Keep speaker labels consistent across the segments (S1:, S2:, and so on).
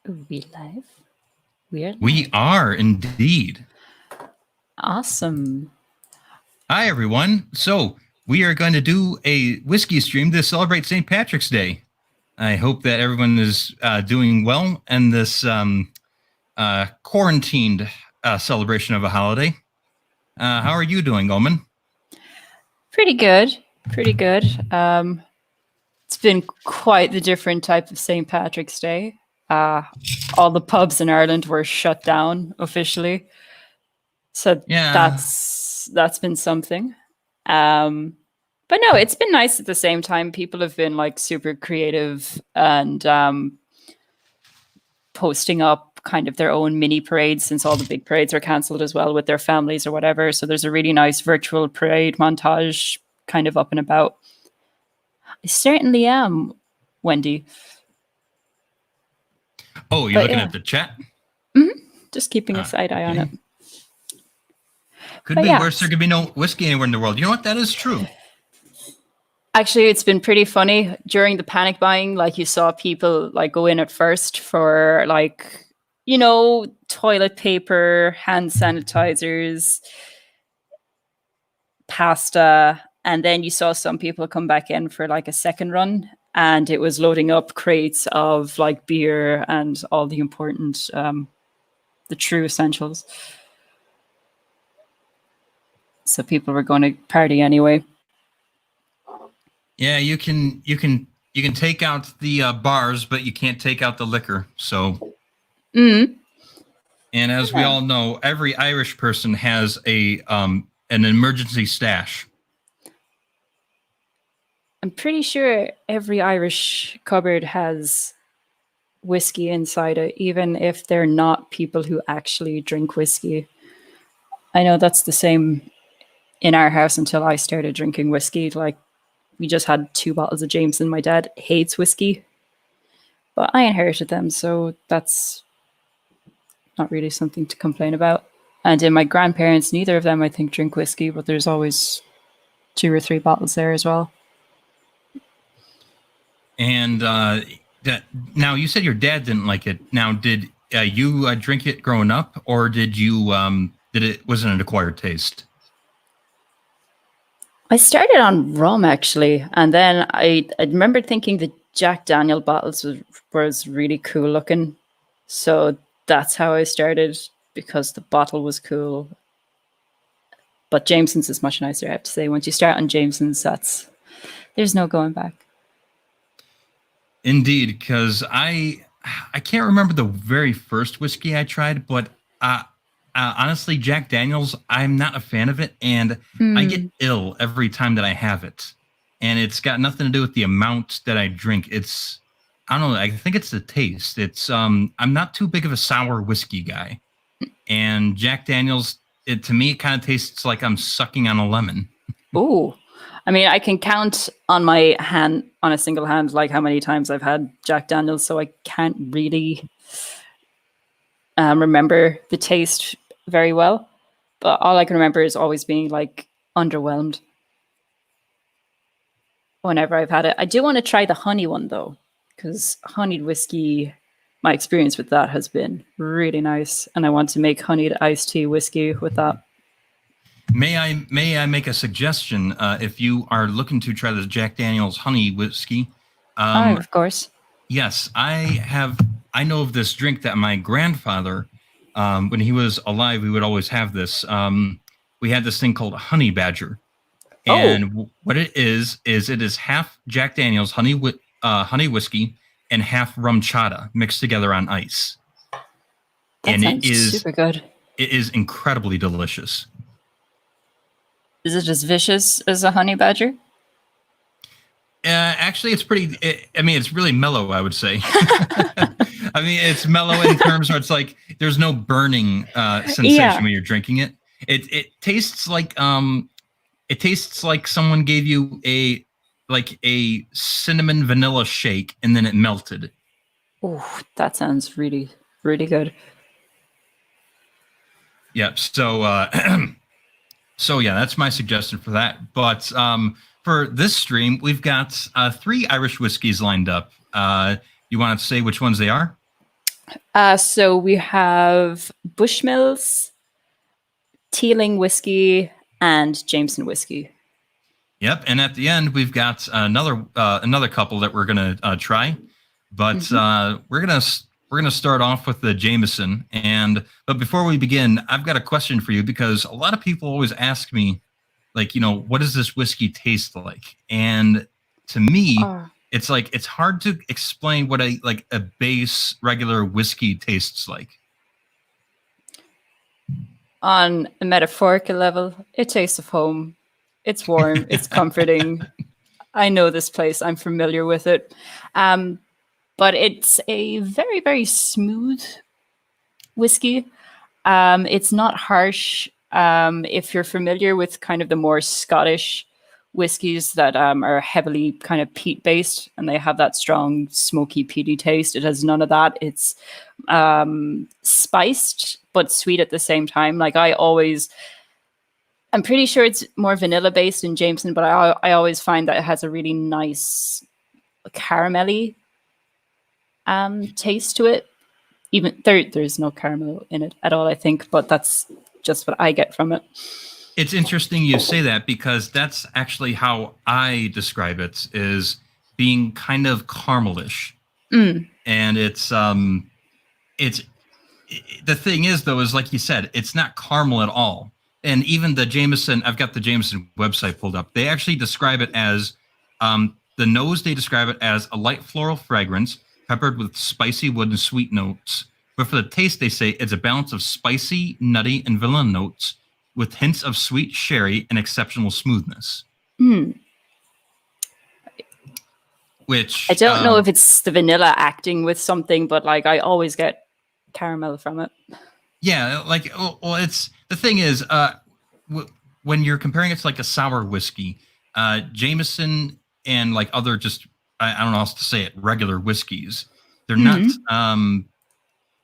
S1: Are we live? We are live.
S2: We are indeed.
S1: Awesome.
S2: Hi, everyone. So we are going to do a whiskey stream to celebrate St. Patrick's Day. I hope that everyone is doing well in this quarantined celebration of a holiday. How are you doing, Omen?
S1: Pretty good. Pretty good. It's been quite the different type of St. Patrick's Day. All the pubs in Ireland were shut down officially. So that's been something. But no, it's been nice at the same time. People have been like super creative and posting up kind of their own mini parades since all the big parades are cancelled as well with their families or whatever. So there's a really nice virtual parade montage kind of up and about. I certainly am, Wendy.
S2: Oh, you're looking at the chat?
S1: Mm-hmm. Just keeping a side eye on it.
S2: Could be worse. There could be no whiskey anywhere in the world. You know what? That is true.
S1: Actually, it's been pretty funny during the panic buying. Like you saw people like go in at first for like, you know, toilet paper, hand sanitizers, pasta. And then you saw some people come back in for like a second run, and it was loading up crates of like beer and all the important, the true essentials. So people were going to party anyway.
S2: Yeah, you can take out the bars, but you can't take out the liquor. So, and as we all know, every Irish person has an emergency stash.
S1: I'm pretty sure every Irish cupboard has whiskey inside it, even if they're not people who actually drink whiskey. I know that's the same in our house until I started drinking whiskey. Like, we just had 2 bottles of Jameson. My dad hates whiskey, but I inherited them, so that's not really something to complain about. And in my grandparents, neither of them, I think, drink whiskey, but there's always 2 or 3 bottles there as well.
S2: And now you said your dad didn't like it. Now, did you drink it growing up, or did you was it an acquired taste?
S1: I started on rum actually, and then I remember thinking the Jack Daniel bottles was really cool looking, so that's how I started, because the bottle was cool. But Jameson's is much nicer, I have to say. Once you start on Jameson's, there's no going back.
S2: Indeed, because I can't remember the very first whiskey I tried, but honestly, Jack Daniels, I'm not a fan of it, and I get ill every time that I have it. And it's got nothing to do with the amount that I drink. I don't know, I think it's the taste. I'm not too big of a sour whiskey guy. And Jack Daniels, to me, it kind of tastes like I'm sucking on a lemon.
S1: Ooh. I mean, I can count on my hand, on a single hand, like how many times I've had Jack Daniels, so I can't really remember the taste very well. But all I can remember is always being like underwhelmed whenever I've had it. I do want to try the honey one though, because honeyed whiskey, my experience with that has been really nice, and I want to make honeyed iced tea whiskey with that.
S2: May I make a suggestion? If you are looking to try the Jack Daniel's honey whiskey,
S1: of course.
S2: Yes, I know of this drink that my grandfather, when he was alive, we would always have this. We had this thing called honey badger, and what it is it is half Jack Daniel's honey whiskey and half rum chata mixed together on ice.
S1: That sounds super good.
S2: It is incredibly delicious.
S1: Is it as vicious as a honey badger?
S2: Actually, it's pretty. It's really mellow, I would say. I mean, it's mellow in terms where it's like there's no burning sensation when you're drinking it. It tastes like someone gave you a cinnamon vanilla shake and then it melted.
S1: Oh, that sounds really, really good.
S2: Yep. So yeah, that's my suggestion for that. But for this stream, we've got 3 Irish whiskeys lined up. You want to say which ones they are?
S1: So we have Bushmills, Teeling whiskey, and Jameson whiskey.
S2: Yep, and at the end we've got another couple that we're gonna try, but we're gonna start off with the Jameson. But before we begin, I've got a question for you because a lot of people always ask me, like, what does this whiskey taste like? And to me, it's like it's hard to explain what a base regular whiskey tastes like.
S1: On a metaphorical level, it tastes of home. It's warm. It's comforting. I know this place. I'm familiar with it. But it's a very, very smooth whiskey. It's not harsh. If you're familiar with kind of the more Scottish whiskies that are heavily kind of peat based and they have that strong smoky peaty taste, it has none of that. It's spiced but sweet at the same time. Like I'm pretty sure it's more vanilla based in Jameson, but I always find that it has a really nice caramelly taste to it. Even there's no caramel in it at all, I think, but that's just what I get from it.
S2: It's interesting you say that because that's actually how I describe it, is being kind of caramelish. And it's the thing is, though, is like you said, it's not caramel at all. And even the Jameson, I've got the Jameson website pulled up. They actually describe it as the nose. They describe it as a light floral fragrance peppered with spicy wood and sweet notes. But for the taste, they say it's a balance of spicy, nutty, and vanilla notes with hints of sweet sherry and exceptional smoothness. Which
S1: I don't know if it's the vanilla acting with something, but like I always get caramel from it.
S2: Yeah, like it's the thing is, when you're comparing it to like a sour whiskey, Jameson and like other just I don't know how else to say it, regular whiskeys, they're not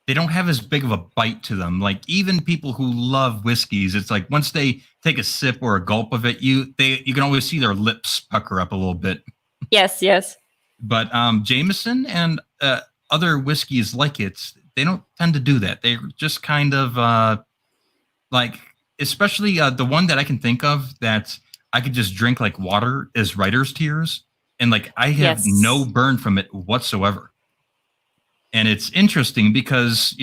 S2: they don't have as big of a bite to them. Like even people who love whiskeys, it's like once they take a sip or a gulp of it, you can always see their lips pucker up a little bit.
S1: Yes.
S2: But Jameson and other whiskeys like it, they don't tend to do that. They're just kind of like, especially the one that I can think of that I could just drink like water is Writer's Tears. And like I have no burn from it whatsoever. And it's interesting because,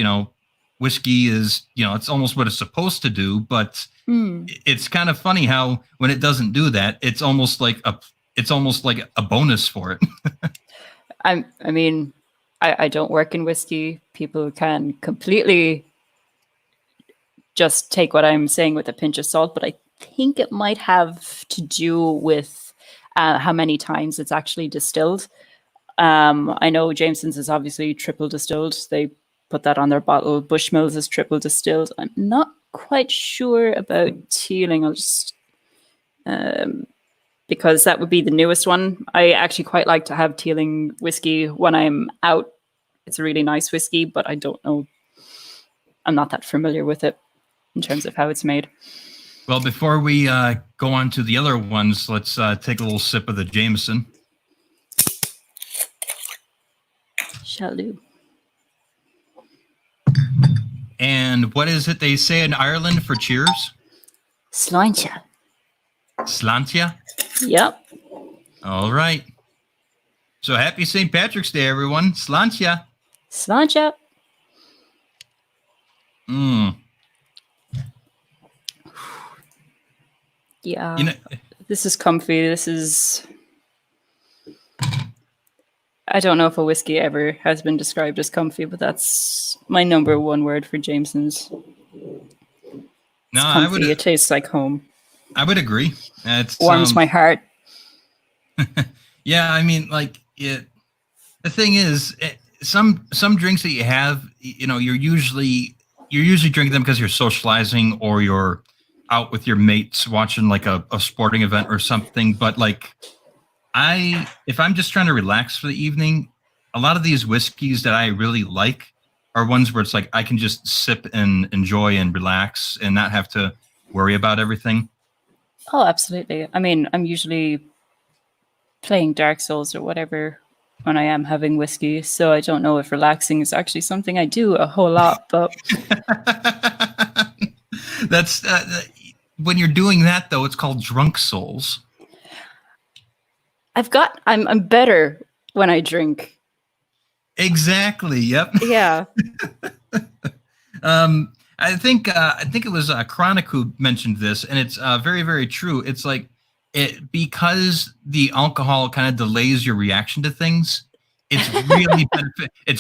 S2: whiskey is, it's almost what it's supposed to do. But it's kind of funny how when it doesn't do that, it's almost like a bonus for it.
S1: I mean, I don't work in whiskey. People can completely just take what I'm saying with a pinch of salt, but I think it might have to do with how many times it's actually distilled. I know Jameson's is obviously triple distilled. They put that on their bottle. Bushmills is triple distilled. I'm not quite sure about Teeling. I'll just because that would be the newest one. I actually quite like to have Teeling whiskey when I'm out. It's a really nice whiskey, but I don't know. I'm not that familiar with it in terms of how it's made.
S2: Well, before we go on to the other ones, let's take a little sip of the Jameson.
S1: Shall do.
S2: And what is it they say in Ireland for cheers?
S1: Sláinte.
S2: Sláinte?
S1: Yep.
S2: All right. So happy St. Patrick's Day, everyone. Sláinte.
S1: Sláinte. Yeah. This is comfy. This is... I don't know if a whiskey ever has been described as comfy, but that's my number one word for Jameson's. It's comfy. It tastes like home.
S2: I would agree. It
S1: warms my heart.
S2: Yeah, I mean, like it. The thing is, some drinks that you have, you're usually drinking them because you're socializing or you're out with your mates watching like a sporting event or something. But like, if I'm just trying to relax for the evening, a lot of these whiskeys that I really like are ones where it's like I can just sip and enjoy and relax and not have to worry about everything.
S1: Oh, absolutely. I mean, I'm usually playing Dark Souls or whatever when I am having whiskey. So I don't know if relaxing is actually something I do a whole lot, but
S2: That's when you're doing that though. It's called drunk souls.
S1: I'm better when I drink.
S2: Exactly. Yep.
S1: Yeah.
S2: I think it was Chronic who mentioned this, and it's very very true. It's like it because the alcohol kind of delays your reaction to things. It's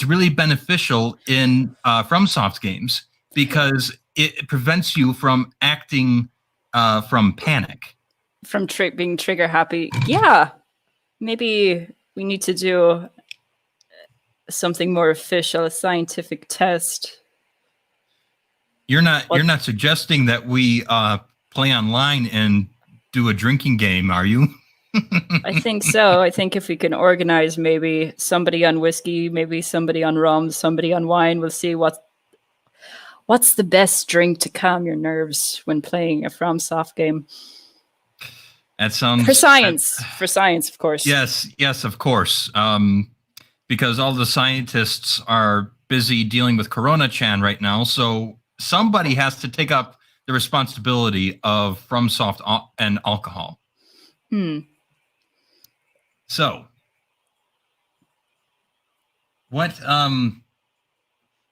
S2: really beneficial in FromSoft games because it prevents you from acting from panic.
S1: From being trigger happy. Yeah. Maybe we need to do something more official, a scientific test.
S2: You're not suggesting that we play online and do a drinking game, are you?
S1: I think so. I think if we can organize maybe somebody on whiskey, maybe somebody on rum, somebody on wine, we'll see what's the best drink to calm your nerves when playing a FromSoft game.
S2: That sounds
S1: for science, of course.
S2: Yes, of course. Because all the scientists are busy dealing with Corona Chan right now, so somebody has to take up the responsibility of FromSoft and alcohol. So, what?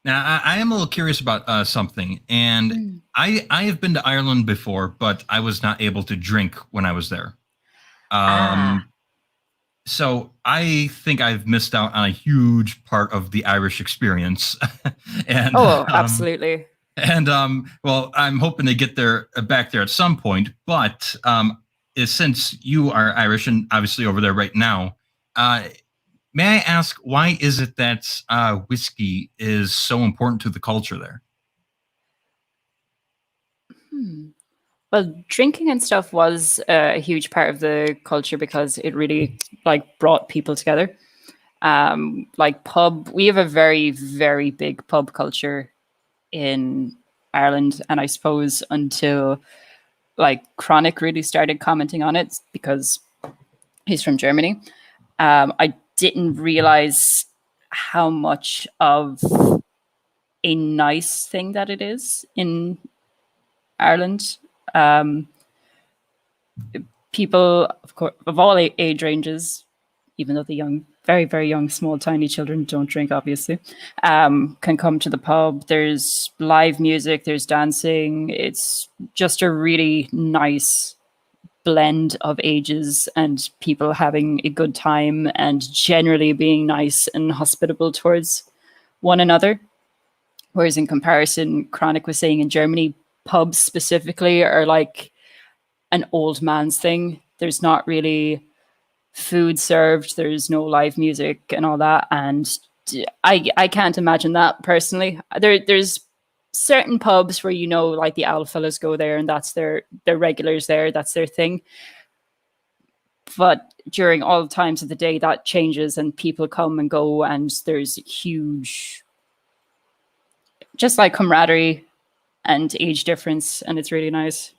S2: Now I am a little curious about something, and I have been to Ireland before, but I was not able to drink when I was there. So I think I've missed out on a huge part of the Irish experience. And
S1: absolutely.
S2: And well, I'm hoping to get there back there at some point. But since you are Irish and obviously over there right now, may I ask why is it that whiskey is so important to the culture there?
S1: Well, drinking and stuff was a huge part of the culture because it really brought people together. We have a very, very big pub culture in Ireland, and I suppose until Chronic really started commenting on it because he's from Germany, I didn't realize how much of a nice thing that it is in Ireland. People, of course, of all age ranges, even though the young, very, very young, small, tiny children don't drink, obviously, can come to the pub. There's live music, there's dancing. It's just a really nice blend of ages and people having a good time and generally being nice and hospitable towards one another. Whereas in comparison, Chronic was saying in Germany, pubs specifically are like an old man's thing. There's not really food served, there's no live music and all that, and I can't imagine that personally. There's certain pubs where the owl fellas go there and that's their regulars there, that's their thing, but during all times of the day that changes and people come and go and there's huge just camaraderie and age difference, and it's really nice.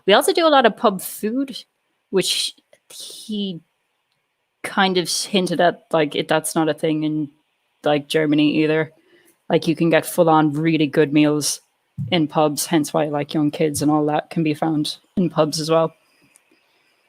S1: We also do a lot of pub food, which he kind of hinted at that's not a thing in Germany either. You can get full on really good meals in pubs, hence why young kids and all that can be found in pubs as well.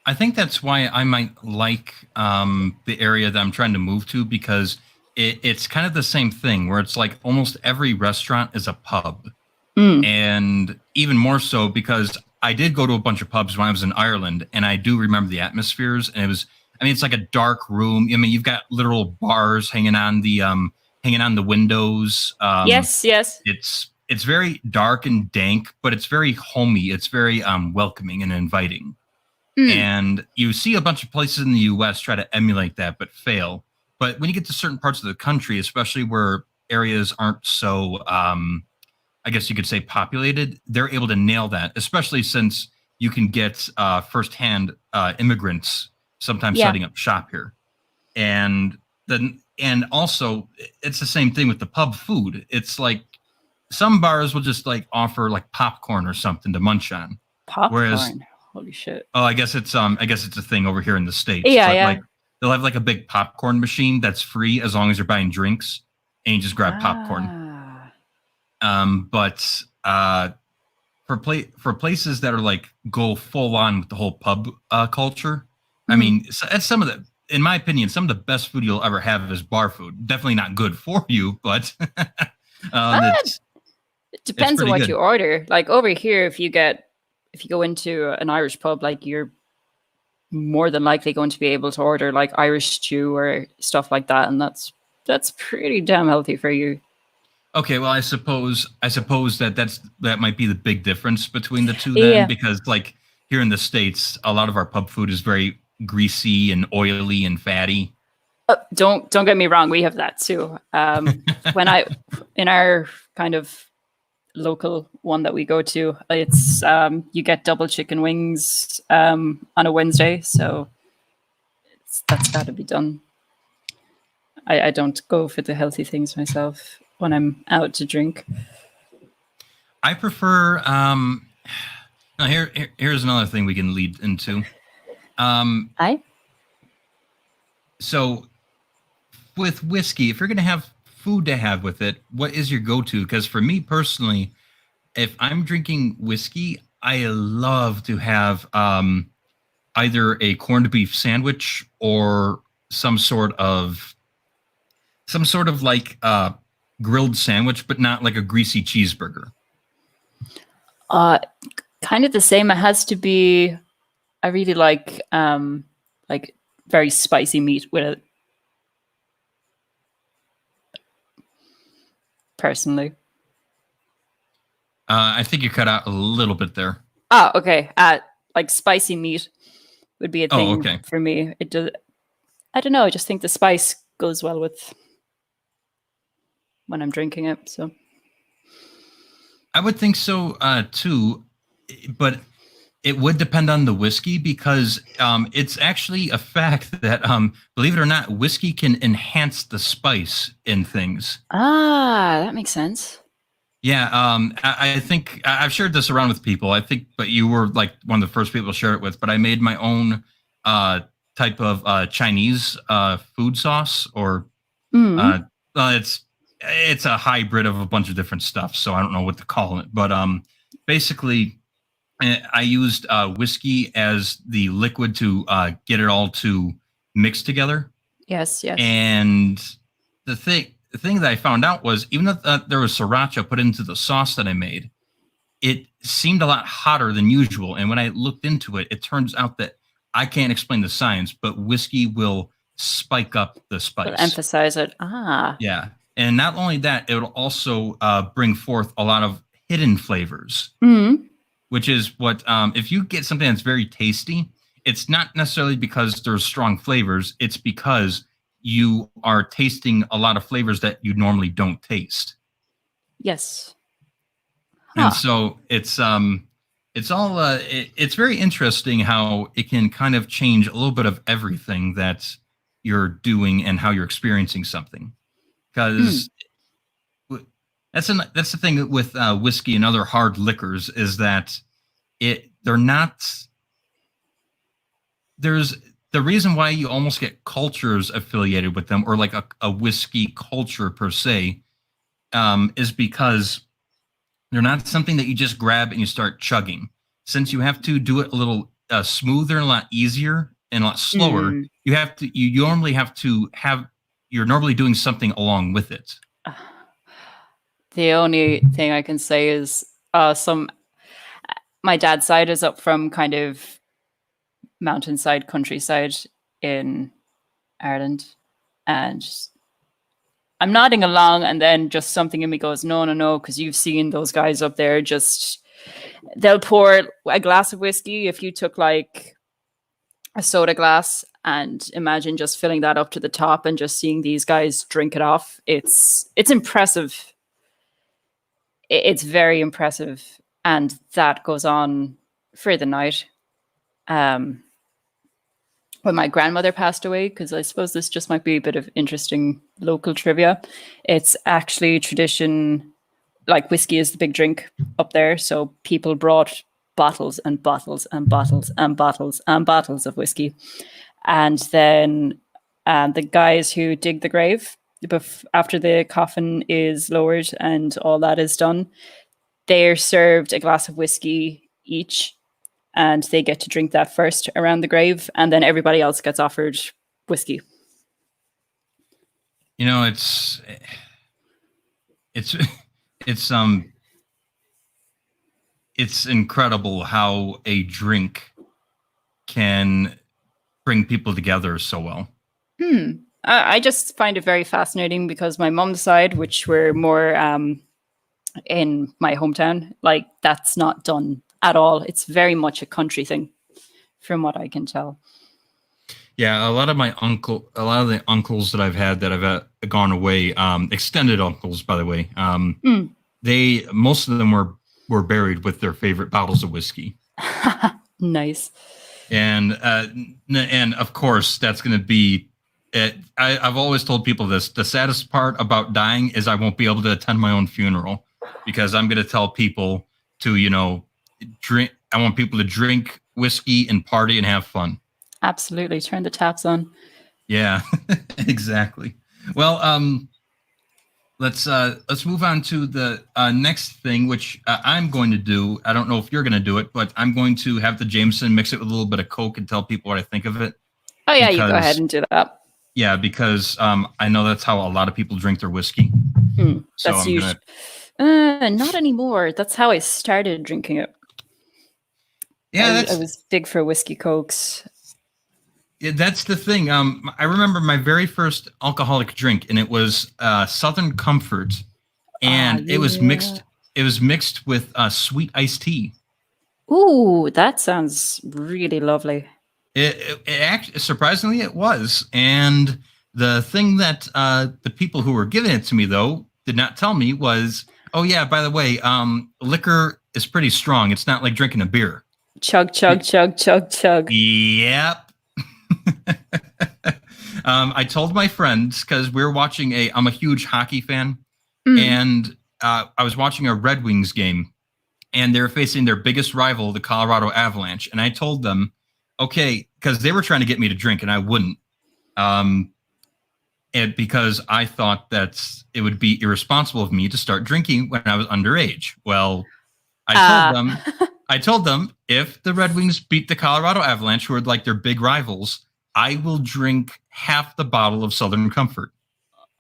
S2: I think that's why I might like the area that I'm trying to move to, because it's kind of the same thing where it's almost every restaurant is a pub. And even more so because I did go to a bunch of pubs when I was in Ireland, and I do remember the atmospheres. And it's like a dark room. I mean, you've got literal bars hanging on the windows.
S1: Yes.
S2: It's very dark and dank, but it's very homey. It's very welcoming and inviting. And you see a bunch of places in the U.S. try to emulate that, but fail. But when you get to certain parts of the country, especially where areas aren't so I guess you could say populated, they're able to nail that, especially since you can get firsthand immigrants sometimes setting up shop here. And also it's the same thing with the pub food. It's some bars will just offer popcorn or something to munch on.
S1: Popcorn. Holy shit.
S2: Oh, I guess it's a thing over here in the States.
S1: Yeah.
S2: they'll have like a big popcorn machine that's free as long as you're buying drinks, and you just grab popcorn.
S1: Ah.
S2: But for places that are like go full on with the whole pub culture, I mean, that's some of the, in my opinion, some of the best food you'll ever have is bar food. Definitely not good for you, but
S1: It
S2: it's
S1: depends on
S2: pretty
S1: what
S2: good.
S1: you order. Like over here, if you go into an Irish pub, like you're more than likely going to be able to order like Irish stew or stuff like that, and that's pretty damn healthy for you.
S2: Okay, well, I suppose that might be the big difference between the two then,
S1: Yeah.
S2: because like here in the States, a lot of our pub food is very greasy and oily and fatty.
S1: Don't get me wrong, we have that too. When I in our kind of local one that we go to, it's you get double chicken wings on a Wednesday, so that's got to be done. I don't go for the healthy things myself when I'm out to drink.
S2: I prefer now here's another thing we can lead into.
S1: I
S2: So with whiskey, if you're gonna have food to have with it, what is your go-to? Because for me personally, if I'm drinking whiskey, I love to have either a corned beef sandwich or some sort of like grilled sandwich, but not like a greasy cheeseburger.
S1: uh kind of the same. It has to be. I really like very spicy meat with it personally.
S2: I think you cut out a little bit there.
S1: Oh, okay. Like spicy meat would be a
S2: Oh,
S1: thing
S2: okay.
S1: for me. It does. I don't know. I just think the spice goes well with when I'm drinking it. So,
S2: I would think so too, but it would depend on the whiskey because it's actually a fact that, believe it or not, whiskey can enhance the spice in things.
S1: that makes sense.
S2: Yeah, I think I've shared this around with people. I think, but you were like one of the first people to share it with. But I made my own uh, type of Chinese food sauce, or
S1: Mm.
S2: well, it's a hybrid of a bunch of different stuff. So I don't know what to call it, but basically, I used whiskey as the liquid to get it all to mix together.
S1: Yes, yes.
S2: And the thing that I found out was even though there was sriracha put into the sauce that I made, it seemed a lot hotter than usual. And when I looked into it, it turns out that I can't explain the science, but whiskey will spike up the
S1: But
S2: spice.
S1: emphasize it. Ah.
S2: Yeah. And not only that, it'll also bring forth a lot of hidden flavors,
S1: Mm.
S2: which is what, if you get something that's very tasty, it's not necessarily because there's strong flavors, it's because you are tasting a lot of flavors that you normally don't taste.
S1: Yes.
S2: And
S1: Huh.
S2: so it's very interesting how it can kind of change a little bit of everything that you're doing and how you're experiencing something. Because that's the thing with whiskey and other hard liquors is that they're not there's the reason why you almost get cultures affiliated with them, or like a whiskey culture per se, is because they're not something that you just grab and you start chugging. Since you have to do it a little smoother and a lot easier and a lot slower,
S1: Mm.
S2: you normally have to have you're normally doing something along with it.
S1: The only thing I can say is some my dad's side is up from kind of mountainside countryside in Ireland, and I'm nodding along, and then just something in me goes, no, no, no, because you've seen those guys up there. Just they'll pour a glass of whiskey. If you took like a soda glass and imagine just filling that up to the top and just seeing these guys drink it off, it's impressive. It's very impressive, and that goes on for the night. When my grandmother passed away, because I suppose this just might be a bit of interesting local trivia, it's actually tradition, like whiskey is the big drink up there. So people brought bottles and bottles and bottles and bottles and bottles of whiskey. And then the guys who dig the grave after the coffin is lowered and all that is done, they're served a glass of whiskey each, and they get to drink that first around the grave, and then everybody else gets offered whiskey.
S2: You know, it's it's incredible how a drink can bring people together so well.
S1: I just find it very fascinating because my mom's side, which were more in my hometown, like that's not done at all. It's very much a country thing, from what I can tell.
S2: Yeah, a lot of the uncles that I've had that have gone away, extended uncles, by the way, most of them were buried with their favorite bottles of whiskey.
S1: Nice.
S2: And of course, that's going to be it. I've always told people this. The saddest part about dying is I won't be able to attend my own funeral because I'm going to tell people to, drink. I want people to drink whiskey and party and have fun.
S1: Absolutely. Turn the taps on.
S2: Yeah, exactly. Well, let's move on to the next thing, which I'm going to do. I don't know if you're going to do it, but I'm going to have the Jameson, mix it with a little bit of Coke, and tell people what I think of it.
S1: Oh yeah, you go ahead and do that.
S2: Yeah, because I know that's how a lot of people drink their whiskey.
S1: So that's usually not anymore. That's how I started drinking it.
S2: Yeah,
S1: I was big for whiskey Cokes.
S2: Yeah, that's the thing. I remember my very first alcoholic drink, and it was Southern Comfort, and it was mixed. It was mixed with sweet iced tea.
S1: Ooh, that sounds really lovely.
S2: It actually, surprisingly, it was. And the thing that the people who were giving it to me though did not tell me was, oh yeah, by the way, liquor is pretty strong. It's not like drinking a beer.
S1: Chug, chug, chug, chug, chug.
S2: Yep. I told my friends because we were watching I'm a huge hockey fan, and I was watching a Red Wings game, and they were facing their biggest rival, the Colorado Avalanche. And I told them, okay, because they were trying to get me to drink, and I wouldn't, and because I thought that it would be irresponsible of me to start drinking when I was underage. Well, I told them if the Red Wings beat the Colorado Avalanche, who are like their big rivals, I will drink half the bottle of Southern Comfort.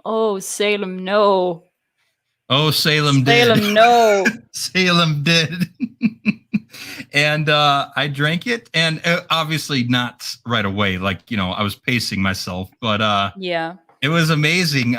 S1: Oh, Salem, no.
S2: Oh, Salem did.
S1: Salem, no.
S2: Salem did. And I drank it, and obviously not right away. Like, I was pacing myself, but
S1: yeah,
S2: it was amazing.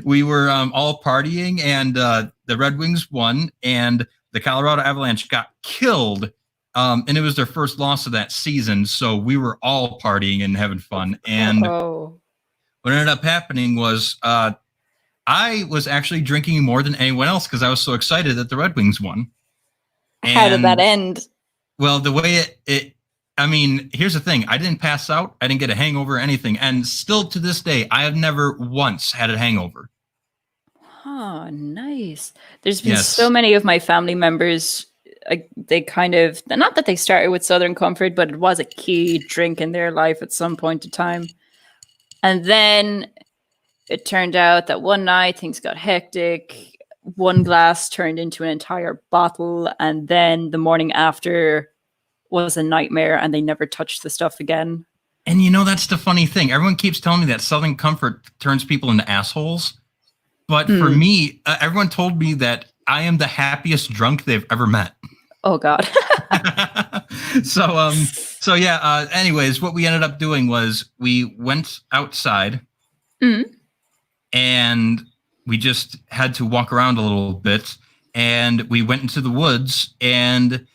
S2: We were all partying, and the Red Wings won, and the Colorado Avalanche got killed. And it was their first loss of that season. So we were all partying and having fun. And what ended up happening was I was actually drinking more than anyone else because I was so excited that the Red Wings won. And,
S1: how did that end?
S2: Well, the way here's the thing. I didn't pass out. I didn't get a hangover or anything. And still to this day, I have never once had a hangover.
S1: Oh, nice. There's been so many of my family members, they kind of, not that they started with Southern Comfort, but it was a key drink in their life at some point in time. And then it turned out that one night things got hectic. One glass turned into an entire bottle. And then the morning after was a nightmare, and they never touched the stuff again.
S2: And that's the funny thing. Everyone keeps telling me that Southern Comfort turns people into assholes. But for me, everyone told me that I am the happiest drunk they've ever met.
S1: Oh, God.
S2: So yeah, anyways, what we ended up doing was we went outside and we just had to walk around a little bit, and we went into the woods, and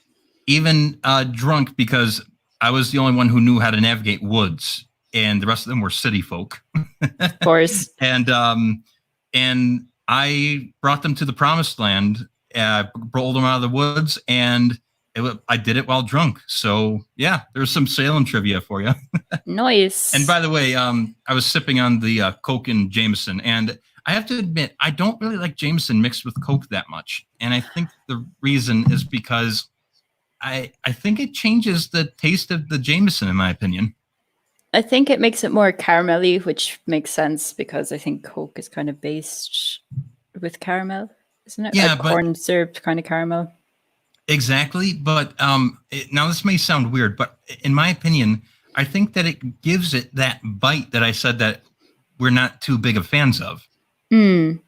S2: even drunk, because I was the only one who knew how to navigate woods, and the rest of them were city folk.
S1: Of course.
S2: And I brought them to the promised land, rolled them out of the woods, and I did it while drunk. So yeah, there's some Salem trivia for you.
S1: Nice.
S2: And by the way, I was sipping on the Coke and Jameson, and I have to admit, I don't really like Jameson mixed with Coke that much. And I think the reason is because I think it changes the taste of the Jameson, in my opinion.
S1: I think it makes it more caramelly, which makes sense because I think Coke is kind of based with caramel, isn't it?
S2: Yeah,
S1: Like
S2: but
S1: corn syrup kind of caramel.
S2: exactly. But now this may sound weird, but in my opinion, I think that it gives it that bite that I said that we're not too big of fans of.
S1: Mm.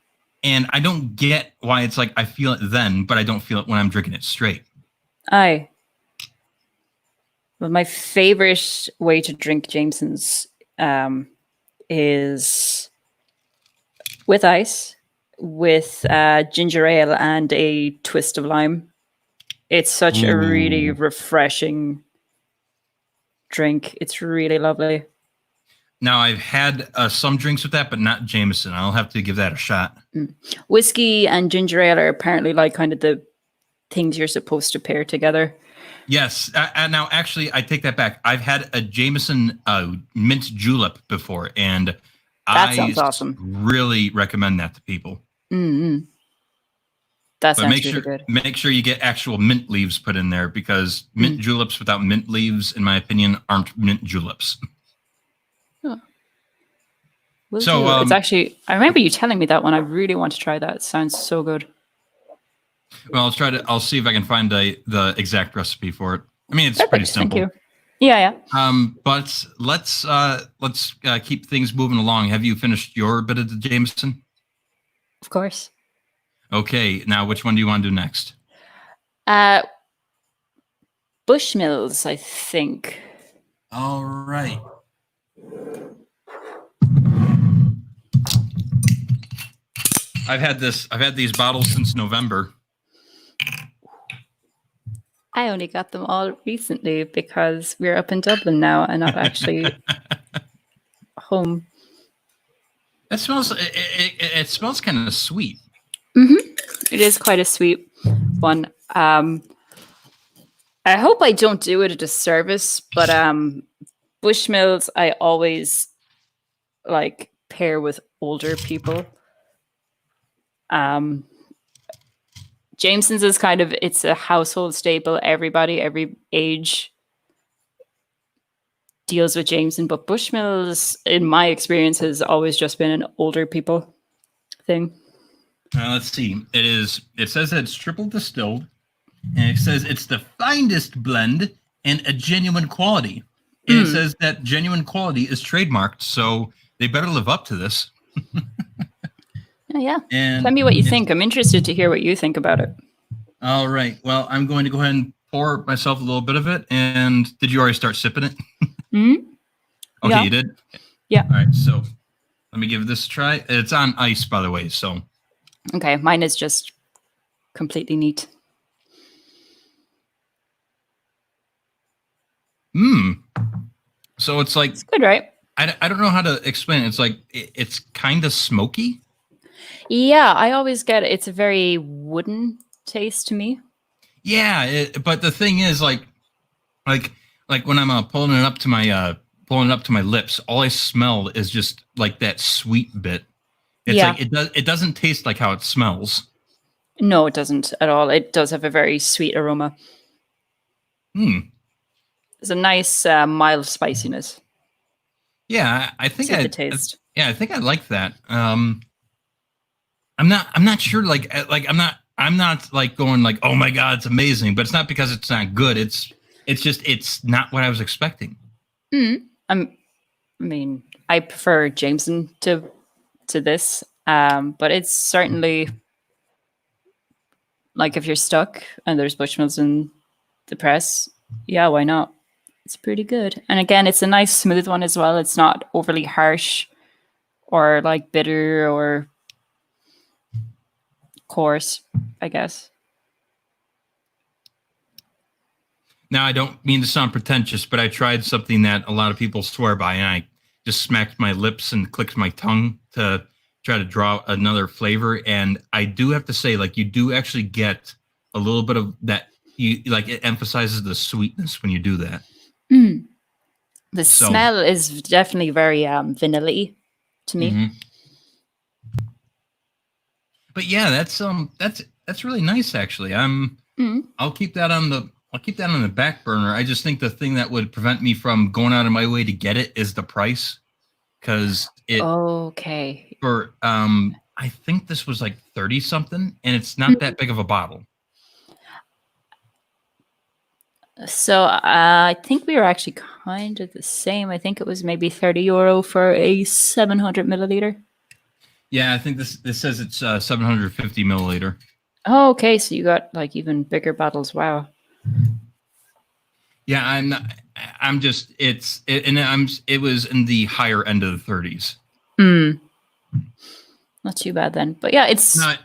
S2: And I don't get why it's like I feel it then, but I don't feel it when I'm drinking it straight.
S1: Aye. Well, my favorite way to drink Jameson's is with ice, with ginger ale and a twist of lime. It's such a really
S2: Ooh.
S1: refreshing drink. It's really lovely.
S2: Now I've had some drinks with that, but not Jameson. I'll have to give that a shot.
S1: Whiskey and ginger ale are apparently like kind of the things you're supposed to pair together.
S2: Yes. Now, actually, I take that back. I've had a Jameson mint julep before, and
S1: That
S2: I
S1: sounds awesome.
S2: really recommend that to people.
S1: Mm-hmm. That
S2: But
S1: sounds really good.
S2: make sure you get actual mint leaves put in there, because mint juleps without mint leaves, in my opinion, aren't mint juleps.
S1: Oh. Will
S2: So
S1: do. It's actually, I remember you telling me that one. I really want to try that. It sounds so good.
S2: well, I'll see if I can find the exact recipe for it. I mean, it's
S1: Perfect.
S2: pretty simple.
S1: Thank you. Yeah.
S2: But let's keep things moving along. Have you finished your bit of the Jameson?
S1: Of course.
S2: Okay, now which one do you want to do next?
S1: Bushmills, I think.
S2: All right. I've had these bottles since November.
S1: I only got them all recently because we're up in Dublin now and not actually home.
S2: It smells it smells kind of sweet.
S1: It is quite a sweet one. I hope I don't do it a disservice, but Bushmills I always like pair with older people. Jameson's is kind of, it's a household staple. Everybody, every age deals with Jameson, but Bushmills, in my experience, has always just been an older people thing.
S2: Let's see. It says that it's triple distilled, and it says it's the finest blend and a genuine quality. And it says that genuine quality is trademarked, so they better live up to this.
S1: Oh, yeah.
S2: And
S1: tell me what you think. I'm interested to hear what you think about it.
S2: All right. Well, I'm going to go ahead and pour myself a little bit of it. And did you already start sipping it?
S1: Mm-hmm.
S2: Okay,
S1: Yeah.
S2: you did?
S1: Yeah.
S2: All right. So let me give this a try. It's on ice, by the way. So.
S1: Okay. Mine is just completely neat.
S2: So it's like.
S1: It's good, right?
S2: I don't know how to explain it. It's like, it's kind of smoky.
S1: Yeah. I always get it. It's a very wooden taste to me.
S2: Yeah. But the thing is, like when I'm pulling it up to my lips, all I smell is just like that sweet bit. It's like it doesn't taste like how it smells.
S1: No, it doesn't at all. It does have a very sweet aroma. There's a nice mild spiciness.
S2: Yeah, I think
S1: the taste.
S2: I think I like that. I'm not sure. Like I'm not like going like, oh my god, it's amazing. But it's not because it's not good. It's just it's not what I was expecting.
S1: I mean, I prefer Jameson to this, but it's certainly like if you're stuck and there's Bushmills in the press, yeah, why not? It's pretty good. And again, it's a nice smooth one as well. It's not overly harsh or like bitter or coarse, I guess.
S2: Now, I don't mean to sound pretentious, but I tried something that a lot of people swear by, and I just smacked my lips and clicked my tongue to try to draw another flavor. And I do have to say, like, you do actually get a little bit of that. It emphasizes the sweetness when you do that.
S1: The smell is definitely very vanilla-y to me.
S2: Mm-hmm. But yeah, that's really nice actually. I'll keep that on I'll keep that on the back burner. I just think the thing that would prevent me from going out of my way to get it is the price, because
S1: Okay.
S2: for I think this was like 30 something, and it's not that big of a bottle.
S1: So I think we were actually kind of the same. I think it was maybe €30 for a 700 milliliter.
S2: Yeah, I think this says it's 750 milliliter.
S1: Oh, okay. So you got like even bigger bottles. Wow.
S2: Yeah, I'm just it was in the higher end of the 30s.
S1: Not too bad then. But yeah, it's
S2: now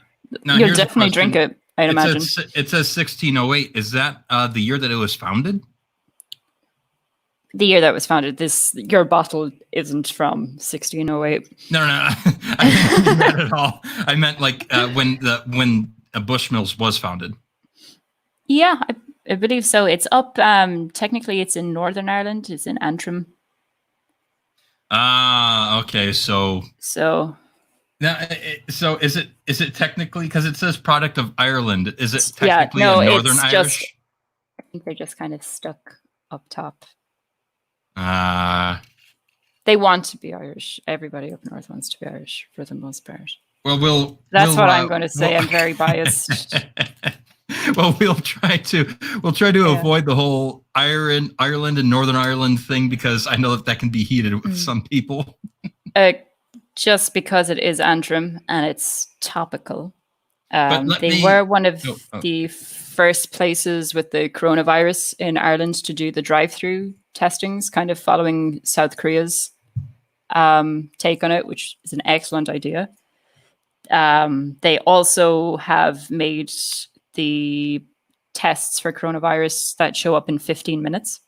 S1: you'll definitely drink it, I'd imagine.
S2: It says 1608. Is that the year that it was founded?
S1: The year that it was founded. Your bottle isn't from 1608.
S2: No. I didn't mean that at all. I meant like when Bushmills was founded.
S1: Yeah, I believe so. It's up. Technically, it's in Northern Ireland. It's in Antrim.
S2: Okay. So now, so is it technically, because it says product of Ireland? Is it technically Northern Irish?
S1: I think they're just kind of stuck up top. They want to be Irish. Everybody up north wants to be Irish for the most part.
S2: Well,
S1: that's what I'm going to say. I'm very biased.
S2: Well, we'll try to avoid the whole Ireland and Northern Ireland thing, because I know that can be heated with some people.
S1: Just because it is Antrim and it's topical. They were one of the first places with the coronavirus in Ireland to do the drive-through testings, kind of following South Korea's take on it, which is an excellent idea. They also have made the tests for coronavirus that show up in 15 minutes.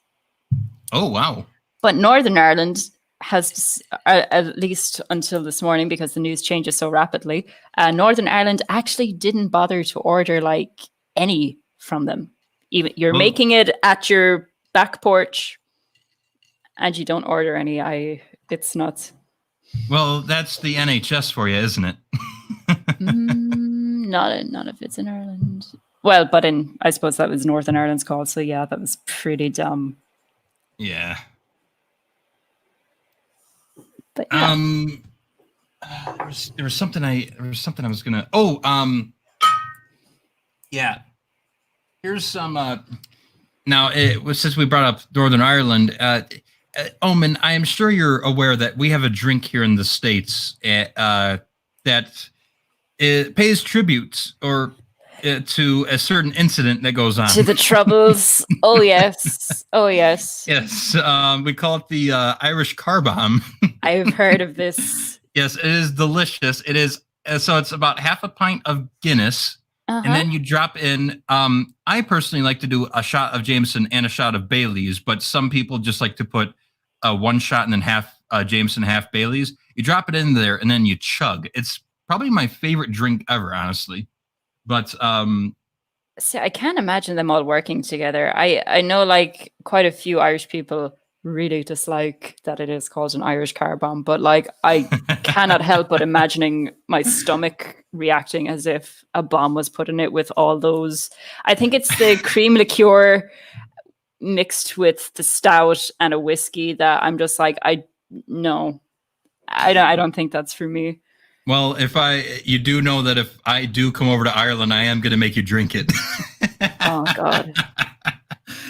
S2: Oh, wow.
S1: But Northern Ireland has, at least until this morning, because the news changes so rapidly, Northern Ireland actually didn't bother to order like any from them. Even you're making it at your back porch and you don't order any. It's nuts.
S2: Well, that's the NHS for you, isn't it?
S1: None of it's in Ireland. Well, but I suppose that was Northern Ireland's call. So yeah, that was pretty dumb.
S2: Yeah.
S1: But yeah.
S2: There was something I was gonna. Yeah. Here's some. Now, since we brought up Northern Ireland, Omen, I am sure you're aware that we have a drink here in the States that it pays tributes to a certain incident that goes on.
S1: To the Troubles. Oh, yes. Oh, yes.
S2: Yes. We call it the Irish car bomb.
S1: I've heard of this.
S2: Yes, it is delicious. It is. So it's about half a pint of Guinness. And then you drop in, I personally like to do a shot of Jameson and a shot of Bailey's, but some people just like to put one shot and then half Jameson, half Bailey's. You drop it in there and then you chug. It's probably my favorite drink ever, honestly. But
S1: see, I can't imagine them all working together. I know like quite a few Irish people really dislike that it is called an Irish car bomb, but like I cannot help but imagining my stomach reacting as if a bomb was put in it with all those. I think it's the cream liqueur mixed with the stout and a whiskey that I'm just like, I don't think that's for me.
S2: Well, you do know that if I do come over to Ireland, I am going to make you drink it.
S1: Oh God.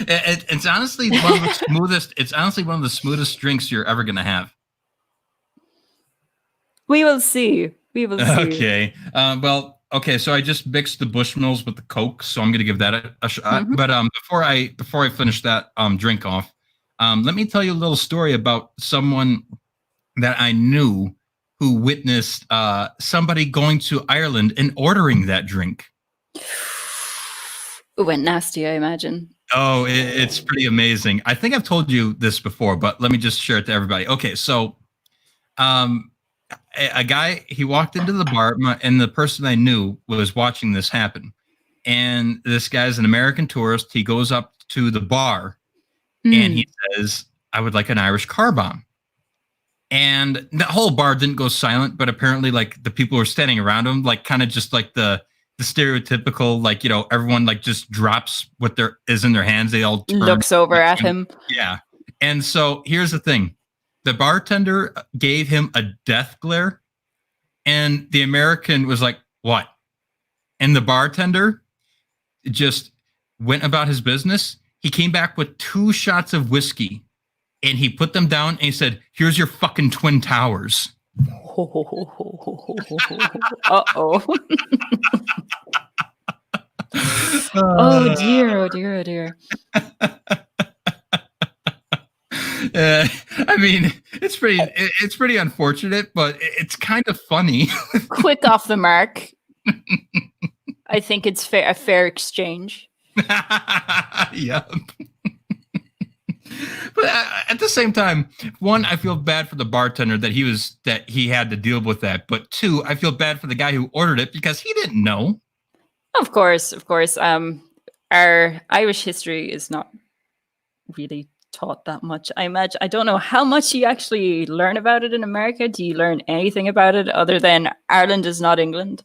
S2: It's honestly one of the smoothest. It's honestly one of the smoothest drinks you're ever going to have.
S1: We will see.
S2: Okay. Okay. So I just mixed the Bushmills with the Coke, so I'm going to give that a shot. But before I finish that drink off, let me tell you a little story about someone that I knew who witnessed somebody going to Ireland and ordering that drink.
S1: It went nasty, I imagine.
S2: Oh, it's pretty amazing. I think I've told you this before, but let me just share it to everybody. Okay, so a guy, he walked into the bar, and the person I knew was watching this happen. And this guy's an American tourist. He goes up to the bar, and he says, "I would like an Irish car bomb." And the whole bar didn't go silent, but apparently, like, the people who were standing around him, like, kind of just like the the stereotypical, like, everyone like just drops what there is in their hands. They all turn.
S1: Looks over at him.
S2: Yeah. And so here's the thing. The bartender gave him a death glare, and the American was like, "What?" And the bartender just went about his business. He came back with 2 shots of whiskey, and he put them down and he said, "Here's your fucking Twin Towers."
S1: Uh-oh. Oh dear, oh dear, oh dear.
S2: I mean, it's pretty unfortunate, but it's kind of funny.
S1: Quick off the mark. I think it's a fair exchange.
S2: Yep. But at the same time, one, I feel bad for the bartender that he had to deal with that. But 2, I feel bad for the guy who ordered it because he didn't know.
S1: Of course. Our Irish history is not really taught that much. I imagine. I don't know how much you actually learn about it in America. Do you learn anything about it other than Ireland is not England?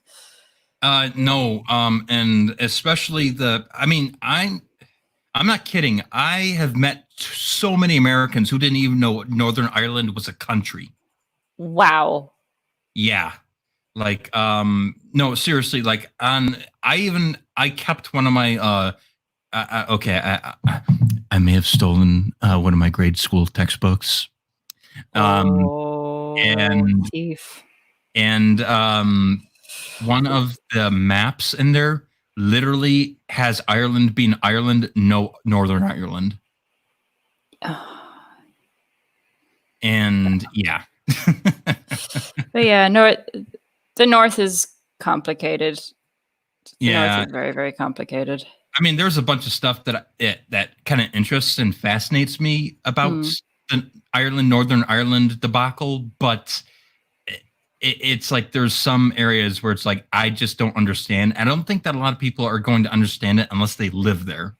S2: No. And especially I'm not kidding. I have met so many Americans who didn't even know Northern Ireland was a country.
S1: Wow.
S2: Yeah. Like, no, seriously, like I kept one of my, I may have stolen one of my grade school textbooks.
S1: Thief.
S2: And one of the maps in there literally has Ireland being Ireland, no Northern Ireland. And yeah.
S1: But yeah, the North is complicated. The North is very, very complicated.
S2: I mean, there's a bunch of stuff that kind of interests and fascinates me about the Northern Ireland debacle, but it's like there's some areas where it's like I just don't understand. I don't think that a lot of people are going to understand it unless they live there.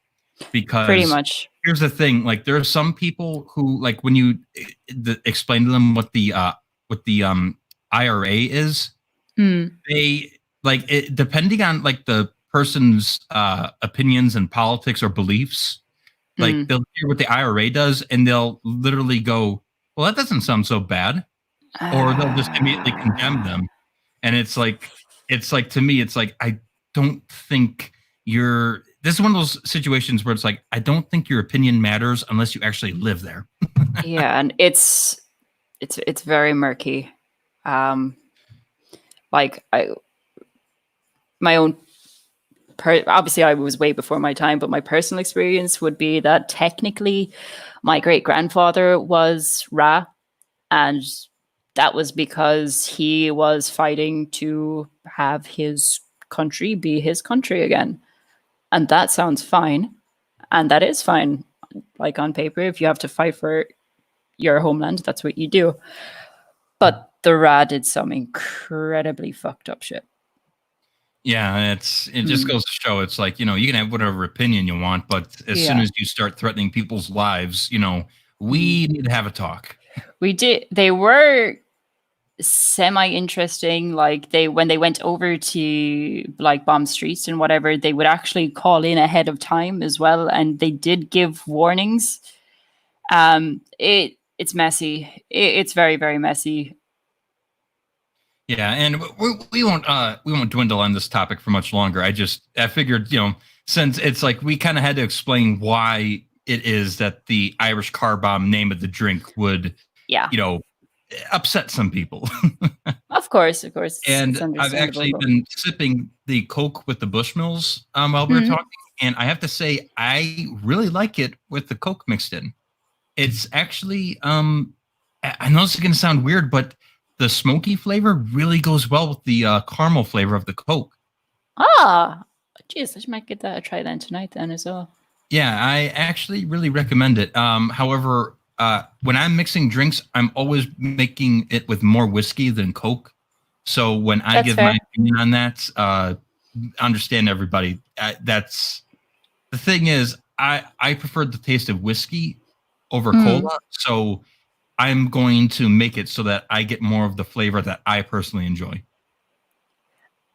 S2: Because
S1: pretty much,
S2: here's the thing: like there are some people who, like, when you explain to them what the IRA is, they like it, depending on like the person's opinions and politics or beliefs. Like they'll hear what the IRA does, and they'll literally go, "Well, that doesn't sound so bad," or they'll just immediately condemn them. And it's like to me, it's like I don't think you're. This is one of those situations where it's like I don't think your opinion matters unless you actually live there.
S1: Yeah, and it's very murky. Like my own. Obviously, I was way before my time, but my personal experience would be that technically, my great grandfather was Ra, and that was because he was fighting to have his country be his country again. And that sounds fine. And that is fine. Like on paper, if you have to fight for your homeland, that's what you do. But the Ra did some incredibly fucked up shit.
S2: Yeah, it just goes to show it's like, you can have whatever opinion you want, but as soon as you start threatening people's lives, we need to have a talk.
S1: We did. They were semi-interesting. Like when they went over to like bomb streets and whatever, they would actually call in ahead of time as well, and they did give warnings. It's messy. It's very, very messy.
S2: Yeah, and we won't dwindle on this topic for much longer. I figured, since it's like we kind of had to explain why it is that the Irish car bomb name of the drink would, upset some people.
S1: Of course.
S2: And I've actually been sipping the Coke with the Bushmills while we were talking, and I have to say I really like it with the Coke mixed in. It's actually, I know this is going to sound weird, but the smoky flavor really goes well with the caramel flavor of the Coke.
S1: Ah, geez, I might get that a try then tonight then as well.
S2: Yeah, I actually really recommend it. However, when I'm mixing drinks, I'm always making it with more whiskey than Coke. So when I give my opinion on that, understand everybody. That's the thing is, I prefer the taste of whiskey over cola. So I'm going to make it so that I get more of the flavor that I personally enjoy.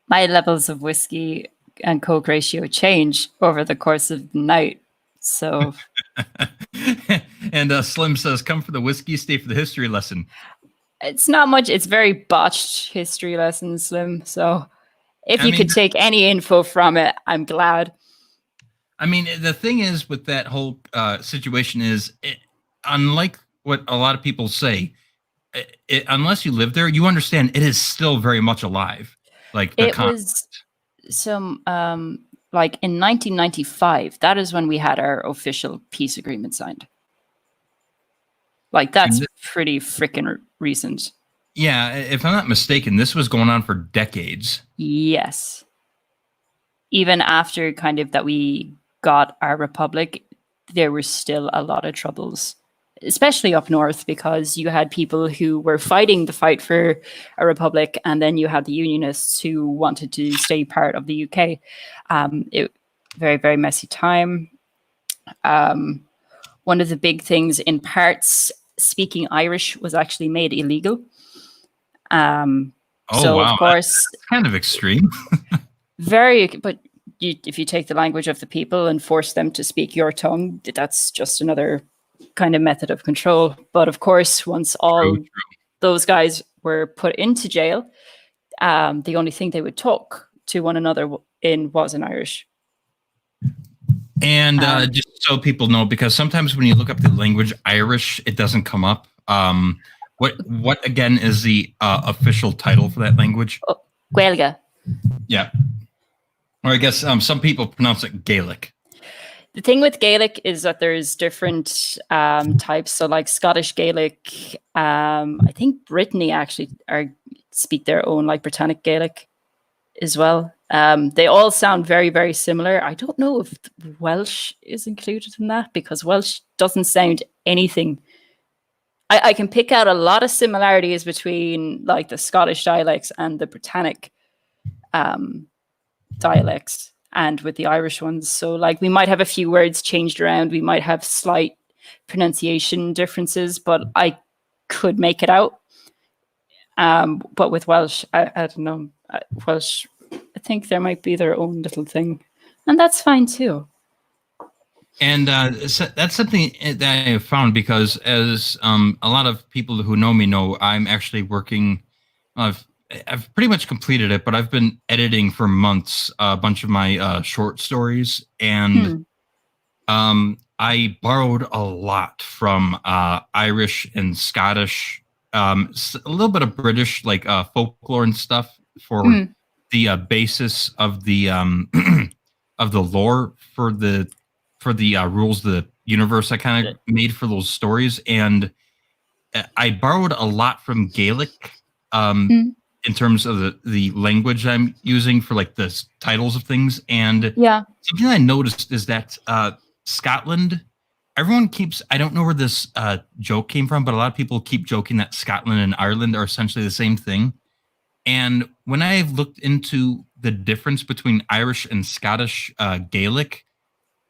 S1: My levels of whiskey and Coke ratio change over the course of the night. So
S2: And Slim says, "Come for the whiskey, stay for the history lesson."
S1: it's not much. It's very botched history lessons, Slim. So if
S2: I
S1: you
S2: mean,
S1: could take any info from it, I'm glad.
S2: I mean, the thing is with that whole situation is, unlike what a lot of people say, unless you live there, you understand it is still very much alive. Like the
S1: It
S2: con.
S1: was some like in 1995. That is when we had our official peace agreement signed. Like that's pretty freaking recent.
S2: Yeah, if I'm not mistaken, this was going on for decades.
S1: Yes. Even after kind of that we got our republic, there were still a lot of troubles, especially up north, because you had people who were fighting the fight for a republic, and then you had the Unionists who wanted to stay part of the UK. It very, very messy time. One of the big things in parts, speaking Irish was actually made illegal. So
S2: wow,
S1: of course,
S2: that's kind of extreme.
S1: but if you take the language of the people and force them to speak your tongue, that's just another kind of method of control. But of course, once all those guys were put into jail, the only thing they would talk to one another in was in Irish.
S2: And just so people know, because sometimes when you look up the language Irish, it doesn't come up. What again is the official title for that language?
S1: Oh, Gaeilge.
S2: Yeah. Or I guess some people pronounce it Gaelic.
S1: The thing with Gaelic is that there's different types. So like Scottish Gaelic, I think Brittany actually speak their own like Britannic Gaelic as well. They all sound very, very similar. I don't know if Welsh is included in that, because Welsh doesn't sound anything. I can pick out a lot of similarities between like the Scottish dialects and the Britannic dialects, and with the Irish ones. So like we might have a few words changed around. We might have slight pronunciation differences, but I could make it out. But with Welsh, I don't know. Welsh, I think there might be their own little thing, and that's fine too.
S2: And so that's something that I have found, because as a lot of people who know me know, I'm actually working. I've pretty much completed it, but I've been editing for months a bunch of my short stories, and I borrowed a lot from Irish and Scottish, a little bit of British, like folklore and stuff for the basis of the of the lore for the rules of the universe I kind of made for those stories. And I borrowed a lot from Gaelic in terms of the language I'm using for like the titles of things. And something I noticed is that Scotland, everyone keeps, I don't know where this joke came from, but a lot of people keep joking that Scotland and Ireland are essentially the same thing. And when I've looked into the difference between Irish and Scottish Gaelic,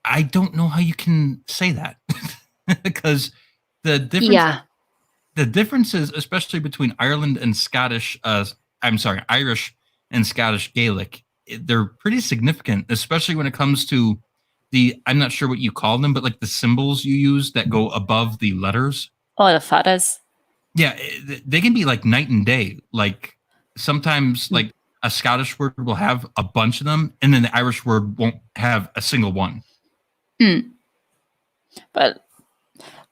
S2: I don't know how you can say that because the differences, especially between Ireland and Scottish, Irish and Scottish Gaelic, they're pretty significant, especially when it comes to I'm not sure what you call them, but like the symbols you use that go above the letters.
S1: Oh, the fadas.
S2: Yeah, they can be like night and day. Like sometimes like a Scottish word will have a bunch of them, and then the Irish word won't have a single one.
S1: But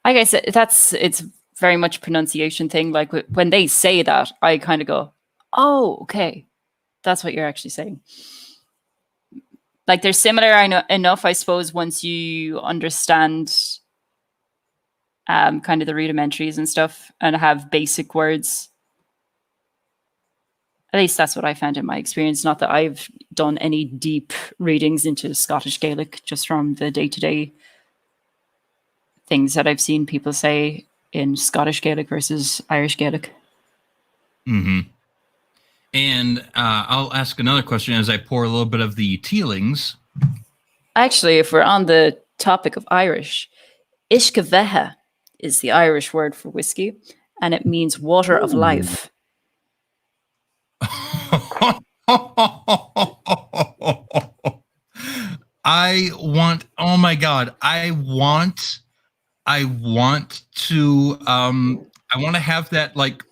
S1: like I said, it's very much pronunciation thing. Like when they say that, I kind of go, oh, okay, that's what you're actually saying. Like they're similar enough, I suppose, once you understand kind of the rudimentaries and stuff and have basic words. At least that's what I found in my experience. Not that I've done any deep readings into Scottish Gaelic, just from the day-to-day things that I've seen people say in Scottish Gaelic versus Irish Gaelic.
S2: And I'll ask another question as I pour a little bit of the tealings.
S1: Actually, if we're on the topic of Irish, Ishkaveha is the Irish word for whiskey, and it means water of life.
S2: Oh my God, I want to have that, like,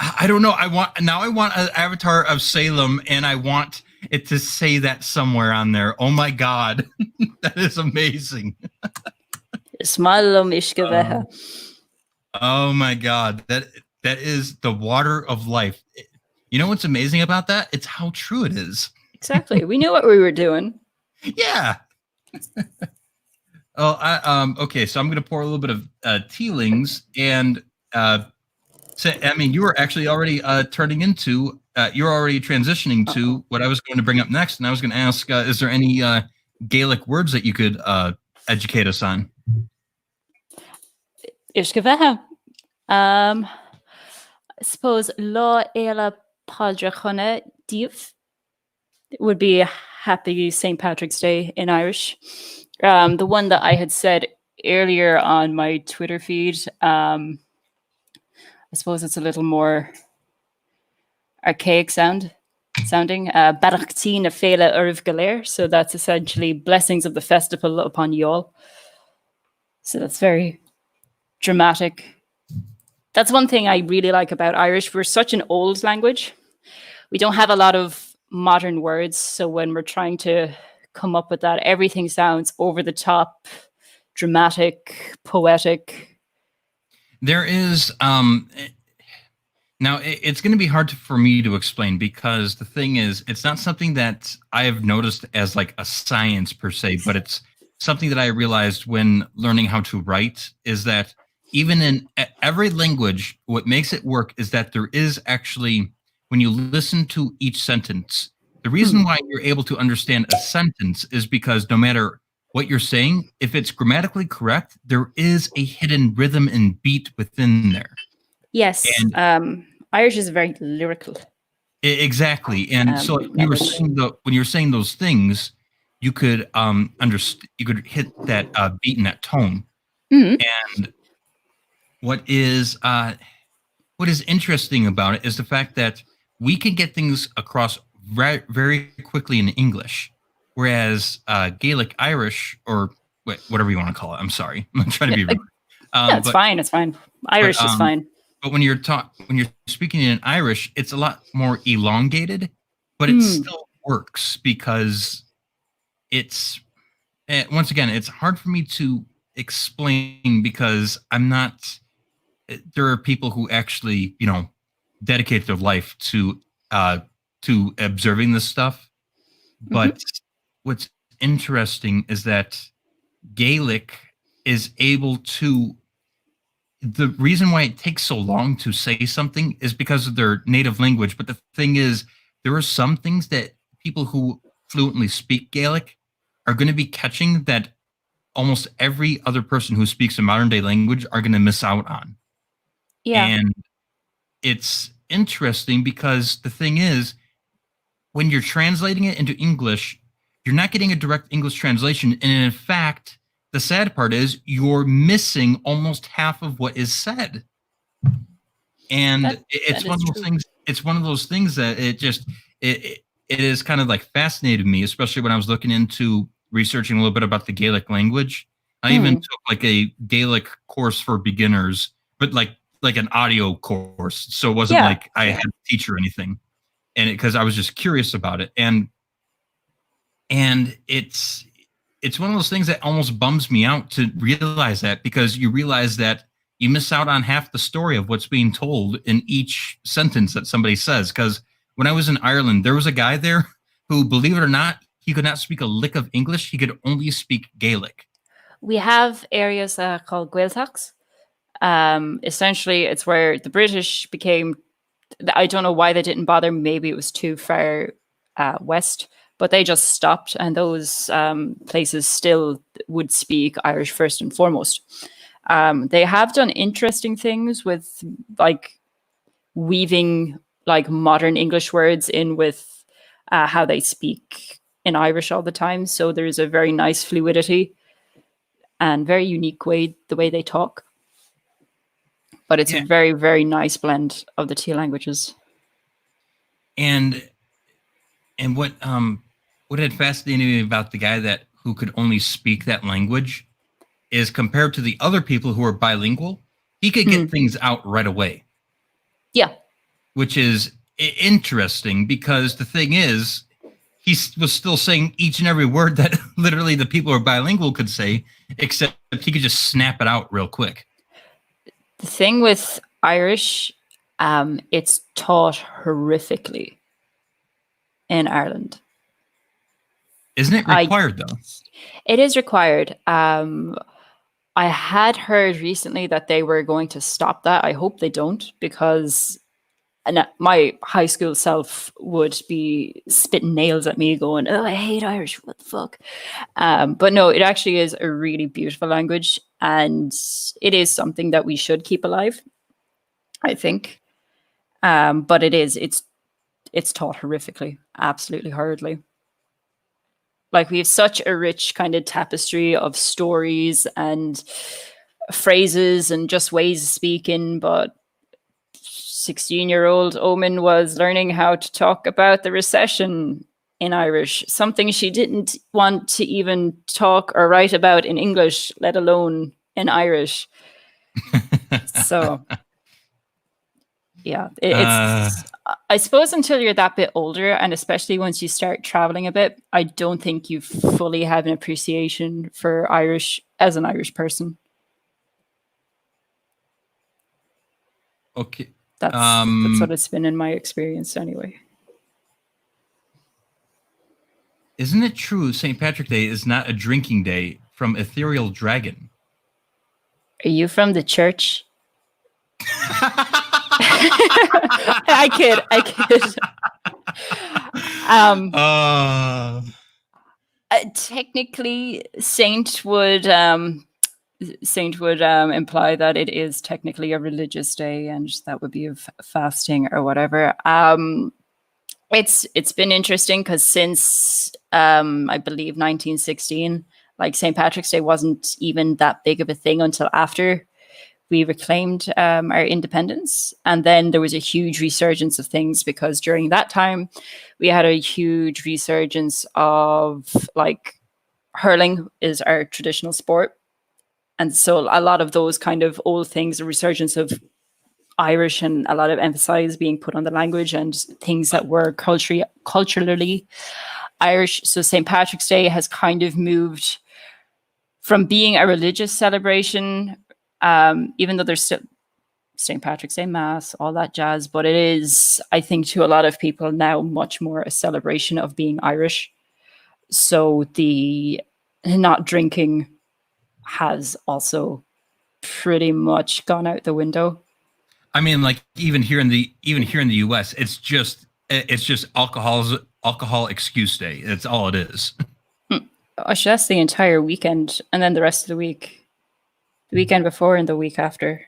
S2: I don't know. I want an avatar of Salem, and I want it to say that somewhere on there. Oh my God, that is amazing.
S1: Smallum ishkeveha.
S2: Oh my God, that is the water of life. You know what's amazing about that? It's how true it is.
S1: Exactly. We knew what we were doing.
S2: Yeah. Oh, okay. So I'm gonna pour a little bit of tealings, and so, I mean, you were actually already turning into. You're already transitioning to what I was going to bring up next, and I was going to ask: is there any Gaelic words that you could educate us on?
S1: Ishkeveha. I suppose Lo Ela Padrachona Div would be Happy St. Patrick's Day in Irish. The one that I had said earlier on my Twitter feed, I suppose it's a little more archaic sounding. Barachti na Fela Urv Galer. So that's essentially blessings of the festival upon you all. So that's very dramatic. That's one thing I really like about Irish. We're such an old language. We don't have a lot of modern words. So when we're trying to come up with that, everything sounds over the top, dramatic, poetic.
S2: There is now it's going to be hard for me to explain, because the thing is, it's not something that I have noticed as like a science per se, but it's something that I realized when learning how to write, is that even in every language, what makes it work is that there is actually, when you listen to each sentence, the reason why you're able to understand a sentence is because no matter what you're saying, if it's grammatically correct, there is a hidden rhythm and beat within there.
S1: Yes.
S2: And
S1: Irish is very lyrical.
S2: Exactly. And so when you were saying those things, you could you could hit that beat and that tone. And what is interesting about it is the fact that we can get things across very quickly in English, whereas Gaelic Irish, or whatever you want to call it. I'm sorry, I'm trying to be rude.
S1: It's fine. It's fine. Irish is fine.
S2: But when you're speaking in Irish, it's a lot more elongated, but it still works, because it's once again, it's hard for me to explain, because I'm not. There are people who actually, dedicate their life to observing this stuff. But what's interesting is that Gaelic is able to. The reason why it takes so long to say something is because of their native language. But the thing is, there are some things that people who fluently speak Gaelic are going to be catching that almost every other person who speaks a modern day language are going to miss out on.
S1: Yeah.
S2: And it's interesting, because the thing is, when you're translating it into English, you're not getting a direct English translation. And in fact, the sad part is you're missing almost half of what is said. And it's one of those things. It's one of those things that it is kind of like fascinated me, especially when I was looking into researching a little bit about the Gaelic language. I even took like a Gaelic course for beginners, but like an audio course. So it wasn't like I had a teacher or anything. And because I was just curious about it. And it's one of those things that almost bums me out to realize that, because you realize that you miss out on half the story of what's being told in each sentence that somebody says. Because when I was in Ireland, there was a guy there who, believe it or not, he could not speak a lick of English. He could only speak Gaelic.
S1: We have areas called Gaeltachts. Essentially, it's where the British became. I don't know why they didn't bother. Maybe it was too far west, but they just stopped, and those places still would speak Irish first and foremost. They have done interesting things with like weaving like modern English words in with how they speak in Irish all the time. So there's a very nice fluidity and very unique the way they talk. But it's a very, very nice blend of the two languages.
S2: And what had fascinated me about the guy that who could only speak that language is compared to the other people who are bilingual, he could get things out right away.
S1: Yeah.
S2: Which is interesting because the thing is, he was still saying each and every word that literally the people who are bilingual could say, except he could just snap it out real quick.
S1: The thing with Irish, it's taught horrifically in Ireland.
S2: Isn't it required, though?
S1: It is required. I had heard recently that they were going to stop that. I hope they don't, because my high school self would be spitting nails at me going, oh, I hate Irish. What the fuck? But no, it actually is a really beautiful language, and it is something that we should keep alive, I think. But it's taught horrifically, absolutely horridly. Like, we have such a rich kind of tapestry of stories and phrases and just ways of speaking, but 16-year-old Omen was learning how to talk about the recession in Irish, something she didn't want to even talk or write about in English, let alone in Irish. So, yeah, it's I suppose until you're that bit older, and especially once you start traveling a bit, I don't think you fully have an appreciation for Irish as an Irish person.
S2: Okay.
S1: That's what it's been in my experience anyway.
S2: Isn't it true St. Patrick's Day is not a drinking day from Ethereal Dragon?
S1: Are you from the church? I kid. Technically, Saint would imply that it is technically a religious day, and that would be of fasting or whatever. It's been interesting because since I believe 1916, like, St. Patrick's Day wasn't even that big of a thing until after we reclaimed our independence. And then there was a huge resurgence of things, because during that time we had a huge resurgence of, like, hurling is our traditional sport. And so a lot of those kind of old things, a resurgence of Irish, and a lot of emphasis being put on the language and things that were culturally Irish. So St. Patrick's Day has kind of moved from being a religious celebration, even though there's still St. Patrick's Day Mass, all that jazz, but it is, I think, to a lot of people now much more a celebration of being Irish. So the not drinking has also pretty much gone out the window.
S2: I mean, like, even here in the US, it's just alcohol excuse day. That's all it is.
S1: Gosh, that's the entire weekend, and then the rest of the week, the weekend before and the week after.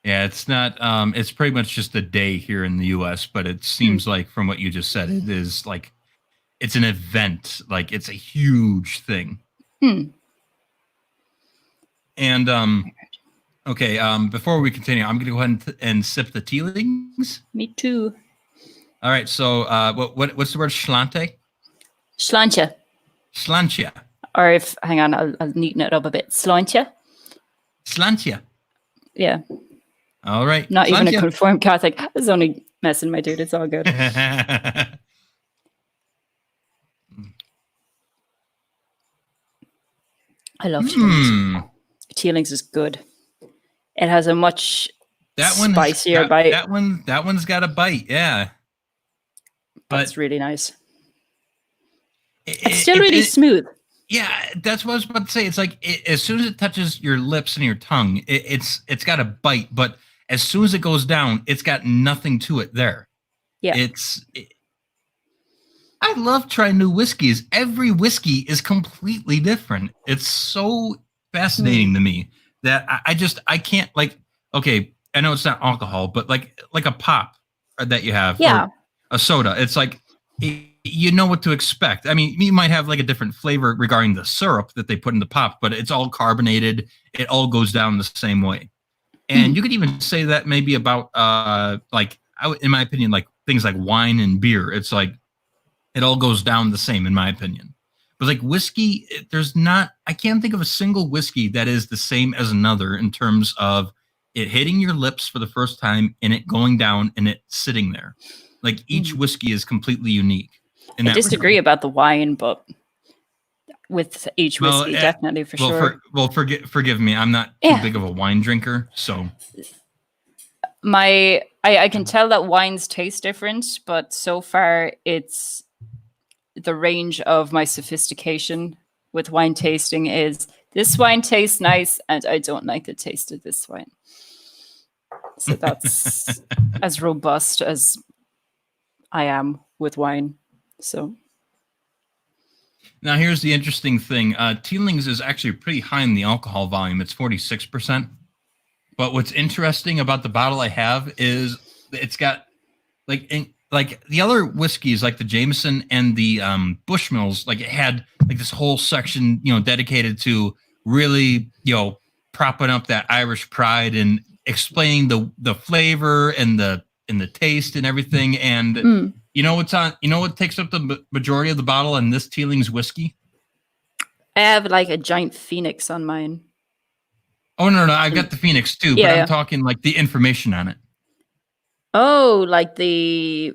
S2: Yeah, it's not. It's pretty much just a day here in the US, but it seems like, from what you just said, it is like it's an event. Like, it's a huge thing. And okay. Before we continue, I'm going to go ahead and sip the tealings.
S1: Me too.
S2: All right. So, what's the word? Schlante.
S1: Sláinte.
S2: Sláinte.
S1: Or hang on, I'll neaten it up a bit. Sláinte.
S2: Sláinte.
S1: Yeah.
S2: All right.
S1: Not even a conformed Catholic. I was only messing, my dude. It's all good. I love tealings. Tealings is good. It has a much spicier bite.
S2: That one's got a bite, yeah. But
S1: it's really nice. It's still really smooth.
S2: Yeah, that's what I was about to say. It's like, as soon as it touches your lips and your tongue, it's got a bite. But as soon as it goes down, it's got nothing to it there.
S1: Yeah,
S2: I love trying new whiskeys. Every whiskey is completely different. It's so fascinating to me that I can't, like, okay, I know it's not alcohol, but like a pop that you have, or a soda. It's like, you know what to expect. I mean, you might have like a different flavor regarding the syrup that they put in the pop, but it's all carbonated. It all goes down the same way. And you could even say that maybe about, in my opinion, like things like wine and beer. It's like, It all goes down the same, in my opinion. But like whiskey, there's not. I can't think of a single whiskey that is the same as another in terms of it hitting your lips for the first time and it going down and it sitting there. Like each whiskey is completely unique.
S1: I disagree about the wine, but with each whiskey, definitely for sure.
S2: Forgive me. I'm not too big of a wine drinker, so
S1: I can tell that wines taste different, but so far it's the range of my sophistication with wine tasting is this wine tastes nice and I don't like the taste of this wine. So that's as robust as I am with wine. So
S2: now here's the interesting thing. Teelings is actually pretty high in the alcohol volume. It's 46%. But what's interesting about the bottle I have is it's got like the other whiskeys, like the Jameson and the Bushmills, like it had like this whole section, dedicated to really, propping up that Irish pride and explaining the flavor and the taste and everything. And you know what takes up the majority of the bottle in this Teelings whiskey?
S1: I have like a giant phoenix on mine.
S2: Oh no, I've got the Phoenix too, but I'm talking like the information on it.
S1: Oh, like the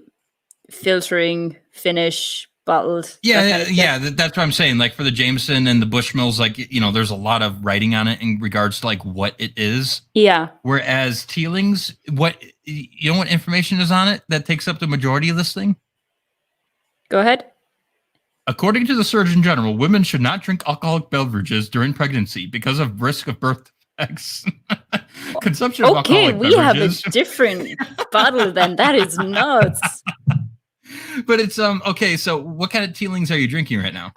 S1: filtering, finish, bottled.
S2: That's what I'm saying. Like for the Jameson and the Bushmills, like there's a lot of writing on it in regards to like what it is.
S1: Yeah.
S2: Whereas Teelings, what information is on it that takes up the majority of this thing?
S1: Go ahead.
S2: According to the Surgeon General, women should not drink alcoholic beverages during pregnancy because of risk of birth defects. Consumption of alcoholic beverages.
S1: Okay, we have a different bottle then. That is nuts.
S2: But it's okay. So, what kind of Teelings are you drinking right now?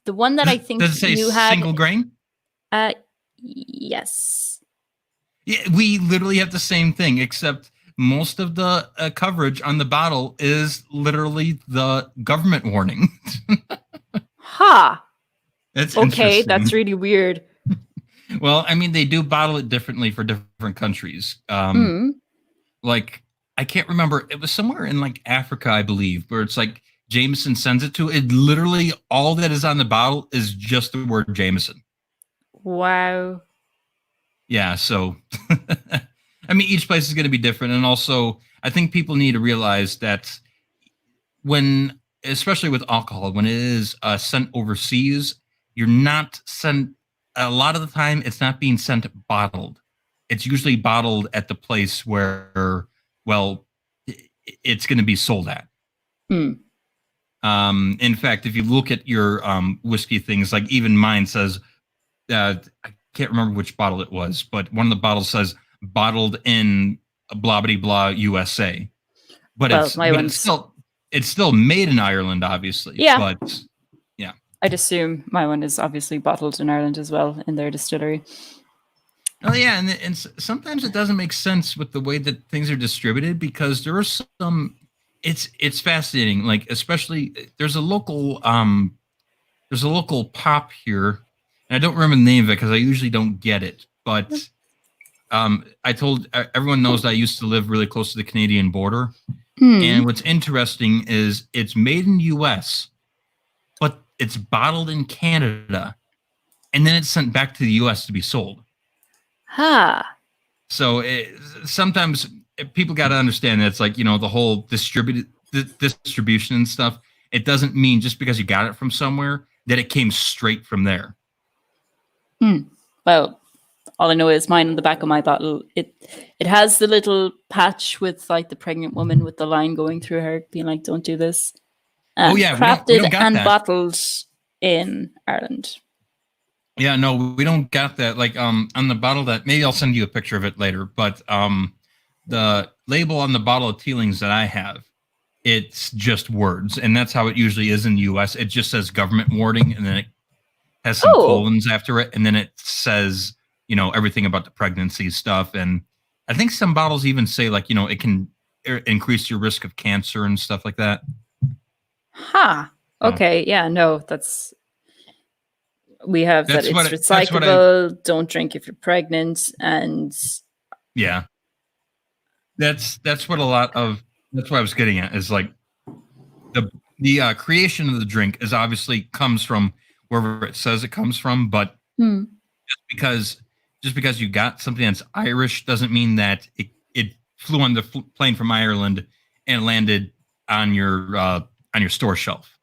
S1: The one that I think
S2: does it say
S1: you had
S2: single grain?
S1: Yes.
S2: Yeah, we literally have the same thing, except most of the coverage on the bottle is literally the government warning. That's
S1: okay. That's really weird.
S2: Well, I mean, they do bottle it differently for different countries. Like, I can't remember. It was somewhere in like Africa, I believe, where it's like Jameson sends it to. It literally all that is on the bottle is just the word Jameson.
S1: Wow.
S2: Yeah. So, I mean, each place is going to be different, and also, I think people need to realize that when, especially with alcohol, when it is sent overseas, you're not sent. A lot of the time, it's not being sent bottled. It's usually bottled at the place where, well, it's going to be sold at. In fact, if you look at your whiskey things, like even mine says, I can't remember which bottle it was, but one of the bottles says bottled in blah blah blah USA. But it's still made in Ireland, obviously.
S1: Yeah.
S2: But yeah.
S1: I'd assume my one is obviously bottled in Ireland as well in their distillery.
S2: Oh yeah, and sometimes it doesn't make sense with the way that things are distributed because there are some. It's fascinating. Like especially there's a local pop here, and I don't remember the name of it because I usually don't get it. But I told everyone knows that I used to live really close to the Canadian border, and what's interesting is it's made in U.S. but it's bottled in Canada, and then it's sent back to the U.S. to be sold. So sometimes people got to understand that it's like, the whole distribution and stuff. It doesn't mean just because you got it from somewhere that it came straight from there.
S1: Well, all I know is mine on the back of my bottle. It has the little patch with like the pregnant woman with the line going through her being like, don't do this. Crafted and bottled in Ireland.
S2: Yeah, no, we don't got that. Like on the bottle that maybe I'll send you a picture of it later, but the label on the bottle of Teelings that I have, it's just words, and that's how it usually is in the US. It just says government warning, and then it has some colons after it, and then it says, everything about the pregnancy stuff. And I think some bottles even say like, it can increase your risk of cancer and stuff like that.
S1: Okay. Yeah, no, we have that it's recyclable, don't drink if you're pregnant, and
S2: yeah. That's what that's what I was getting at is like the creation of the drink is obviously comes from wherever it says it comes from, but
S1: Hmm.
S2: because just because you got something that's Irish doesn't mean that it flew on the plane from Ireland and landed on your store shelf.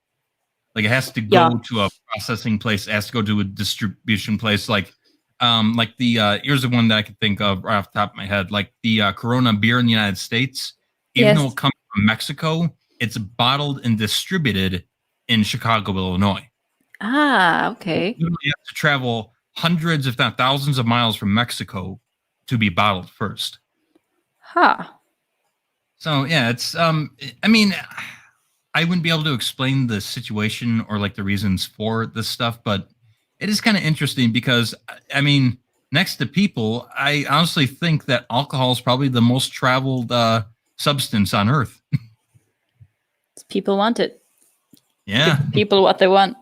S2: Like it has to
S1: Yeah.
S2: go to a processing place. It has to go to a distribution place. Like the here's the one that I could think of right off the top of my head. Like the Corona beer in the United States, even though
S1: Yes.
S2: it comes from Mexico, it's bottled and distributed in Chicago, Illinois.
S1: Ah,
S2: You
S1: okay.
S2: literally have to travel hundreds, if not thousands, of miles from Mexico to be bottled first.
S1: Huh.
S2: So yeah, it's I mean, I wouldn't be able to explain the situation or like the reasons for this stuff, but it is kind of interesting because I mean, next to people, I honestly think that alcohol is probably the most traveled substance on Earth.
S1: People want it.
S2: Yeah.
S1: Give people what they want.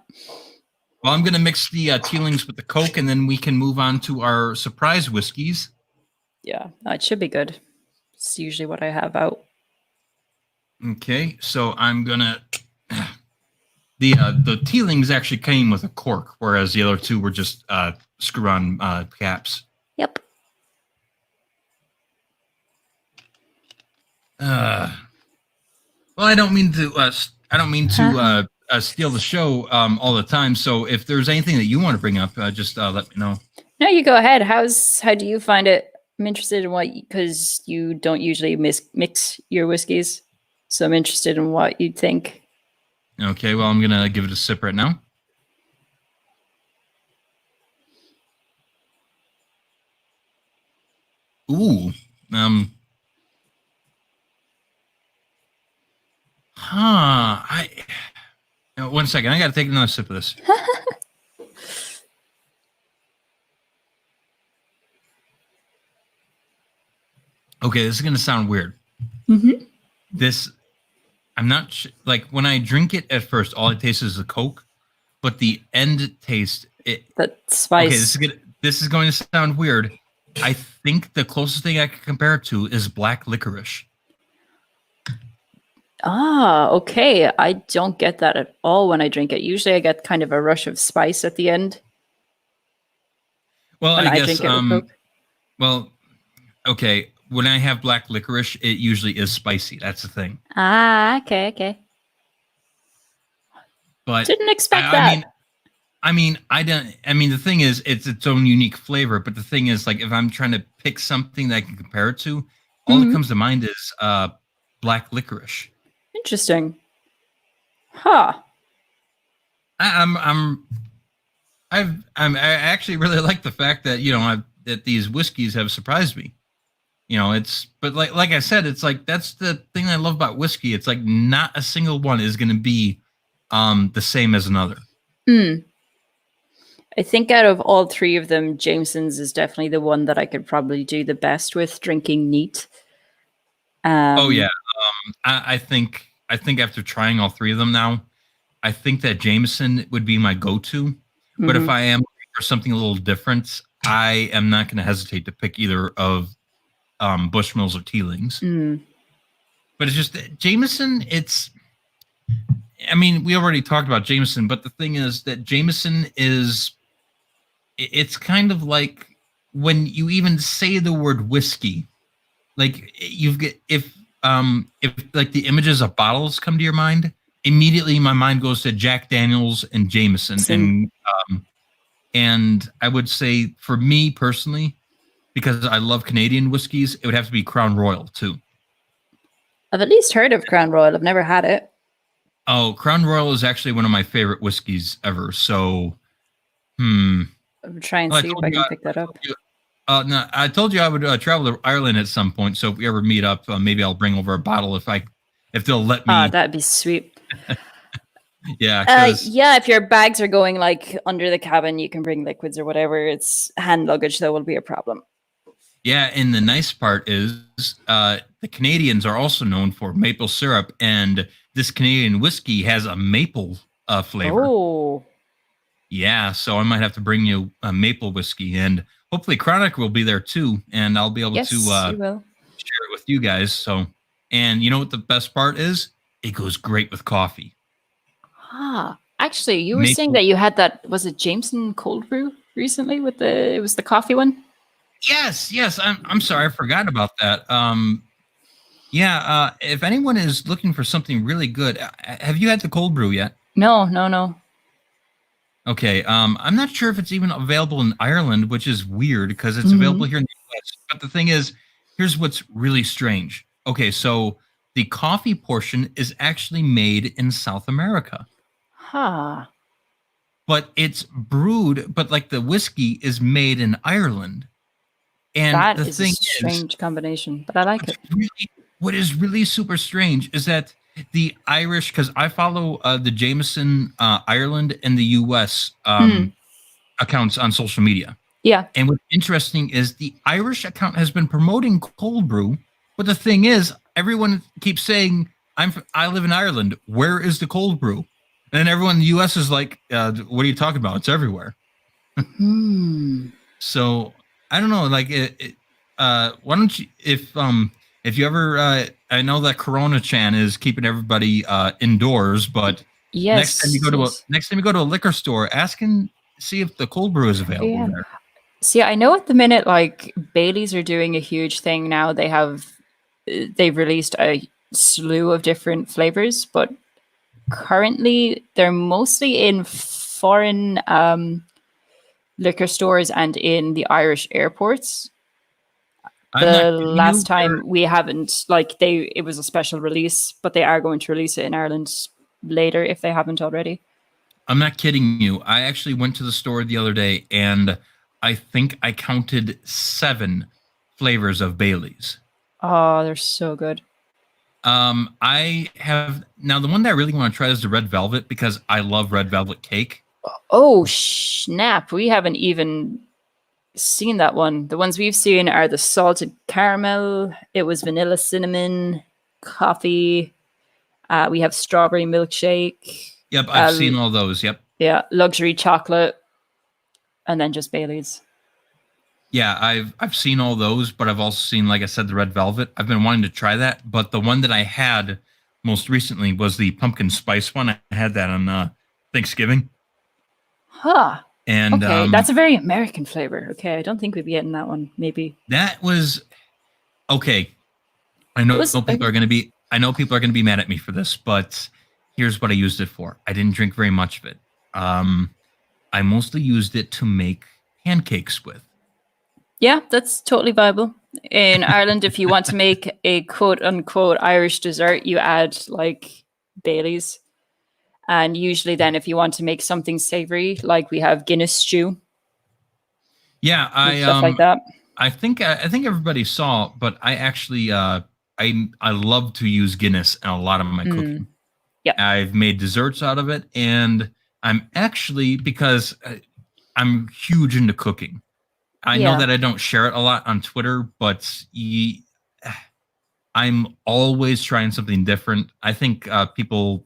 S2: Well, I'm gonna mix the Tealings with the Coke, and then we can move on to our surprise whiskeys.
S1: Yeah, it should be good. It's usually what I have out.
S2: Okay, so I'm gonna the Tealings actually came with a cork, whereas the other two were just screw-on caps.
S1: Yep.
S2: Well, I don't mean to. I don't mean to steal the show all the time. So if there's anything that you want to bring up, just let me know.
S1: No, you go ahead. How do you find it? I'm interested in what, because you don't usually mix your whiskeys, so I'm interested in what you think.
S2: Okay, well, I'm gonna give it a sip right now. Ooh, I. One second, I gotta take another sip of this. Okay, this is gonna sound weird.
S1: Mm-hmm.
S2: This, I'm not like when I drink it at first, all it tastes is the Coke, but the end taste,
S1: That spice.
S2: Okay, this is going to sound weird. I think the closest thing I can compare it to is black licorice.
S1: Ah, okay. I don't get that at all when I drink it. Usually I get kind of a rush of spice at the end.
S2: Well,
S1: when
S2: I guess,
S1: drink it with Coke.
S2: well, okay. When I have black licorice, it usually is spicy. That's the thing.
S1: Ah, okay.
S2: But
S1: didn't expect that.
S2: I mean, the thing is, it's its own unique flavor. But the thing is, like, if I'm trying to pick something that I can compare it to, all that comes to mind is black licorice.
S1: Interesting. Huh.
S2: I actually really like the fact that that these whiskeys have surprised me. But like I said, it's like that's the thing I love about whiskey. It's like not a single one is going to be the same as another.
S1: I think out of all three of them, Jameson's is definitely the one that I could probably do the best with drinking neat.
S2: Oh yeah, I think after trying all three of them now, I think that Jameson would be my go-to. But if I am looking for something a little different, I am not going to hesitate to pick either of Bushmills or Tealings. But it's just Jameson. I mean, we already talked about Jameson, but the thing is that Jameson is. It's kind of like when you even say the word whiskey, like if like the images of bottles come to your mind, immediately my mind goes to Jack Daniels and Jameson, and I would say for me personally, because I love Canadian whiskeys, it would have to be Crown Royal too.
S1: I've at least heard of Crown Royal. I've never had it.
S2: Oh, Crown Royal is actually one of my favorite whiskeys ever. So,
S1: I'm trying to see if I can pick that up.
S2: No, I told you I would travel to Ireland at some point. So if we ever meet up, maybe I'll bring over a bottle if they'll let me.
S1: That'd be sweet.
S2: Yeah.
S1: Yeah. If your bags are going like under the cabin, you can bring liquids or whatever. It's hand luggage that will be a problem.
S2: Yeah, and the nice part is the Canadians are also known for maple syrup, and this Canadian whiskey has a maple flavor.
S1: Oh.
S2: Yeah, so I might have to bring you a maple whiskey, and hopefully Chronic will be there too, and I'll be able to share it with you guys. So, and you know what the best part is? It goes great with coffee.
S1: Actually, you were saying
S2: Maple.
S1: that you had that, was it Jameson cold brew recently with it was the coffee one?
S2: Yes, yes. I'm sorry, I forgot about that. Yeah. If anyone is looking for something really good, have you had the cold brew yet?
S1: No, no, no.
S2: Okay. I'm not sure if it's even available in Ireland, which is weird because it's available
S1: Hmm.
S2: here in the US. But the thing is, here's what's really strange. Okay, so the coffee portion is actually made in South America,
S1: Huh.
S2: but it's brewed, but like the whiskey is made in Ireland. And
S1: That
S2: the
S1: is a
S2: thing is,
S1: strange combination, but I like
S2: what's
S1: it.
S2: really, what is really super strange is that the Irish, because I follow the Jameson Ireland and the US
S1: Mm.
S2: accounts on social media.
S1: Yeah.
S2: And what's interesting is the Irish account has been promoting cold brew, but the thing is, everyone keeps saying, I live in Ireland. Where is the cold brew?" And then everyone in the US is like, "What are you talking about? It's everywhere."
S1: Hmm.
S2: So I don't know. Like, why don't you, if you ever, I know that Corona Chan is keeping everybody indoors, but
S1: Yes, yes.
S2: next time you go to a liquor store, ask and see if the cold brew is available
S1: Yeah.
S2: there.
S1: See, I know at the minute, like Bailey's are doing a huge thing now. They've released a slew of different flavors, but currently they're mostly in foreign liquor stores and in the Irish airports.
S2: I'm
S1: The
S2: not kidding
S1: last
S2: you.
S1: time we haven't, like, it was a special release, but they are going to release it in Ireland later if they haven't already.
S2: I'm not kidding you. I actually went to the store the other day and I think I counted 7 flavors of Bailey's.
S1: Oh, they're so good.
S2: I have now the one that I really want to try is the red velvet because I love red velvet cake.
S1: Oh, snap. We haven't even seen that one. The ones we've seen are the salted caramel, it was vanilla cinnamon, coffee. We have strawberry milkshake,
S2: Yep, I've
S1: uh,
S2: seen all those. Yep.
S1: yeah, luxury chocolate, and then just Bailey's.
S2: Yeah, I've seen all those, but I've also seen, like I said, the red velvet. I've been wanting to try that, but the one that I had most recently was the pumpkin spice one. I had that on Thanksgiving,
S1: Huh.
S2: and
S1: Okay, that's a very American flavor. Okay, I don't think we'd be getting that one. Maybe
S2: that was okay.
S1: it was.
S2: I know people are gonna be mad at me for this, but here's what I used it for. I didn't drink very much of it. Um, I mostly used it to make pancakes with.
S1: Yeah, that's totally viable. In Ireland, if you want to make a quote unquote Irish dessert, you add like Bailey's. And usually, then, if you want to make something savory, like we have Guinness stew
S2: Yeah,
S1: and stuff like that.
S2: I think everybody saw, but I actually I love to use Guinness in a lot of my
S1: Mm.
S2: cooking.
S1: Yeah.
S2: I've made desserts out of it, and I'm actually because I'm huge into cooking. I know
S1: Yeah.
S2: that I don't share it a lot on Twitter, but I'm always trying something different. I think people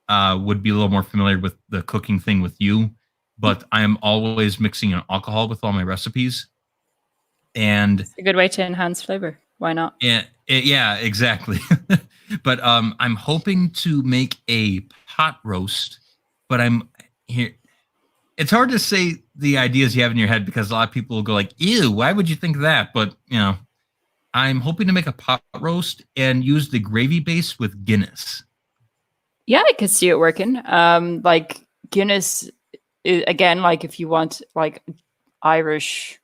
S2: would be a little more familiar with the cooking thing with you, but I am always mixing in alcohol with all my recipes. And
S1: It's a good way to enhance flavor. Why not?
S2: yeah, exactly. But I'm hoping to make a pot roast, but I'm here. It's hard to say the ideas you have in your head because a lot of people will go like, "Ew, why would you think that?" But I'm hoping to make a pot roast and use the gravy base with Guinness.
S1: Yeah, I could see it working. Like Guinness, again, like if you want like Irish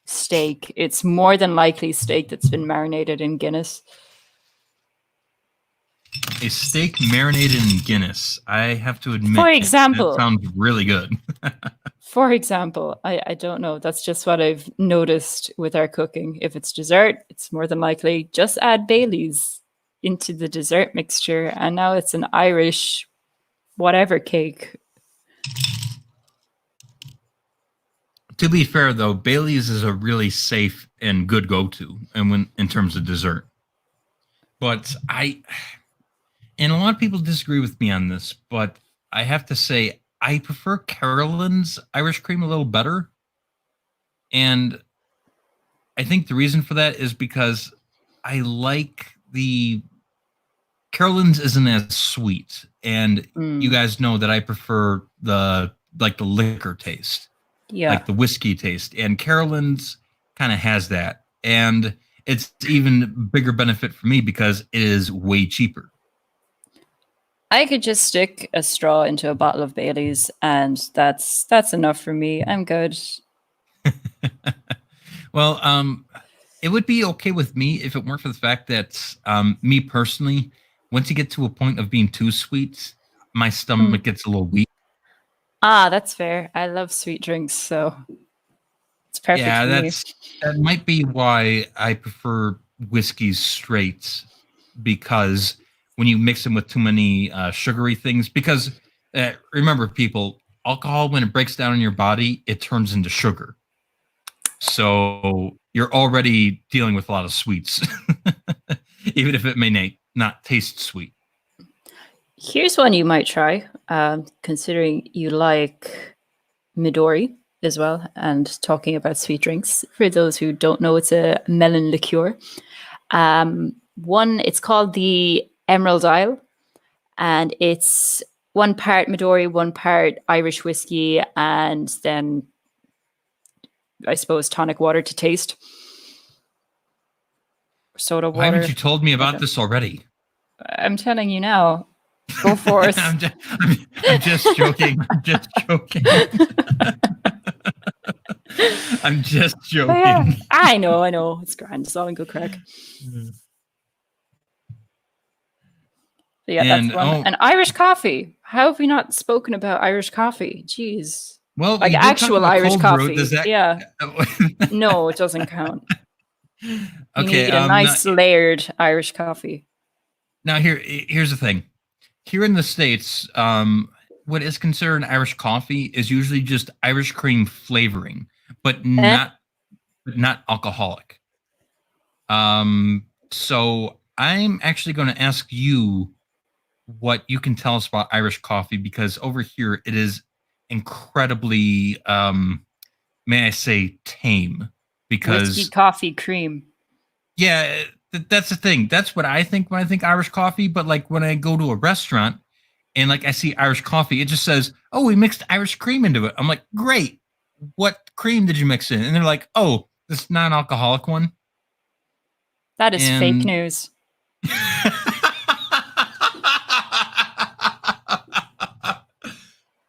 S1: steak, it's more than likely steak that's been marinated in Guinness.
S2: A steak marinated in Guinness. I have to
S1: For
S2: admit, that
S1: example,
S2: sounds really good.
S1: I don't know. That's just what I've noticed with our cooking. If it's dessert, it's more than likely just add Bailey's into the dessert mixture, and now it's an Irish whatever cake.
S2: To be fair, though, Bailey's is a really safe and good go-to, and when in terms of dessert. But and a lot of people disagree with me on this, but I have to say I prefer Carolyn's Irish cream a little better, and I think the reason for that is because I like the Carolyn's isn't as sweet, and you
S1: Mm,
S2: guys know that I prefer the liquor taste,
S1: yeah.
S2: like the whiskey taste, and Carolyn's kind of has that, and it's even bigger benefit for me because it is way cheaper.
S1: I could just stick a straw into a bottle of Bailey's, and that's enough for me. I'm good.
S2: Well, it would be okay with me if it weren't for the fact that me personally, once you get to a point of being too sweet, my stomach
S1: Mm.
S2: gets a little weak.
S1: Ah, that's fair. I love sweet drinks, so it's perfect
S2: Yeah,
S1: for me.
S2: that might be why I prefer whiskeys straight, because when you mix them with too many sugary things, because remember, people, alcohol, when it breaks down in your body, it turns into sugar. So you're already dealing with a lot of sweets, even if it may not taste sweet.
S1: Here's one you might try, considering you like Midori as well, and talking about sweet drinks. For those who don't know, it's a melon liqueur. It's called the Emerald Isle, and it's 1 part Midori, 1 part Irish whiskey, and then I suppose tonic water to taste, soda
S2: Why haven't
S1: water.
S2: you told me
S1: I
S2: about
S1: don't.
S2: this already?
S1: I'm telling you now. Go forth.
S2: I'm just joking. I'm just joking. I'm just
S1: But yeah,
S2: joking.
S1: I know. It's grand. It's all in good crack. But yeah, that's
S2: And
S1: one. And Irish coffee. How have we not spoken about Irish coffee? Jeez.
S2: well,
S1: Like
S2: we did talk
S1: actual
S2: about
S1: Irish
S2: cold brew. Does
S1: coffee.
S2: that?
S1: Yeah. No, it doesn't count. You
S2: Okay.
S1: need a nice layered Irish coffee.
S2: Now here's the thing. Here in the States, what is considered Irish coffee is usually just Irish cream flavoring, but
S1: Eh?
S2: not alcoholic. So I'm actually going to ask you what you can tell us about Irish coffee, because over here it is incredibly, may I say, tame.
S1: Whiskey,
S2: Because
S1: coffee, cream.
S2: yeah, that's the thing. That's what I think when I think Irish coffee. But like when I go to a restaurant and like I see Irish coffee, it just says, "Oh, we mixed Irish cream into it." I'm like, "Great! What cream did you mix in?" And they're like, "Oh, this non-alcoholic one."
S1: That is fake
S2: And
S1: news.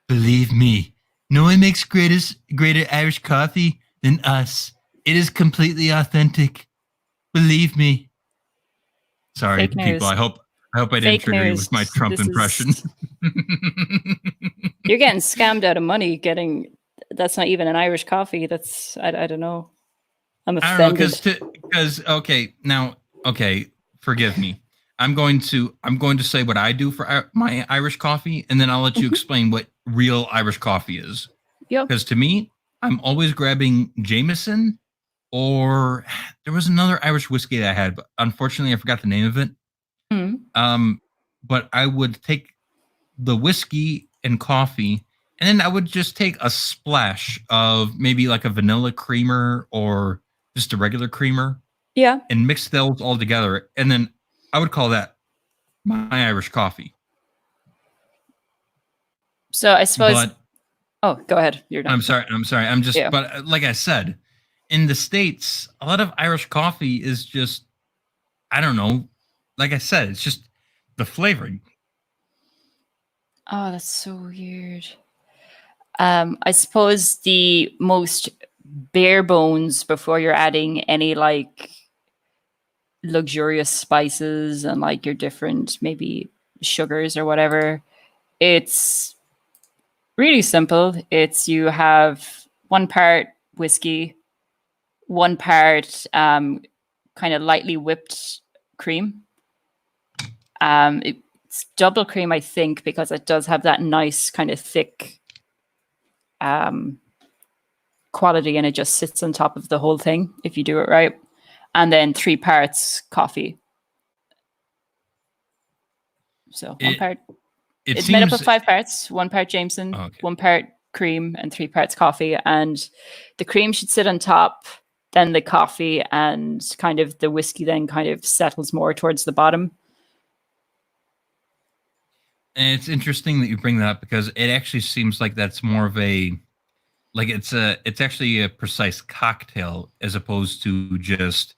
S2: believe me, no one makes greater Irish coffee than us. It is completely authentic. Believe me. Sorry,
S1: Fake
S2: people.
S1: news.
S2: I hope I didn't
S1: Fake
S2: trigger you with my
S1: news.
S2: Trump
S1: This
S2: impression.
S1: is you're getting scammed out of money getting that's not even an Irish coffee. That's I don't know. I'm
S2: I don't know,
S1: offended.
S2: because okay, forgive me. I'm going to say what I do for my Irish coffee, and then I'll let you
S1: Mhm.
S2: explain what real Irish coffee is.
S1: Yep.
S2: Because to me, I'm always grabbing Jameson, or there was another Irish whiskey that I had, but unfortunately I forgot the name of it.
S1: Mm.
S2: Um, but I would take the whiskey and coffee, and then I would just take a splash of maybe like a vanilla creamer or just a regular creamer
S1: Yeah.
S2: and mix those all together. And then I would call that my Irish coffee.
S1: So I suppose
S2: But
S1: oh, go ahead. You're
S2: I'm
S1: done.
S2: sorry. I'm just,
S1: Yeah.
S2: but like I said, in the States, a lot of Irish coffee is just, I don't know. Like I said, it's just the flavoring.
S1: Oh, that's so weird. I suppose the most bare bones before you're adding any like luxurious spices and like your different maybe sugars or whatever. It's really simple. It's you have 1 part whiskey, 1 part kind of lightly whipped cream. It's double cream, I think, because it does have that nice kind of thick um, quality, and it just sits on top of the whole thing if you do it right. And then 3 parts coffee. So one
S2: It
S1: part.
S2: it
S1: It's made up of
S2: seems
S1: 5 parts: 1 part Jameson,
S2: okay.
S1: 1 part cream, and 3 parts coffee. And the cream should sit on top, then the coffee, and kind of the whiskey then kind of settles more towards the bottom.
S2: And it's interesting that you bring that up because it actually seems like that's more of a like it's actually a precise cocktail as opposed to just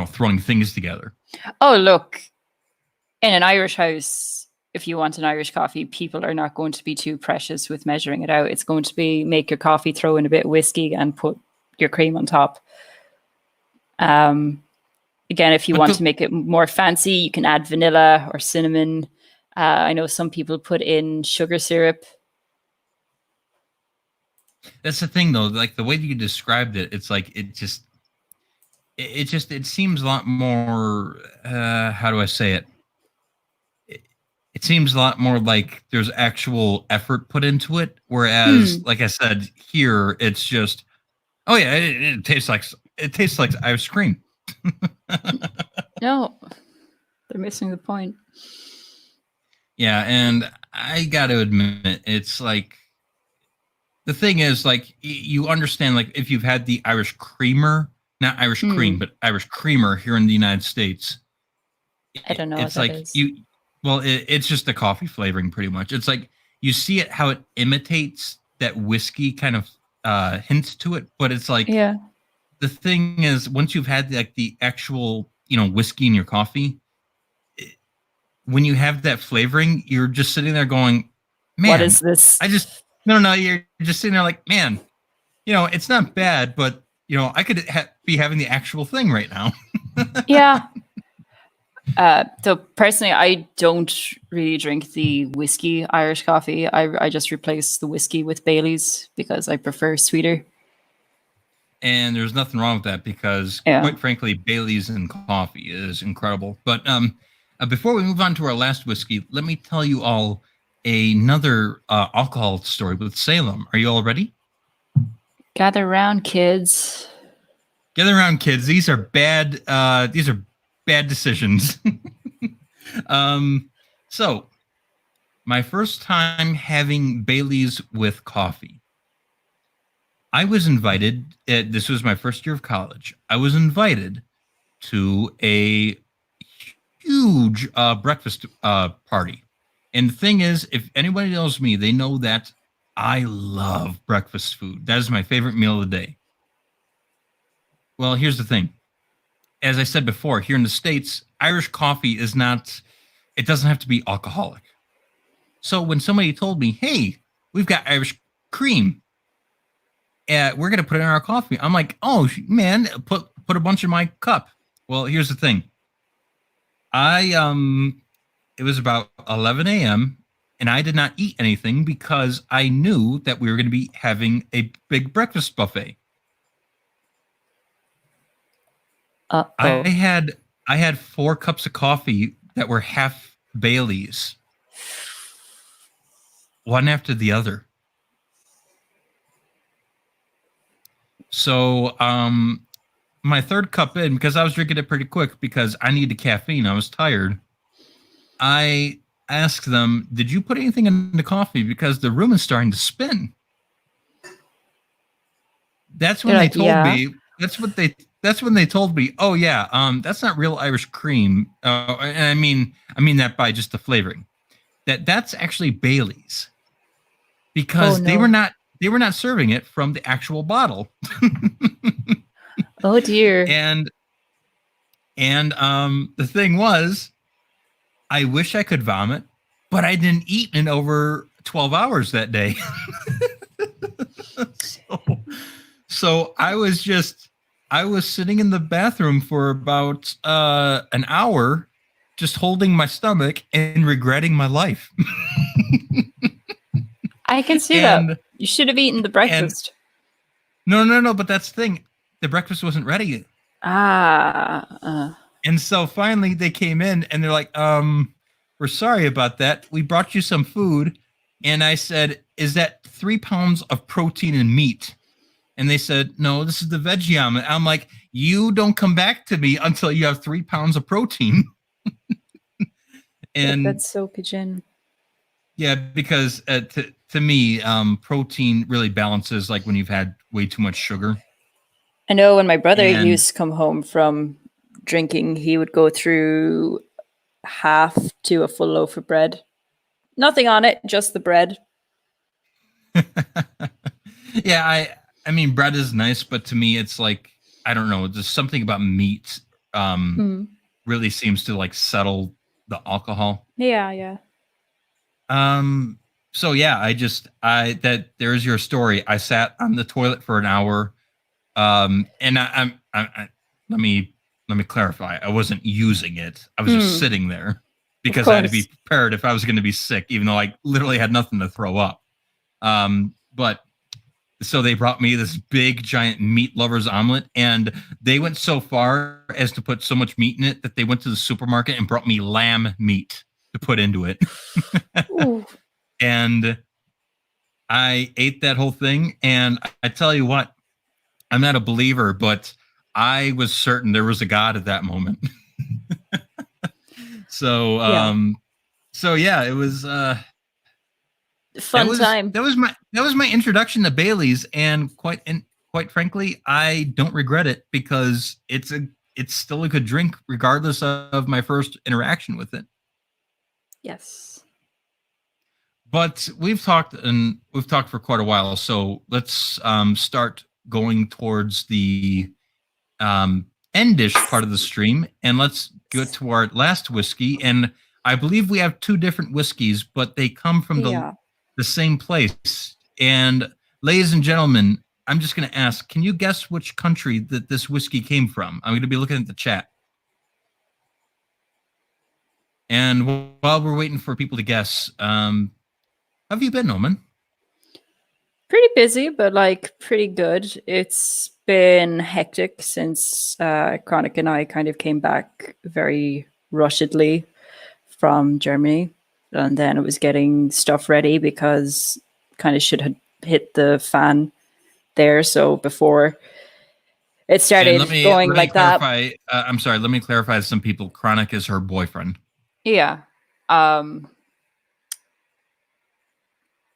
S2: throwing things together.
S1: Oh, look, in an Irish house, if you want an Irish coffee, people are not going to be too precious with measuring it out. It's going to be make your coffee, throw in a bit of whiskey, and put your cream on top. Again, if you
S2: But
S1: want to make it more fancy, you can add vanilla or cinnamon. I know some people put in sugar syrup.
S2: that's the thing, though. Like the way that you described it, it's like it seems a lot more. How do I say it? It seems a lot more like there's actual effort put into it. Whereas, like I said, here it's just, oh yeah, it tastes like ice cream.
S1: No, they're missing the point.
S2: Yeah, and I got to admit, it's like the thing is, like you understand, like if you've had the Irish creamer, not Irish cream, but Irish creamer here in the United States,
S1: I don't know
S2: it's
S1: what that
S2: like
S1: is.
S2: it's just the coffee flavoring pretty much. It's like you see it how it imitates that whiskey kind of hints to it, but it's like
S1: Yeah.
S2: the thing is once you've had like the actual whiskey in your coffee, when you have that flavoring, you're just sitting there going, man,
S1: what is this?
S2: No, you're just sitting there like, man, it's not bad, but I could be having the actual thing right now.
S1: Yeah. So personally, I don't really drink the whiskey Irish coffee. I just replace the whiskey with Bailey's because I prefer sweeter.
S2: And there's nothing wrong with that because, quite frankly, Bailey's and coffee is incredible. But before we move on to our last whiskey, let me tell you all another alcohol story with Salem. Are you all ready?
S1: Gather round, kids.
S2: Gather around, kids. These are bad. These are bad decisions. So, my first time having Bailey's with coffee. I was invited. This was my first year of college. I was invited to a huge breakfast party. And the thing is, if anybody knows me, they know that I love breakfast food. That is my favorite meal of the day. Well, here's the thing. As I said before, here in the States, Irish coffee is not, it doesn't have to be alcoholic. So when somebody told me, hey, we've got Irish cream, we're going to put it in our coffee. I'm like, oh, man, put a bunch in my cup. Well, here's the thing. It was about 11 a.m., and I did not eat anything because I knew that we were going to be having a big breakfast buffet. I had 4 cups of coffee that were half Bailey's, one after the other. So, my third cup in, because I was drinking it pretty quick because I needed caffeine. I was tired. I asked them, "Did you put anything in the coffee? Because the room is starting to spin." That's when they told me. That's when they told me, "Oh yeah, that's not real Irish cream." And I mean that by just the flavoring. That's actually Bailey's, because they were not serving it from the actual bottle.
S1: Oh dear.
S2: And the thing was, I wish I could vomit, but I didn't eat in over 12 hours that day. So I was sitting in the bathroom for about an hour, just holding my stomach and regretting my life.
S1: I can see that. You should have eaten the breakfast.
S2: No, but that's the thing. The breakfast wasn't ready. And so finally they came in and they're like, we're sorry about that. We brought you some food. And I said, is that 3 pounds of protein and meat? And they said, no, this is the veggie omelet. I'm like, you don't come back to me until you have 3 pounds of protein. And
S1: that's so pigeon.
S2: Yeah, because to me, protein really balances like when you've had way too much sugar.
S1: I know when my brother used to come home from drinking, he would go through half to a full loaf of bread. Nothing on it, just the bread.
S2: Yeah, I mean bread is nice, but to me it's like I don't know, there's something about meat
S1: Mm.
S2: really seems to like settle the alcohol.
S1: Yeah, yeah.
S2: Um so yeah, I that there's your story. I sat on the toilet for an hour. And let me let me clarify. I wasn't using it. I was just
S1: Mm.
S2: sitting there
S1: Of
S2: because I had to be
S1: course.
S2: prepared if I was going to be sick, even though I literally had nothing to throw up. But so they brought me this big giant meat lovers omelet, and they went so far as to put so much meat in it that they went to the supermarket and brought me lamb meat to put into it.
S1: Ooh.
S2: And I ate that whole thing, and I tell you what, I'm not a believer, but I was certain there was a God at that moment. so
S1: Yeah.
S2: so yeah, it was
S1: Fun time.
S2: that was my introduction to Bailey's, and quite frankly, I don't regret it because it's still a good drink regardless of my first interaction with it.
S1: Yes.
S2: But we've talked for quite a while, so let's start going towards the endish part of the stream, and let's go to our last whiskey. And I believe we have two different whiskeys, but they come from
S1: Yeah.
S2: the same place. And ladies and gentlemen, I'm just going to ask: can you guess which country that this whiskey came from? I'm going to be looking at the chat. And while we're waiting for people to guess, how have you been, Omen?
S1: Pretty busy, but like pretty good. It's been hectic since Chronic and I kind of came back very rushedly from Germany. And then it was getting stuff ready because kind of should have hit the fan there. So before it
S2: And
S1: started going
S2: let me
S1: like that,
S2: clarify. I'm sorry. Let me clarify to some people. Chronic is her boyfriend.
S1: yeah. Um,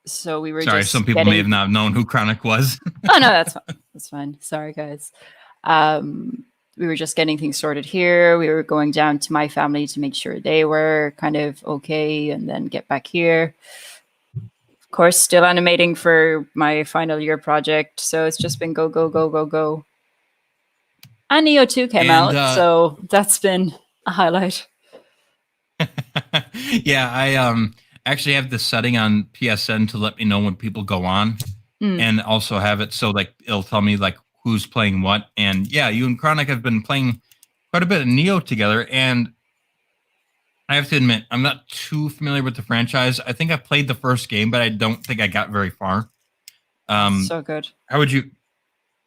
S1: so we were
S2: Sorry, some
S1: just
S2: people may
S1: getting.
S2: have not known who Chronic was.
S1: Oh no, that's fine. That's fine. Sorry, guys. We were just getting things sorted here. We were going down to my family to make sure they were kind of okay, and then get back here. Of course, still animating for my final year project, so it's just been go, go, go, go, go. And Neo 2 came
S2: And
S1: out, so that's been a highlight.
S2: yeah, I actually have this setting on PSN to let me know when people go on,
S1: Mm.
S2: and also have it so like it'll tell me like who's playing what. And yeah, you and Chronic have been playing quite a bit of Neo together, and I have to admit I'm not too familiar with the franchise. I think I played the first game, but I don't think I got very far.
S1: So good.
S2: How would you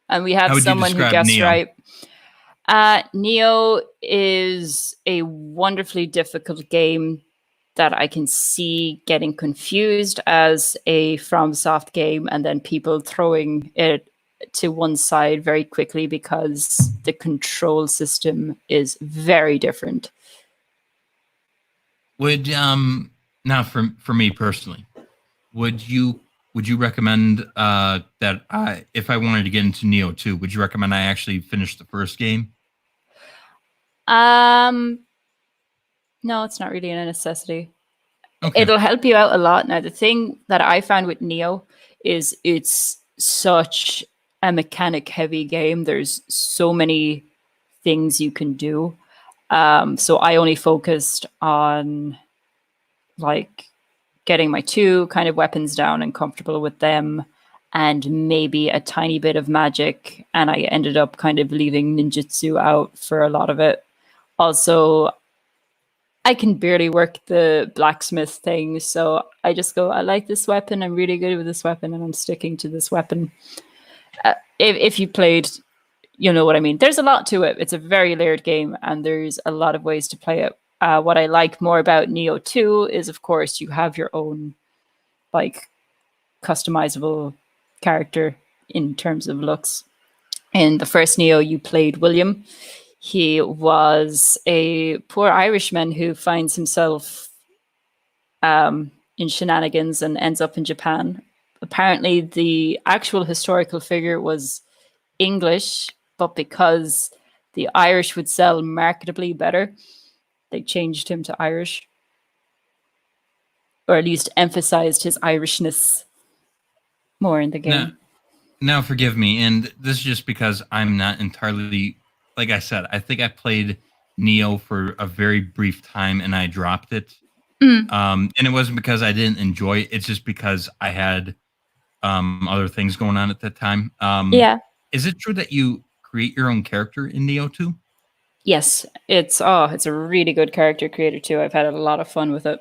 S1: And we have
S2: how would you
S1: someone who
S2: describe
S1: guessed
S2: Neo?
S1: right. Neo is a wonderfully difficult game that I can see getting confused as a FromSoft game, and then people throwing it to one side very quickly because the control system is very different.
S2: Would now for me personally, would you recommend that I if I wanted to get into Neo 2, would you recommend I actually finish the first game?
S1: Um, no, it's not really a necessity.
S2: Okay.
S1: It'll help you out a lot. Now, the thing that I found with Neo is it's such a mechanic heavy game. There's so many things you can do. So I only focused on like getting my two kind of weapons down and comfortable with them, and maybe a tiny bit of magic. And I ended up kind of leaving ninjutsu out for a lot of it. Also, I can barely work the blacksmith thing, so I just go, I like this weapon, I'm really good with this weapon, and I'm sticking to this weapon. If you played, you know what I mean. There's a lot to it. It's a very layered game, and there's a lot of ways to play it. What I like more about Neo 2 is, of course, you have your own like customizable character in terms of looks. In the first Neo, you played William. He was a poor Irishman who finds himself in shenanigans and ends up in Japan. Apparently, the actual historical figure was English, but because the Irish would sell marketably better, they changed him to Irish. or at least emphasized his Irishness more in the
S2: Now,
S1: game.
S2: now forgive me, and this is just because I'm not entirely, like I said, I think I played Neo for a very brief time and I dropped it. And it wasn't because I didn't enjoy it. It's just because I had other things going on at that time.
S1: Yeah.
S2: Is it true that you create your own character in Neo 2?
S1: Yes, it's a really good character creator too. I've had a lot of fun with it.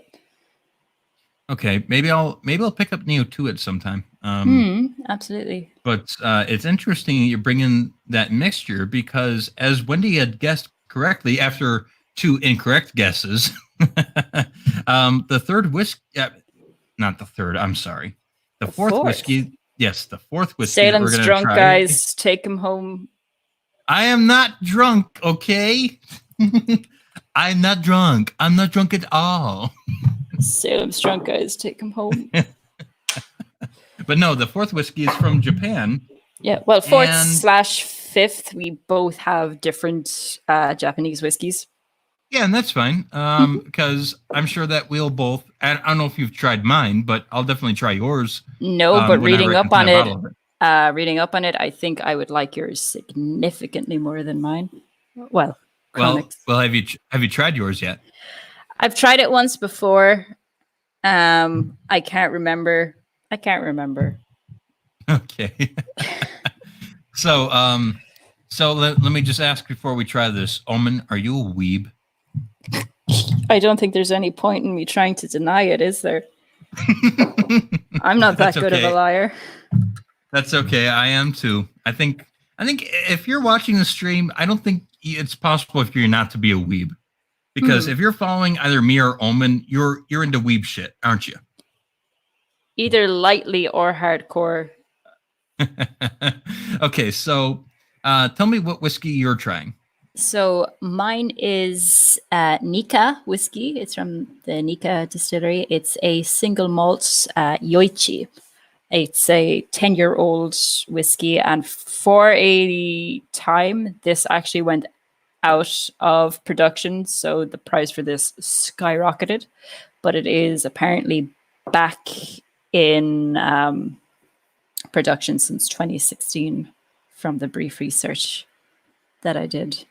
S2: Okay, maybe I'll pick up Neo 2 at some time.
S1: Absolutely.
S2: But it's interesting you're bringing that mixture because, as Wendy had guessed correctly after two incorrect guesses, the third whiskey, not the third, I'm sorry, the fourth whiskey, yes, the fourth whiskey that we're
S1: Salem's
S2: going to
S1: drunk,
S2: try.
S1: guys. Take him home.
S2: I am not drunk, okay? I'm not drunk. I'm not drunk at all.
S1: Salem's drunk, guys. Take him home.
S2: But no, the fourth whiskey is from Japan.
S1: Yeah, well, fourth/fifth, we both have different Japanese whiskeys.
S2: Yeah, and that's fine. Because I'm sure that we'll both. I don't know if you've tried mine, but I'll definitely try yours.
S1: No, but reading up on it,
S2: it.
S1: I think I would like yours significantly more than mine. Well,
S2: have you tried yours yet?
S1: I've tried it once before. I can't remember.
S2: Okay. So let me just ask before we try this. Omen, are you a weeb?
S1: I don't think there's any point in me trying to deny it, is there? I'm not that good of a liar.
S2: That's okay. I am too. I think if you're watching the stream, I don't think it's possible if you're not to be a weeb. Because if you're following either me or Omen, you're into weeb shit, aren't you?
S1: Either lightly or hardcore.
S2: Okay, so tell me what whiskey you're trying.
S1: So mine is Nika whiskey. It's from the Nika distillery. It's a single malt Yoichi. It's a 10-year-old whiskey, and for a time, this actually went out of production, so the price for this skyrocketed. But it is apparently back in production since 2016 from the brief research that I did.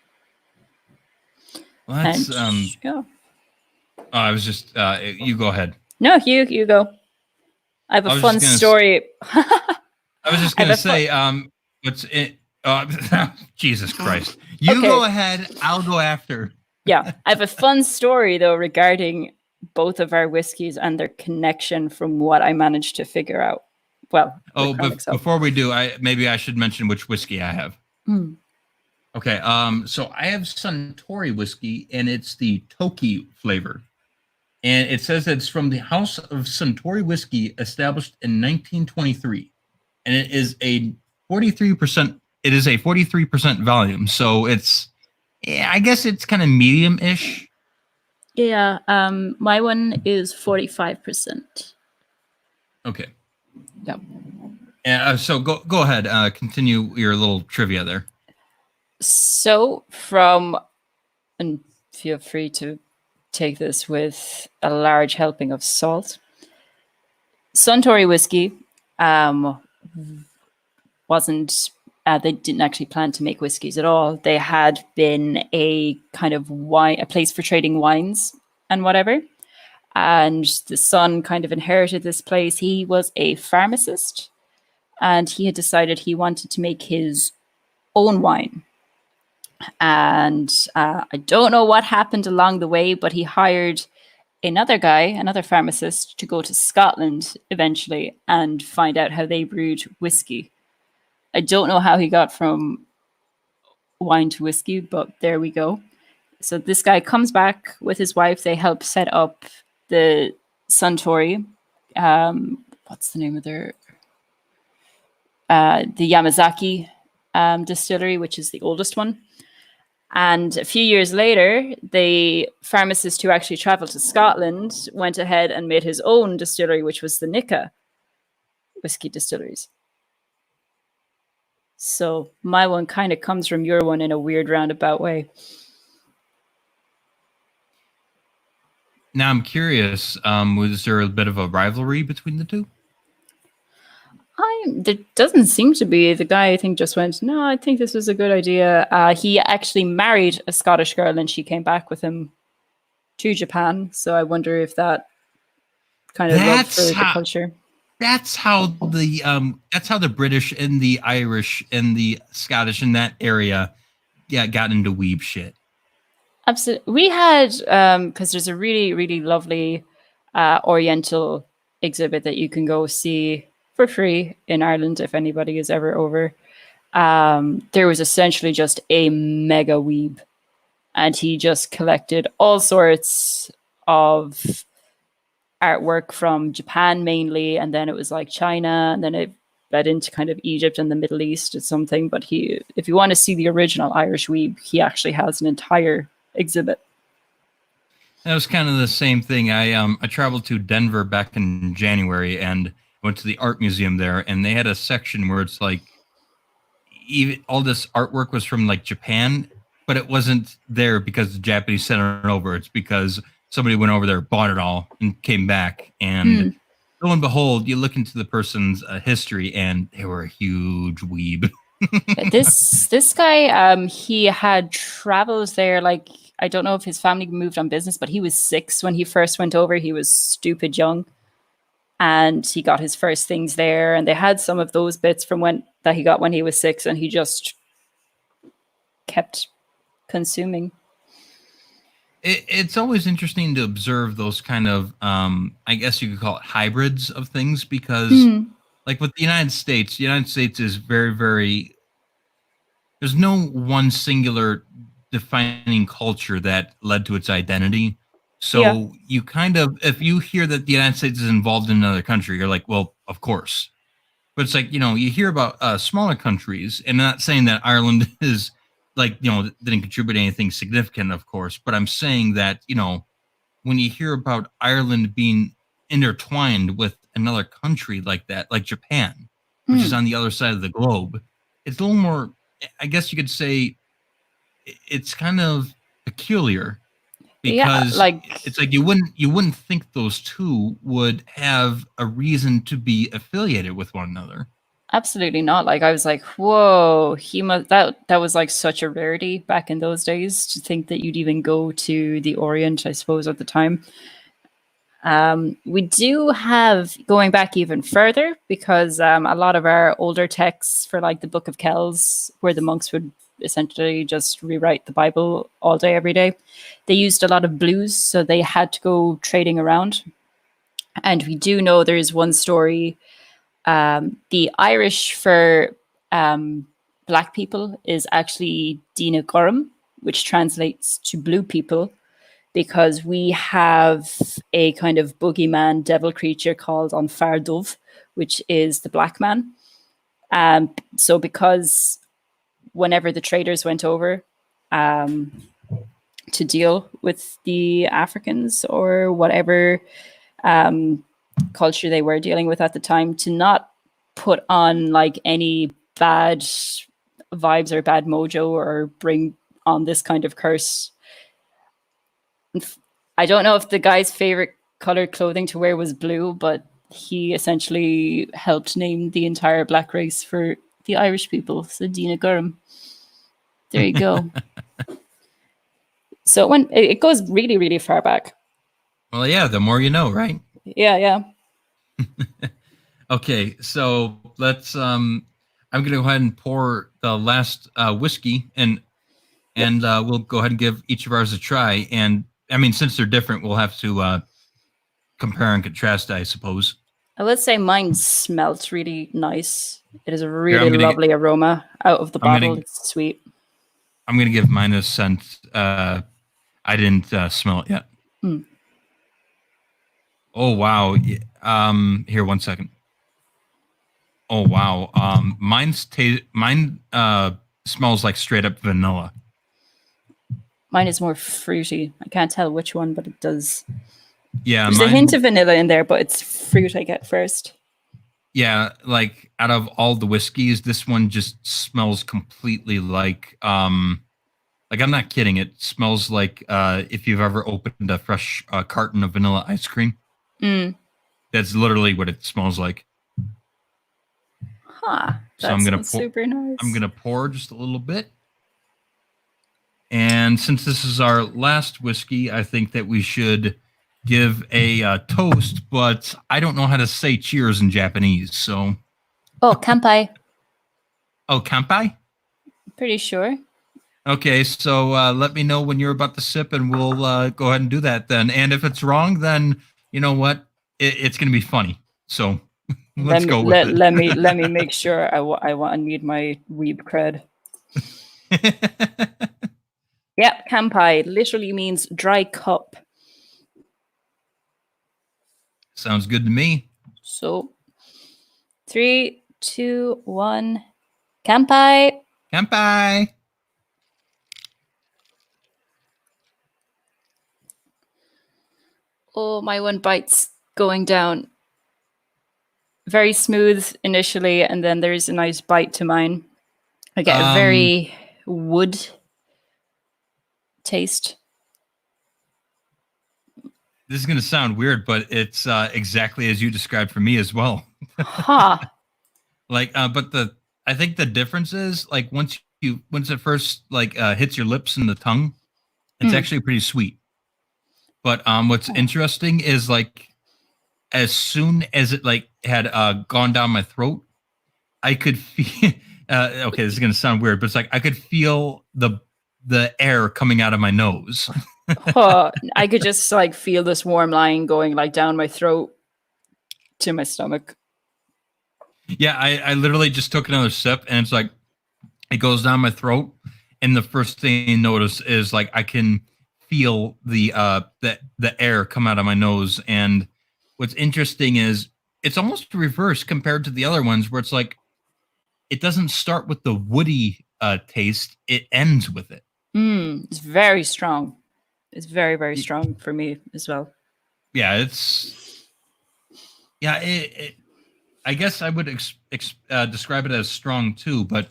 S2: Well, that's
S1: yeah.
S2: I was just you go ahead.
S1: No, you go. I have a fun story.
S2: I was just gonna say, what's it? Jesus Christ! You go ahead. I'll go after.
S1: Yeah, I have a fun story though regarding both of our whiskeys and their connection from what I managed to figure out. Well,
S2: before we do, maybe I should mention which whiskey I have. Okay, so I have Suntory whiskey, and it's the Toki flavor. And it says that it's from the House of Suntory Whiskey, established in 1923. And it is a 43%. It is a 43% volume, so it's, I guess it's kind of medium-ish.
S1: Yeah, my one is 45%.
S2: Okay.
S1: Yeah.
S2: So go ahead. Continue your little trivia there.
S1: So and feel free to take this with a large helping of salt. Suntory whiskey wasn't, they didn't actually plan to make whiskeys at all. They had been a kind of a place for trading wines and whatever. And the son kind of inherited this place. He was a pharmacist, and he had decided he wanted to make his own wine. And I don't know what happened along the way, but he hired another pharmacist, to go to Scotland eventually and find out how they brewed whiskey. I don't know how he got from wine to whiskey, but there we go. So this guy comes back with his wife. They help set up the Suntory. What's the name of their? The Yamazaki distillery, which is the oldest one. And a few years later, the pharmacist who actually traveled to Scotland went ahead and made his own distillery, which was the Nika whiskey distilleries. So my one kind of comes from your one in a weird roundabout way.
S2: Now I'm curious. Was there a bit of a rivalry between the two?
S1: There doesn't seem to be. The guy, I think, just went, no, I think this was a good idea. He actually married a Scottish girl and she came back with him to Japan. So I wonder if that kind of love
S2: That's
S1: for the
S2: how.
S1: culture.
S2: That's how the British and the Irish and the Scottish in that area, yeah, got into weeb shit.
S1: Absolutely. We had, because there's a really, really lovely Oriental exhibit that you can go see for free in Ireland if anybody is ever over. There was essentially just a mega weeb, and he just collected all sorts of artwork from Japan mainly, and then it was like China, and then it led into kind of Egypt and the Middle East or something. But he, if you want to see the original Irish weeb, he actually has an entire exhibit.
S2: That was kind of the same thing. I traveled to Denver back in January and went to the art museum there, and they had a section where it's like even all this artwork was from like Japan, but it wasn't there because the Japanese sent it over. It's because somebody went over there, bought it all, and came back. And lo and behold, you look into the person's history, and they were a huge weeb.
S1: This guy, he had traveled there. Like, I don't know if his family moved on business, but he was 6 when he first went over. He was stupid young, and he got his first things there. And they had some of those bits from when that he got when he was 6, and he just kept consuming.
S2: It's always interesting to observe those kind of, I guess you could call it hybrids of things because, like with the United States is very, very. There's no one singular defining culture that led to its identity. So
S1: Yeah.
S2: you kind of, if you hear that the United States is involved in another country, you're like, well, of course. But it's like, you hear about smaller countries, and I'm not saying that Ireland is like, didn't contribute anything significant, of course. But I'm saying that, when you hear about Ireland being intertwined with another country like that, like Japan, which is on the other side of the globe, it's a little more, I guess you could say, it's kind of peculiar
S1: Yeah,
S2: because
S1: like
S2: it's like you wouldn't think those two would have a reason to be affiliated with one another.
S1: absolutely not. Like I was like, whoa, he must that was like such a rarity back in those days to think that you'd even go to the Orient, I suppose, at the time. We do have going back even further because a lot of our older texts for like the Book of Kells, where the monks would essentially just rewrite the Bible all day, every day, they used a lot of blues, so they had to go trading around. And we do know there is one story. The Irish for black people is actually Dina Gorm, which translates to blue people, because we have a kind of boogeyman devil creature called An Fear Dubh, which is the black man. So because whenever the traders went over to deal with the Africans or whatever culture they were dealing with at the time, to not put on like any bad vibes or bad mojo or bring on this kind of curse. I don't know if the guy's favorite colored clothing to wear was blue, but he essentially helped name the entire black race for the Irish people. So Dina Gurham. There you go. So when it goes really, really far back.
S2: Well, yeah, the more you know, right?
S1: Yeah, yeah.
S2: Okay, so let's. I'm gonna go ahead and pour the last whiskey, and
S1: Yep.
S2: we'll go ahead and give each of ours a try. And I mean, since they're different, we'll have to compare and contrast, I suppose.
S1: I would say mine smelt really nice. It is a
S2: Here,
S1: really lovely aroma out of the
S2: I'm
S1: bottle.
S2: gonna,
S1: It's sweet.
S2: I'm gonna give mine a scent. I didn't smell it yet. Oh wow. Here, 1 second. Oh wow. Mine smells like straight up vanilla.
S1: Mine is more fruity. I can't tell which one, but it does.
S2: Yeah,
S1: There's a hint of vanilla in there, but it's fruit I get first.
S2: Yeah, like out of all the whiskeys, this one just smells completely like Like, I'm not kidding. It smells like if you've ever opened a fresh carton of vanilla ice cream.
S1: Mm.
S2: That's literally what it smells like.
S1: Huh.
S2: So
S1: That
S2: I'm gonna
S1: sounds
S2: pour.
S1: super nice.
S2: I'm gonna pour just a little bit. And since this is our last whiskey, I think that we should give a toast. But I don't know how to say cheers in Japanese. So,
S1: Oh, kanpai.
S2: oh, kanpai.
S1: Pretty sure.
S2: Okay, so let me know when you're about to sip, and we'll go ahead and do that then. And if it's wrong, then you know what? It's going to be funny. So let's go with it.
S1: Let me make sure. I need my weeb cred. Yep, kanpai literally means dry cup.
S2: Sounds good to me.
S1: So, 3, 2, 1, kanpai.
S2: Kanpai.
S1: Oh, my one bite's going down. Very smooth initially, and then there's a nice bite to mine. I get a very wood taste.
S2: This is going to sound weird, but it's exactly as you described for me as well.
S1: Huh.
S2: Like, but I think the difference is like once it first like hits your lips and the tongue, it's actually pretty sweet. But what's interesting is like as soon as it like had gone down my throat, I could feel. Okay, this is gonna sound weird, but it's like I could feel the air coming out of my nose.
S1: Huh. I could just like feel this warm line going like down my throat to my stomach.
S2: Yeah, I literally just took another sip, and it's like it goes down my throat, and the first thing you notice is like I can feel the air come out of my nose. And what's interesting is it's almost reverse compared to the other ones, where it's like it doesn't start with the woody taste; it ends with it.
S1: It's very strong. It's very, very strong for me as well.
S2: Yeah, I guess I would describe it as strong too, but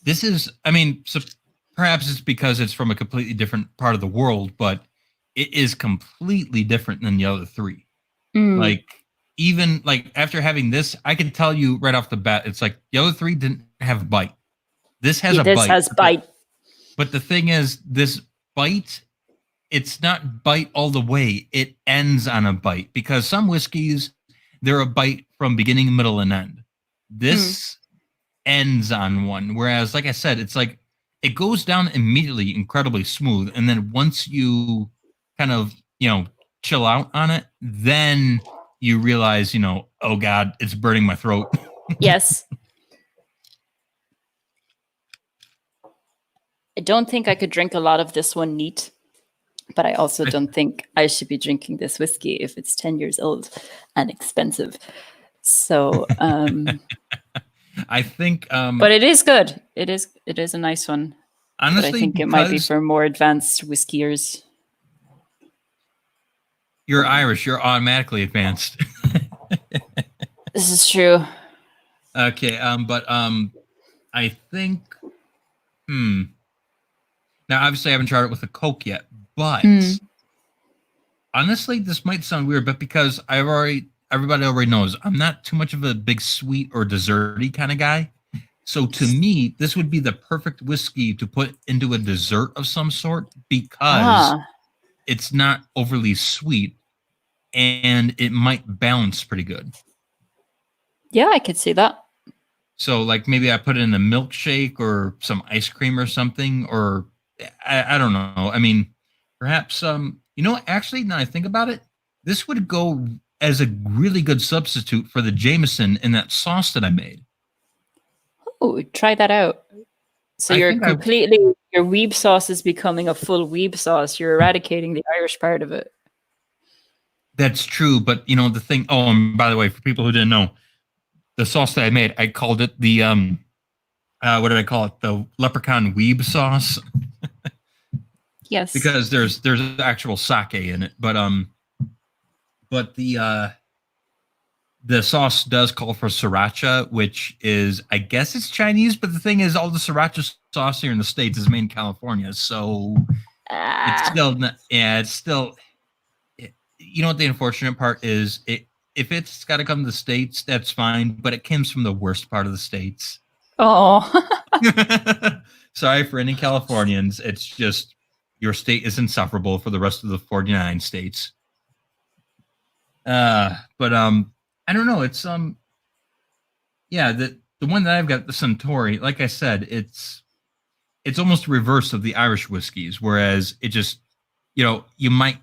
S2: this is, I mean, so perhaps it's because it's from a completely different part of the world, but it is completely different than the other three. Like, even like after having this, I can tell you right off the bat, it's like the other three didn't have a bite. This has a bite.
S1: This has bite.
S2: But the thing is, this bite, it's not bite all the way. It ends on a bite, because some whiskeys, they're a bite from beginning, middle, and end. This ends on one. Whereas, like I said, it's like it goes down immediately, incredibly smooth. And then once you kind of, chill out on it, then you realize, oh God, it's burning my throat.
S1: Yes. I don't think I could drink a lot of this one neat, but I also don't think I should be drinking this whiskey if it's 10 years old and expensive. So,
S2: I think,
S1: but it is good. It is a nice one.
S2: Honestly,
S1: but I think it might be for more advanced whiskiers.
S2: You're Irish. You're automatically advanced.
S1: This is true.
S2: Okay, but I think, now obviously I haven't tried it with a Coke yet, but honestly, this might sound weird, but because everybody already knows I'm not too much of a big sweet or desserty kind of guy. So to me, this would be the perfect whiskey to put into a dessert of some sort, because it's not overly sweet and it might balance pretty good.
S1: Yeah, I could see that.
S2: So like maybe I put it in a milkshake or some ice cream or something, or I don't know. I mean, perhaps, actually, now I think about it, this would go as a really good substitute for the Jameson in that sauce that I made.
S1: Oh, try that out. So your weeb sauce is becoming a full weeb sauce. You're eradicating the Irish part of it.
S2: That's true, but the thing. Oh, and by the way, for people who didn't know, the sauce that I made, I called it the what did I call it? The leprechaun weeb sauce.
S1: Yes,
S2: because there's actual sake in it, but the sauce does call for sriracha, which is, I guess it's Chinese, but the thing is, all the sriracha saucier in the States is made in California, so it's
S1: Ah.
S2: still not, yeah, it's still. You know what the unfortunate part is? If it's got to come to the States, that's fine, but it comes from the worst part of the States.
S1: Oh.
S2: Sorry for any Californians. It's just your state is insufferable for the rest of the 49 states. But I don't know. It's yeah, the one that I've got, the Suntory, like I said, it's almost the reverse of the Irish whiskeys, whereas it just, you might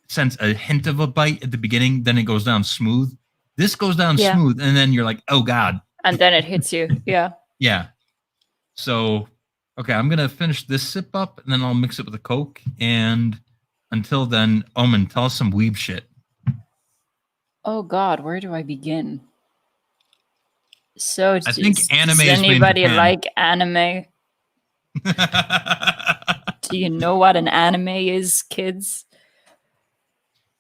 S2: sense a hint of a bite at the beginning, then it goes down smooth. This goes down
S1: Yeah.
S2: smooth, and then you're like, oh God.
S1: And then it hits you. Yeah.
S2: Yeah. So, okay, I'm gonna finish this sip up, and then I'll mix it with a Coke. And until then, Omen, tell us some weeb shit.
S1: Oh God, where do I begin? So,
S2: I think anime
S1: does
S2: is made in
S1: anybody
S2: Japan.
S1: like anime? Do you know what an anime is, kids?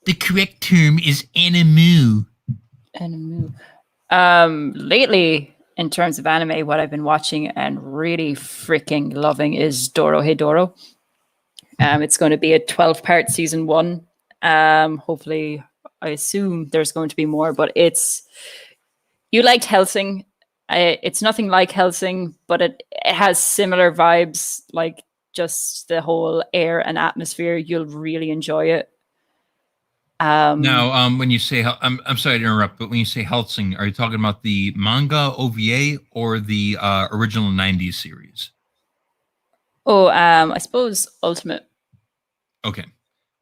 S2: The correct term is animu.
S1: Anime. Lately, in terms of anime, what I've been watching and really freaking loving is Doro. It's going to be a 12-part season 1. Hopefully, I assume there's going to be more, but you liked Helsing. It's nothing like Helsing, but it has similar vibes, like just the whole air and atmosphere. You'll really enjoy it.
S2: Now, when you say, I'm sorry to interrupt, but when you say Helsing, are you talking about the manga OVA or the original 90s series?
S1: Oh, I suppose Ultimate.
S2: Okay.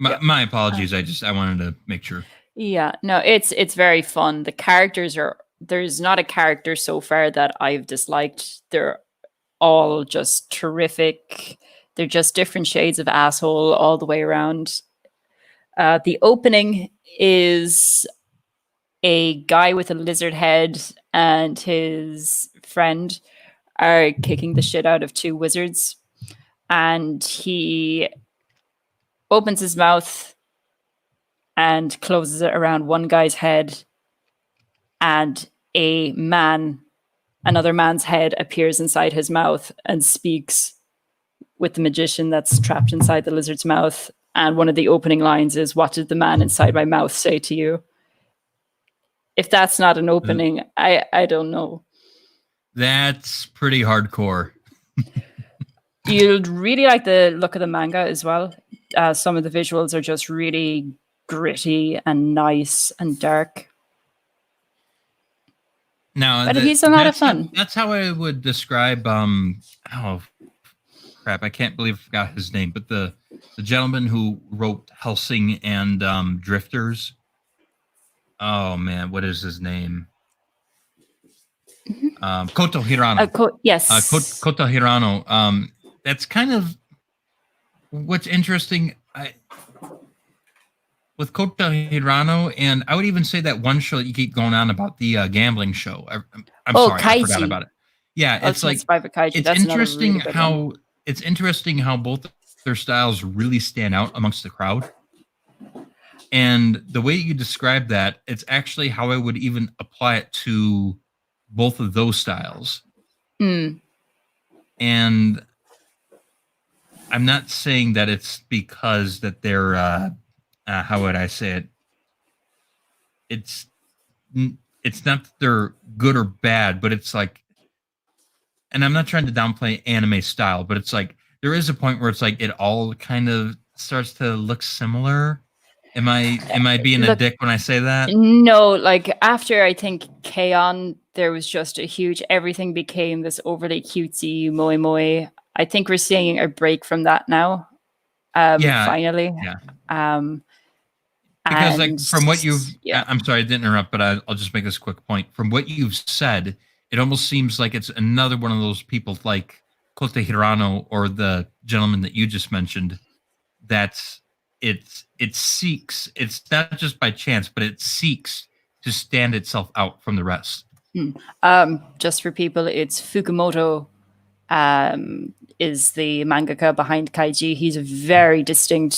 S1: Yeah.
S2: My apologies. I wanted to make sure.
S1: Yeah, no, it's very fun. The characters there's not a character so far that I've disliked. They're all just terrific. They're just different shades of asshole all the way around. The opening is a guy with a lizard head and his friend are kicking the shit out of 2 wizards. And he opens his mouth and closes it around one guy's head. And another man's head appears inside his mouth and speaks with the magician that's trapped inside the lizard's mouth. And one of the opening lines is, "What did the man inside my mouth say to you?" If that's not an opening, I don't know.
S2: That's pretty hardcore.
S1: You'll really like the look of the manga as well. Some of the visuals are just really gritty and nice and dark.
S2: Now,
S1: but he's a lot of fun.
S2: That's how I would describe. Oh crap! I can't believe I forgot his name. But the gentleman who wrote Helsing and Drifters. Oh man, what is his name? Koto Hirano.
S1: Yes.
S2: Koto Hirano. That's kind of what's interesting. With Koto Hirano, and I would even say that one show that you keep going on about the gambling show. I'm sorry,
S1: Kaiji.
S2: I forgot about it. Yeah, it's like
S1: Kaiji.
S2: It's
S1: That's
S2: interesting
S1: really
S2: how it's interesting how both their styles really stand out amongst the crowd. And the way you describe that, it's actually how I would even apply it to both of those styles.
S1: Mm.
S2: And I'm not saying that it's because that they're how would I say it? It's not that they're good or bad, but it's like, and I'm not trying to downplay anime style, but it's like there is a point where it's like it all kind of starts to look similar. Am I being a dick when I say that?
S1: No, like after I think K-On, there was just a huge, everything became this overly cutesy moe moe. I think we're seeing a break from that now. Finally.
S2: Yeah. Because like from what I'm sorry I didn't interrupt, but I'll just make this quick point. From what you've said, it almost seems like it's another one of those people like Kote Hirano or the gentleman that you just mentioned. That's it seeks. It's not just by chance, but it seeks to stand itself out from the rest.
S1: Just for people, it's Fukumoto. Is the mangaka behind Kaiji. He's a very distinct,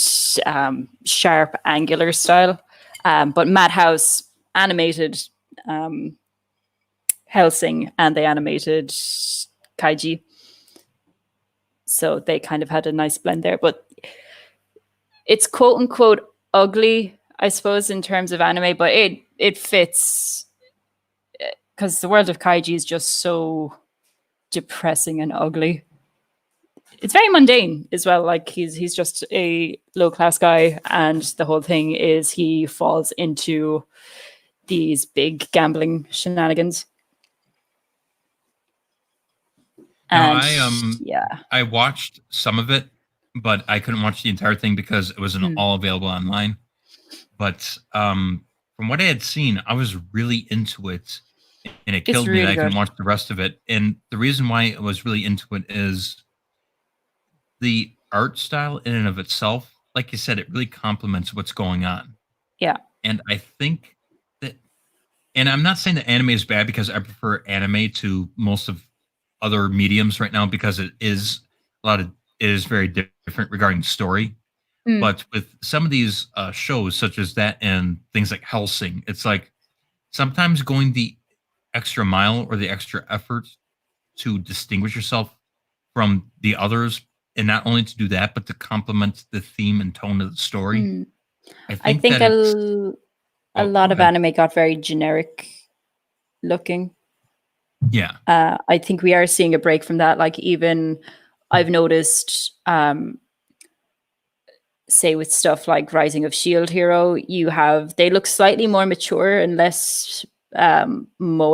S1: sharp, angular style. But Madhouse animated Helsing and they animated Kaiji. So they kind of had a nice blend there. But it's quote unquote ugly, I suppose, in terms of anime, but it fits because the world of kaiji is just so depressing and ugly. It's very mundane as well. Like he's just a low class guy, and the whole thing is he falls into these big gambling shenanigans.
S2: No,
S1: And yeah,
S2: I watched some of it, but I couldn't watch the entire thing because it wasn't all available online. But from what I had seen, I was really into it, and it
S1: it's
S2: killed me that
S1: really
S2: I couldn't
S1: good.
S2: watch the rest of it. And the reason why I was really into it is the art style in and of itself. Like you said, it really complements what's going on.
S1: Yeah.
S2: And I think that, and I'm not saying that anime is bad because I prefer anime to most of other mediums right now because it is very different regarding story.
S1: Mm,
S2: But with some of these shows, such as that and things like Helsing, it's like sometimes going the extra mile or the extra effort to distinguish yourself from the others, and not only to do that, but to complement the theme and tone of the story.
S1: mm.
S2: I
S1: I
S2: think
S1: think
S2: that it's.
S1: a
S2: Oh,
S1: lot
S2: go
S1: of
S2: ahead.
S1: anime got very generic looking.
S2: Yeah,
S1: I think we are seeing a break from that. Like even I've noticed, say with stuff like Rising of Shield Hero, they look slightly more mature and less moe.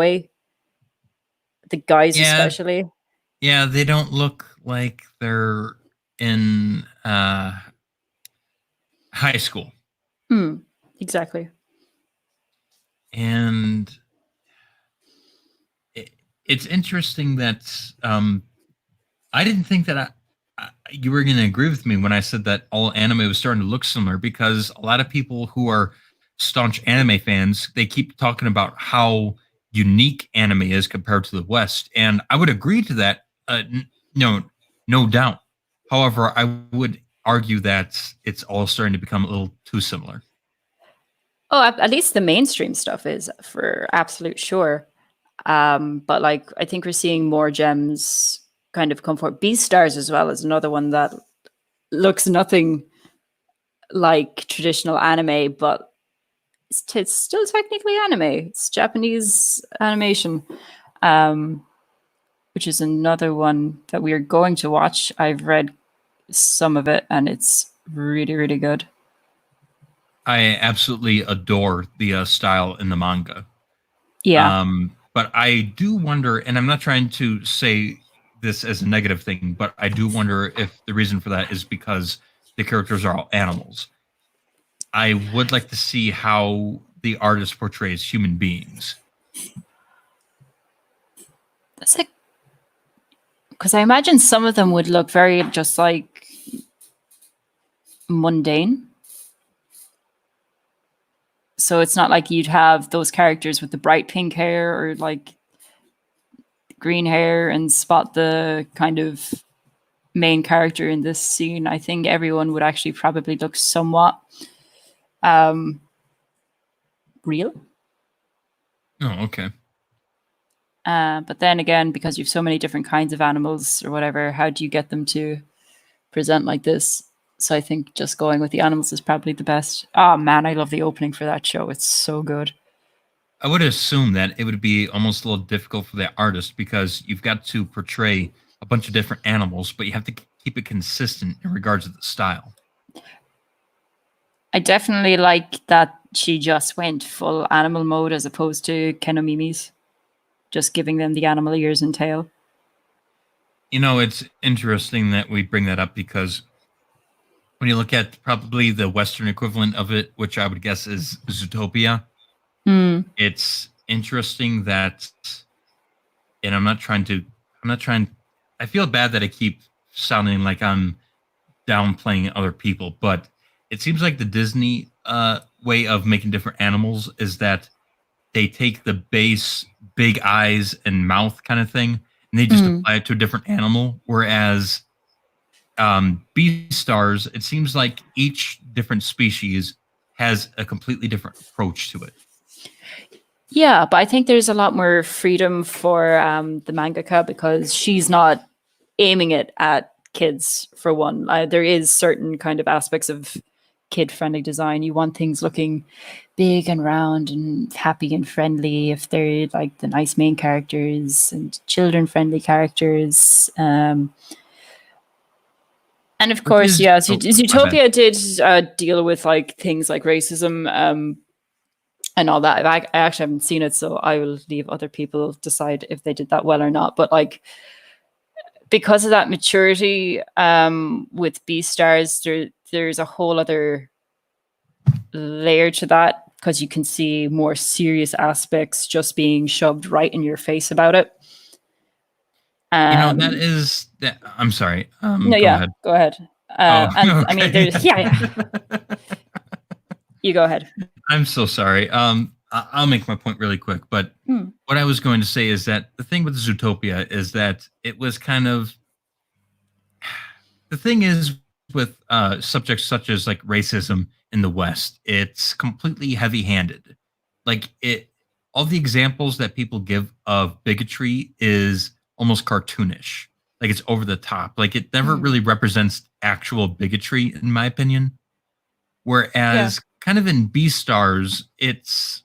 S1: The guys
S2: yeah,
S1: especially.
S2: yeah. They don't look like they're in high school,
S1: Hmm. Exactly.
S2: and it, it's interesting that I didn't think that you were going to agree with me when I said that all anime was starting to look similar because a lot of people who are staunch anime fans they keep talking about how unique anime is compared to the West, and I would agree to that. No, no doubt. However, I would argue that it's all starting to become a little too similar.
S1: Oh, at least the mainstream stuff is for absolute sure. But like I think we're seeing more gems kind of come forward. Beastars as well is another one that looks nothing like traditional anime, but it's still technically anime. It's Japanese animation, um, which is another one that we are going to watch. I've read some of it, and it's really, really good.
S2: I absolutely adore the style in the manga.
S1: Yeah,
S2: But I do wonder, and I'm not trying to say this as a negative thing, but I do wonder if the reason for that is because the characters are all animals. I would like to see how the artist portrays human beings.
S1: that's like because I imagine some of them would look very just like mundane. So it's not like you'd have those characters with the bright pink hair or like green hair and spot the kind of main character in this scene. I think everyone would actually probably look somewhat um, real.
S2: Oh, okay.
S1: But then again, because you've so many different kinds of animals or whatever, how do you get them to present like this? So I think just going with the animals is probably the best. Oh man, I love the opening for that show. It's so good.
S2: I would assume that it would be almost a little difficult for the artist because you've got to portray a bunch of different animals, but you have to keep it consistent in regards to the style.
S1: I definitely like that she just went full animal mode as opposed to Kenomimi's, just giving them the animal ears and tail.
S2: You know, it's interesting that we bring that up because when you look at probably the Western equivalent of it, which I would guess is Zootopia,
S1: Mm,
S2: it's interesting that, and I'm not trying, I feel bad that I keep sounding like I'm downplaying other people, but it seems like the Disney way of making different animals is that they take the base big eyes and mouth kind of thing and they just
S1: mm.
S2: apply it to a different animal. Whereas Beastars, it seems like each different species has a completely different approach to it.
S1: Yeah, but I think there's a lot more freedom for the mangaka because she's not aiming it at kids for one. There is certain kind of aspects of kid-friendly design. You want things looking big and round and happy and friendly if they're like the nice main characters, and children-friendly characters. And of
S2: Which
S1: course,
S2: is,
S1: yeah,
S2: oh, my bad.
S1: Zootopia did deal with like things like racism and all that. I actually haven't seen it, so I will leave other people decide if they did that well or not. But like, because of that maturity with Beastars, there's a whole other layer to that, because you can see more serious aspects just being shoved right in your face about it.
S2: That is that. I'm sorry.
S1: No,
S2: Go
S1: yeah,
S2: ahead.
S1: go ahead.
S2: Oh,
S1: And I mean,
S2: okay.
S1: there's yeah. You go ahead.
S2: I'm so sorry. I'll make my point really quick. But what I was going to say is that the thing with Zootopia is that it was kind of, the thing is with subjects such as like racism in the West, it's completely heavy-handed. Like all the examples that people give of bigotry is almost cartoonish. Like it's over the top. Like it never really represents actual bigotry, in my opinion. Whereas kind of in Beastars, it's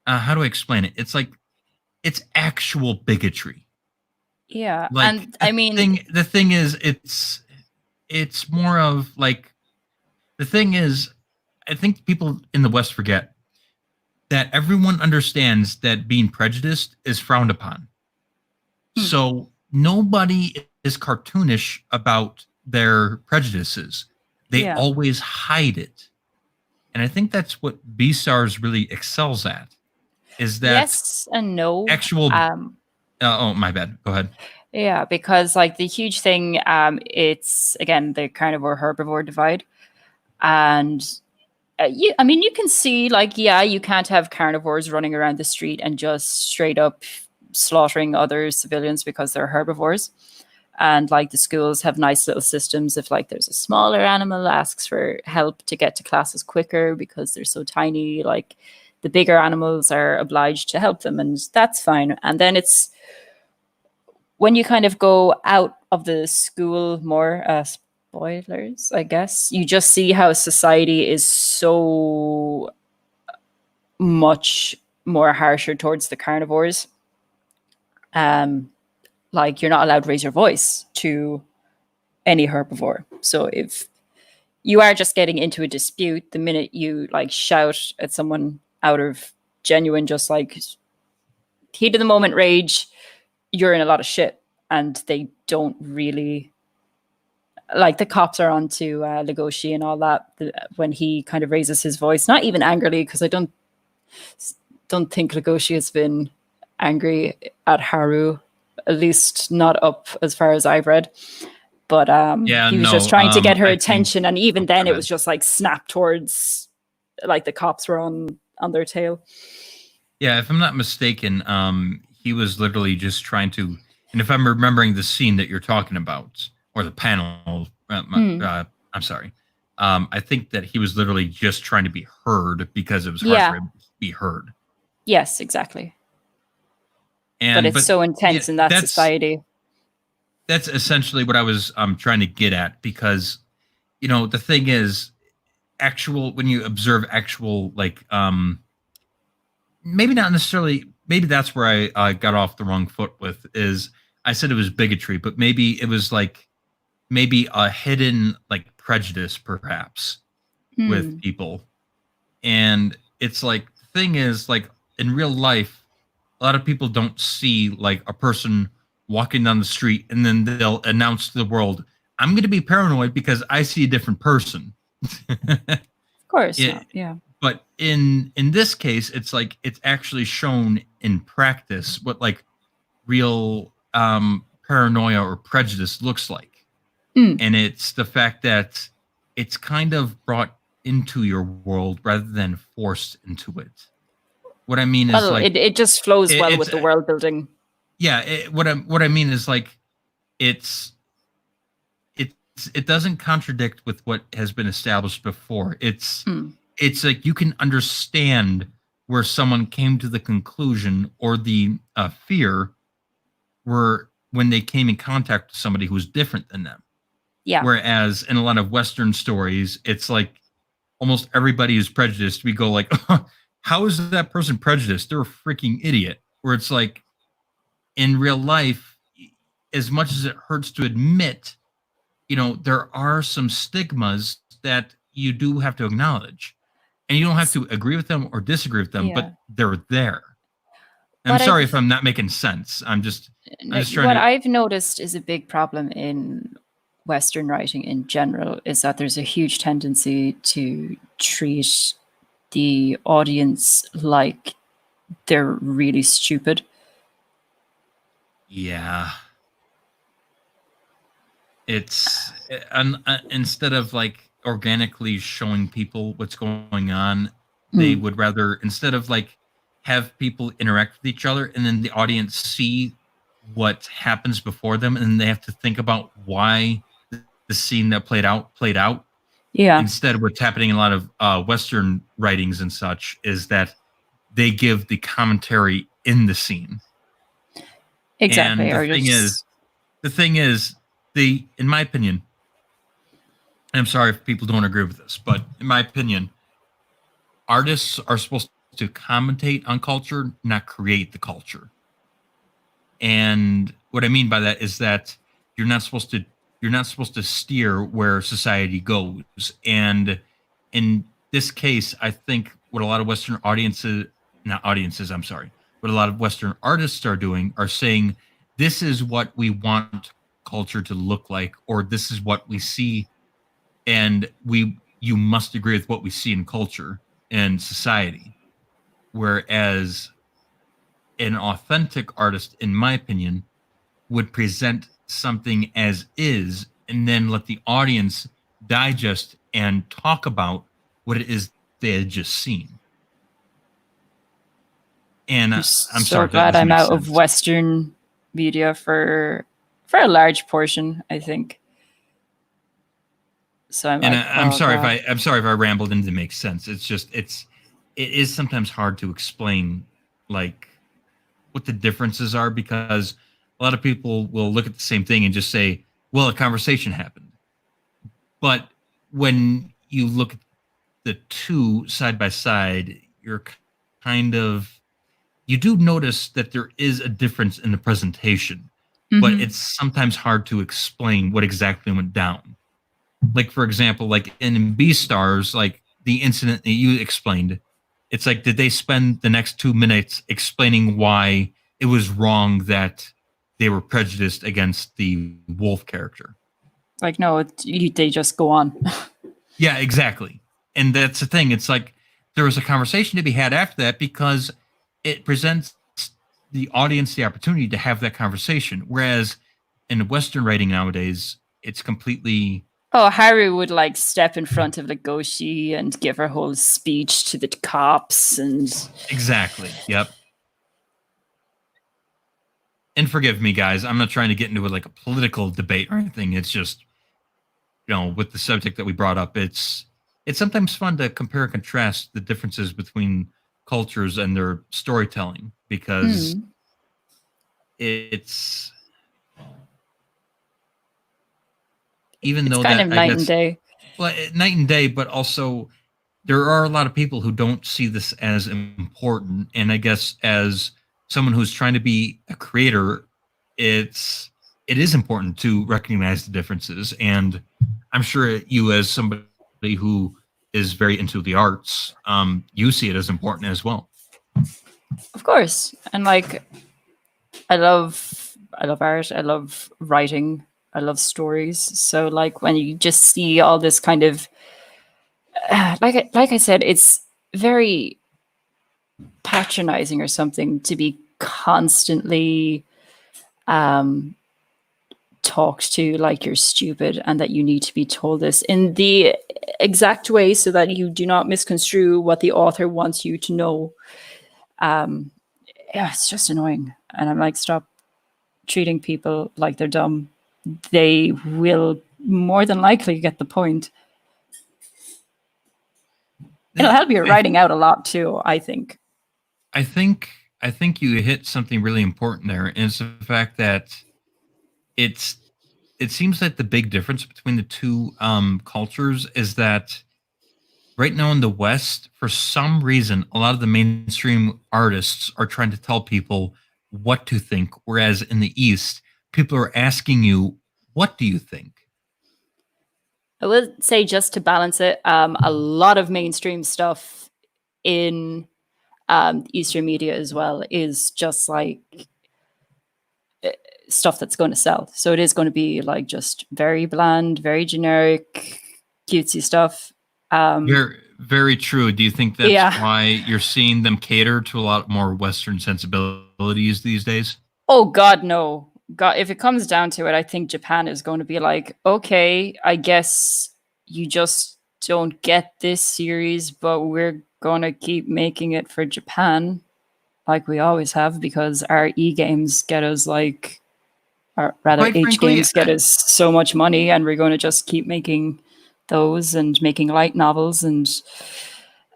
S2: how do I explain it? It's like it's actual bigotry.
S1: Yeah,
S2: Like
S1: and I mean,
S2: the thing is, it's more of like, the thing is, I think people in the West forget that everyone understands that being prejudiced is frowned upon. So nobody is cartoonish about their prejudices. They always hide it. And I think that's what Beastars really excels at, is that
S1: yes and no.
S2: actual oh, my bad. Go ahead.
S1: Yeah, because like the huge thing, it's again the carnivore herbivore divide, and I mean, you can see like, yeah, you can't have carnivores running around the street and just straight up slaughtering other civilians because they're herbivores. And like the schools have nice little systems if like there's a smaller animal asks for help to get to classes quicker because they're so tiny, like the bigger animals are obliged to help them, and that's fine. And then it's when you kind of go out of the school more, spoilers, I guess, you just see how society is so much more harsher towards the carnivores. Like you're not allowed to raise your voice to any herbivore. So if you are just getting into a dispute, the minute you like shout at someone out of genuine, just like heat of the moment rage, you're in a lot of shit. And they don't really, like the cops are on to Legoshi and all that when he kind of raises his voice, not even angrily, because I don't think Legoshi has been angry at Haru, at least not up as far as I've read. But he was just trying to get her attention, and even then it was just like snap towards, like the cops were on their tail.
S2: Yeah, if I'm not mistaken, he was literally just trying to, and if I'm remembering the scene that you're talking about, or the panel, I'm sorry. I think that he was literally just trying to be heard because it was hard for him to be heard.
S1: Yes, exactly. But it's so intense in that society.
S2: That's essentially what I was trying to get at, because, the thing is, when you observe actual, like, maybe not necessarily, maybe that's where I got off the wrong foot with, is I said it was bigotry, but maybe it was like, maybe a hidden like prejudice perhaps with people. And it's like, the thing is, like, in real life, a lot of people don't see like a person walking down the street and then they'll announce to the world, I'm going to be paranoid because I see a different person.
S1: Of course. Yeah.
S2: But in this case, it's like, it's actually shown in practice what like real paranoia or prejudice looks like. And it's the fact that it's kind of brought into your world rather than forced into it. What I mean is, like,
S1: it just flows well with the world building.
S2: Yeah, what I mean is, like, it doesn't contradict with what has been established before. It's like you can understand where someone came to the conclusion or the fear, where when they came in contact with somebody who was different than them.
S1: Yeah.
S2: Whereas in a lot of Western stories, it's like almost everybody who's prejudiced. We go like, how is that person prejudiced? They're a freaking idiot. Where it's like in real life, as much as it hurts to admit, there are some stigmas that you do have to acknowledge. And you don't have to agree with them or disagree with them,
S1: Yeah.
S2: but they're there. I'm
S1: What
S2: sorry if
S1: I've
S2: I'm not making sense. I'm just trying
S1: what
S2: to.
S1: I've noticed is a big problem in Western writing in general is that there's a huge tendency to treat the audience like they're really stupid.
S2: Yeah. It's instead of like organically showing people what's going on, they would rather, instead of like have people interact with each other and then the audience see what happens before them and they have to think about why the scene that played out.
S1: Yeah,
S2: Instead, what's happening in a lot of Western writings and such is that they give the commentary in the scene. And
S1: exactly. Or just
S2: the thing is, in my opinion, and I'm sorry if people don't agree with this, but in my opinion, artists are supposed to commentate on culture, not create the culture. And what I mean by that is that you're not supposed to steer where society goes. And in this case, I think what a lot of Western audiences, not audiences, I'm sorry, what a lot of Western artists are doing are saying, this is what we want culture to look like, or this is what we see, and you must agree with what we see in culture and society. Whereas an authentic artist, in my opinion, would present something as is and then let the audience digest and talk about what it is they had just seen. And
S1: I'm
S2: I'm
S1: so
S2: sorry if that
S1: glad
S2: doesn't
S1: I'm
S2: make
S1: out of
S2: sense.
S1: Western media for a large portion, I think. So I'm
S2: And
S1: like, oh god.
S2: I'm sorry if I rambled and didn't make sense. It's just it is sometimes hard to explain like what the differences are, because a lot of people will look at the same thing and just say, well, a conversation happened. But when you look at the two side by side, you're kind of, you do notice that there is a difference in the presentation, but
S1: Mm-hmm.
S2: it's sometimes hard to explain what exactly went down. Like, for example, like in Beastars, like the incident that you explained, it's like, did they spend the next 2 minutes explaining why it was wrong that they were prejudiced against the wolf character?
S1: Like, no, they just go on.
S2: Yeah, exactly. And that's the thing. It's like there was a conversation to be had after that, because it presents the audience the opportunity to have that conversation. Whereas in Western writing nowadays, it's completely.
S1: Oh, Harry would like step in front of Legoshi and give her whole speech to the cops and
S2: Exactly. Yep. And forgive me, guys. I'm not trying to get into like a political debate or anything. It's just, with the subject that we brought up, it's sometimes fun to compare and contrast the differences between cultures and their storytelling, because it's, even
S1: it's
S2: though
S1: kind
S2: that
S1: of
S2: I
S1: night and
S2: guess,
S1: day.
S2: well, night and day, but also there are a lot of people who don't see this as important. And I guess as someone who's trying to be a creator, it is important to recognize the differences. And I'm sure you, as somebody who is very into the arts, you see it as important as well.
S1: Of course. And like I love art, I love writing, I love stories. So like when you just see all this kind of like I said, it's very patronizing or something to be constantly talked to like you're stupid and that you need to be told this in the exact way so that you do not misconstrue what the author wants you to know. Yeah, it's just annoying. And I'm like, stop treating people like they're dumb. They will more than likely get the point. It'll help your writing out a lot too, I think.
S2: I think you hit something really important there, and it's the fact that it's it seems that the big difference between the two cultures is that right now in the West, for some reason, a lot of the mainstream artists are trying to tell people what to think, whereas in the East, people are asking you, "What do you think?"
S1: I would say, just to balance it, a lot of mainstream stuff in Eastern media as well is just like stuff that's going to sell. So it is going to be like just very bland, very generic, cutesy stuff.
S2: Very, very true. Do you think that's
S1: Yeah.
S2: why you're seeing them cater to a lot more Western sensibilities these days?
S1: Oh God, no. God, if it comes down to it, I think Japan is going to be like, okay, I guess you just don't get this series, but we're going to keep making it for Japan like we always have, because our e-games get us like, or rather
S2: Quite
S1: H
S2: frankly,
S1: games get us so much money, and we're going to just keep making those and making light novels and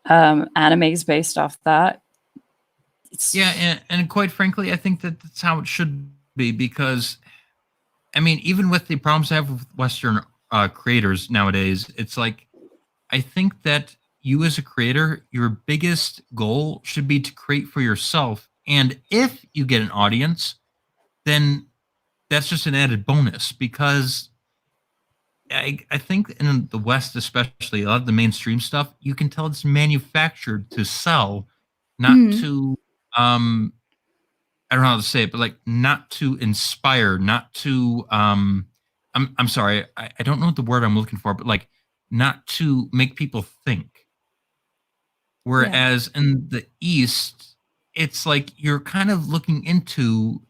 S1: animes based off that.
S2: yeah,
S1: It's
S2: and quite frankly, I think that that's how it should be because I mean, even with the problems I have with Western creators nowadays, it's like I think that you as a creator, your biggest goal should be to create for yourself. And if you get an audience, then that's just an added bonus because I think in the West, especially a lot of the mainstream stuff, you can tell it's manufactured to sell, not
S1: mm,
S2: to I don't know how to say it, but like not to inspire, not to I'm sorry, I don't know what the word I'm looking for, but like not to make people think.
S1: yeah.
S2: Whereas in the East, it's like you're kind of looking into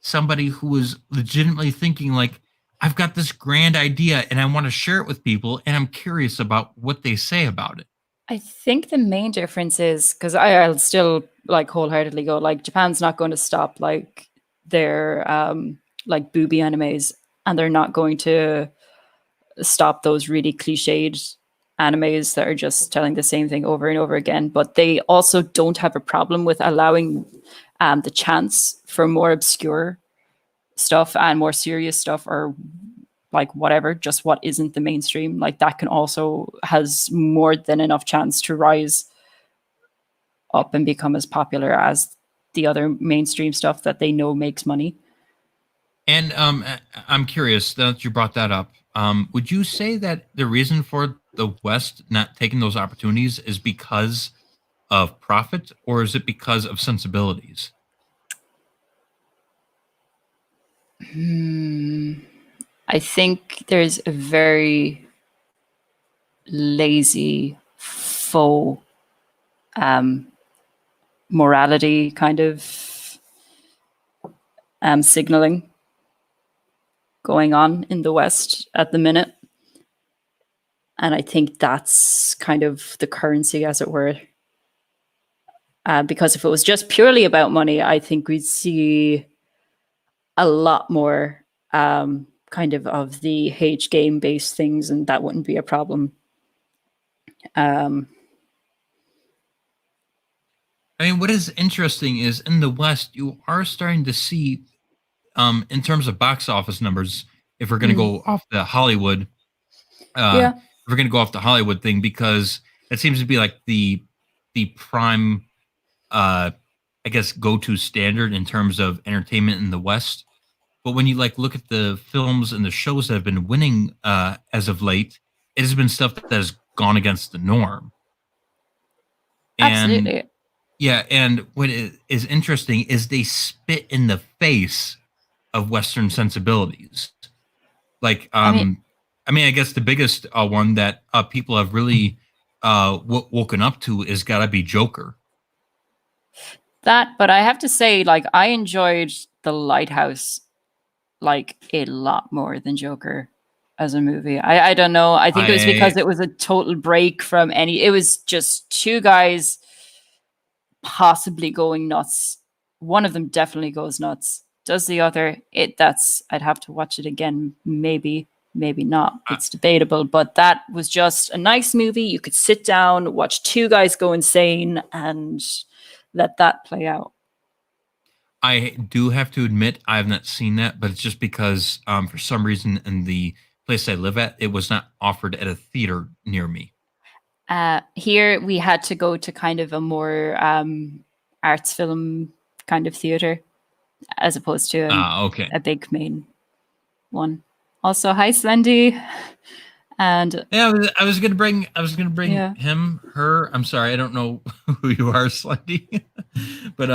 S2: somebody who is legitimately thinking like, I've got this grand idea and I want to share it with people and I'm curious about what they say about it.
S1: I think the main difference is because I'll still like wholeheartedly go like Japan's not going to stop like their like booby animes, and they're not going to stop those really cliched animes that are just telling the same thing over and over again. But they also don't have a problem with allowing the chance for more obscure stuff and more serious stuff, or like whatever, just what isn't the mainstream. Like that can also has more than enough chance to rise up and become as popular as the other mainstream stuff that they know makes money.
S2: And I'm curious now that you brought that up. Would you say that the reason for the West not taking those opportunities is because of profit, or is it because of sensibilities?
S1: I think there's a very lazy faux morality kind of signaling going on in the West at the minute. And I think that's kind of the currency, as it were. Because if it was just purely about money, I think we'd see a lot more kind of the H game based things, and that wouldn't be a problem. Um,
S2: I mean, what is interesting is in the West, you are starting to see, in terms of box office numbers, if we're going to
S1: mm,
S2: go off the Hollywood,
S1: yeah,
S2: if we're going to go off the Hollywood thing, because it seems to be like the prime, I guess, go to standard in terms of entertainment in the West. But when you like look at the films and the shows that have been winning as of late, it has been stuff that has gone against the norm. And
S1: absolutely.
S2: yeah, and what is interesting is they spit in the face of Western sensibilities. Like,
S1: I mean,
S2: I mean, I guess the biggest one that people have really woken up to is gotta be Joker.
S1: that, but I have to say, like, I enjoyed The Lighthouse like a lot more than Joker as a movie. I don't know. I think it was because
S2: I
S1: it was a total break from any. It was just two guys possibly going nuts. One of them definitely goes nuts. Does the other? It that's I'd have to watch it again. Maybe, maybe not. It's debatable. But that was just a nice movie. You could sit down, watch two guys go insane, and let that play out.
S2: I do have to admit I have not seen that, but it's just because for some reason in the place I live at, it was not offered at a theater near me.
S1: Here we had to go to kind of a more arts film kind of theater as opposed to
S2: Okay.
S1: a big main one. Also, hi Slendy. And
S2: Yeah, I was gonna bring
S1: yeah.
S2: him, her. I'm sorry, I don't know who you are, Slendy. But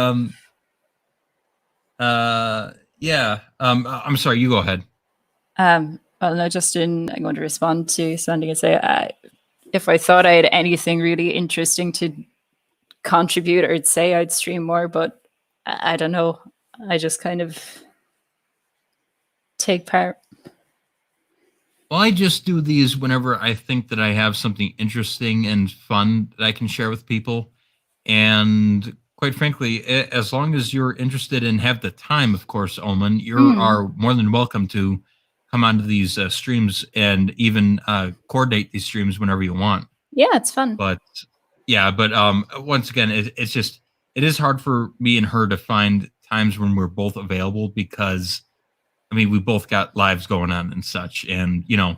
S2: yeah. I'm sorry, you go ahead.
S1: Well, no, Justin, I'm going to respond to Slendy and say, if I thought I had anything really interesting to contribute, or say, I'd stream more, but I don't know. I just kind of take part.
S2: Well, I just do these whenever I think that I have something interesting and fun that I can share with people. And quite frankly, as long as you're interested and have the time, of course, Omen, you are more than welcome to come onto these streams and even coordinate these streams whenever you want.
S1: Yeah, it's fun.
S2: But yeah, but once again, it's just it is hard for me and her to find times when we're both available because I mean we both got lives going on and such, and you know,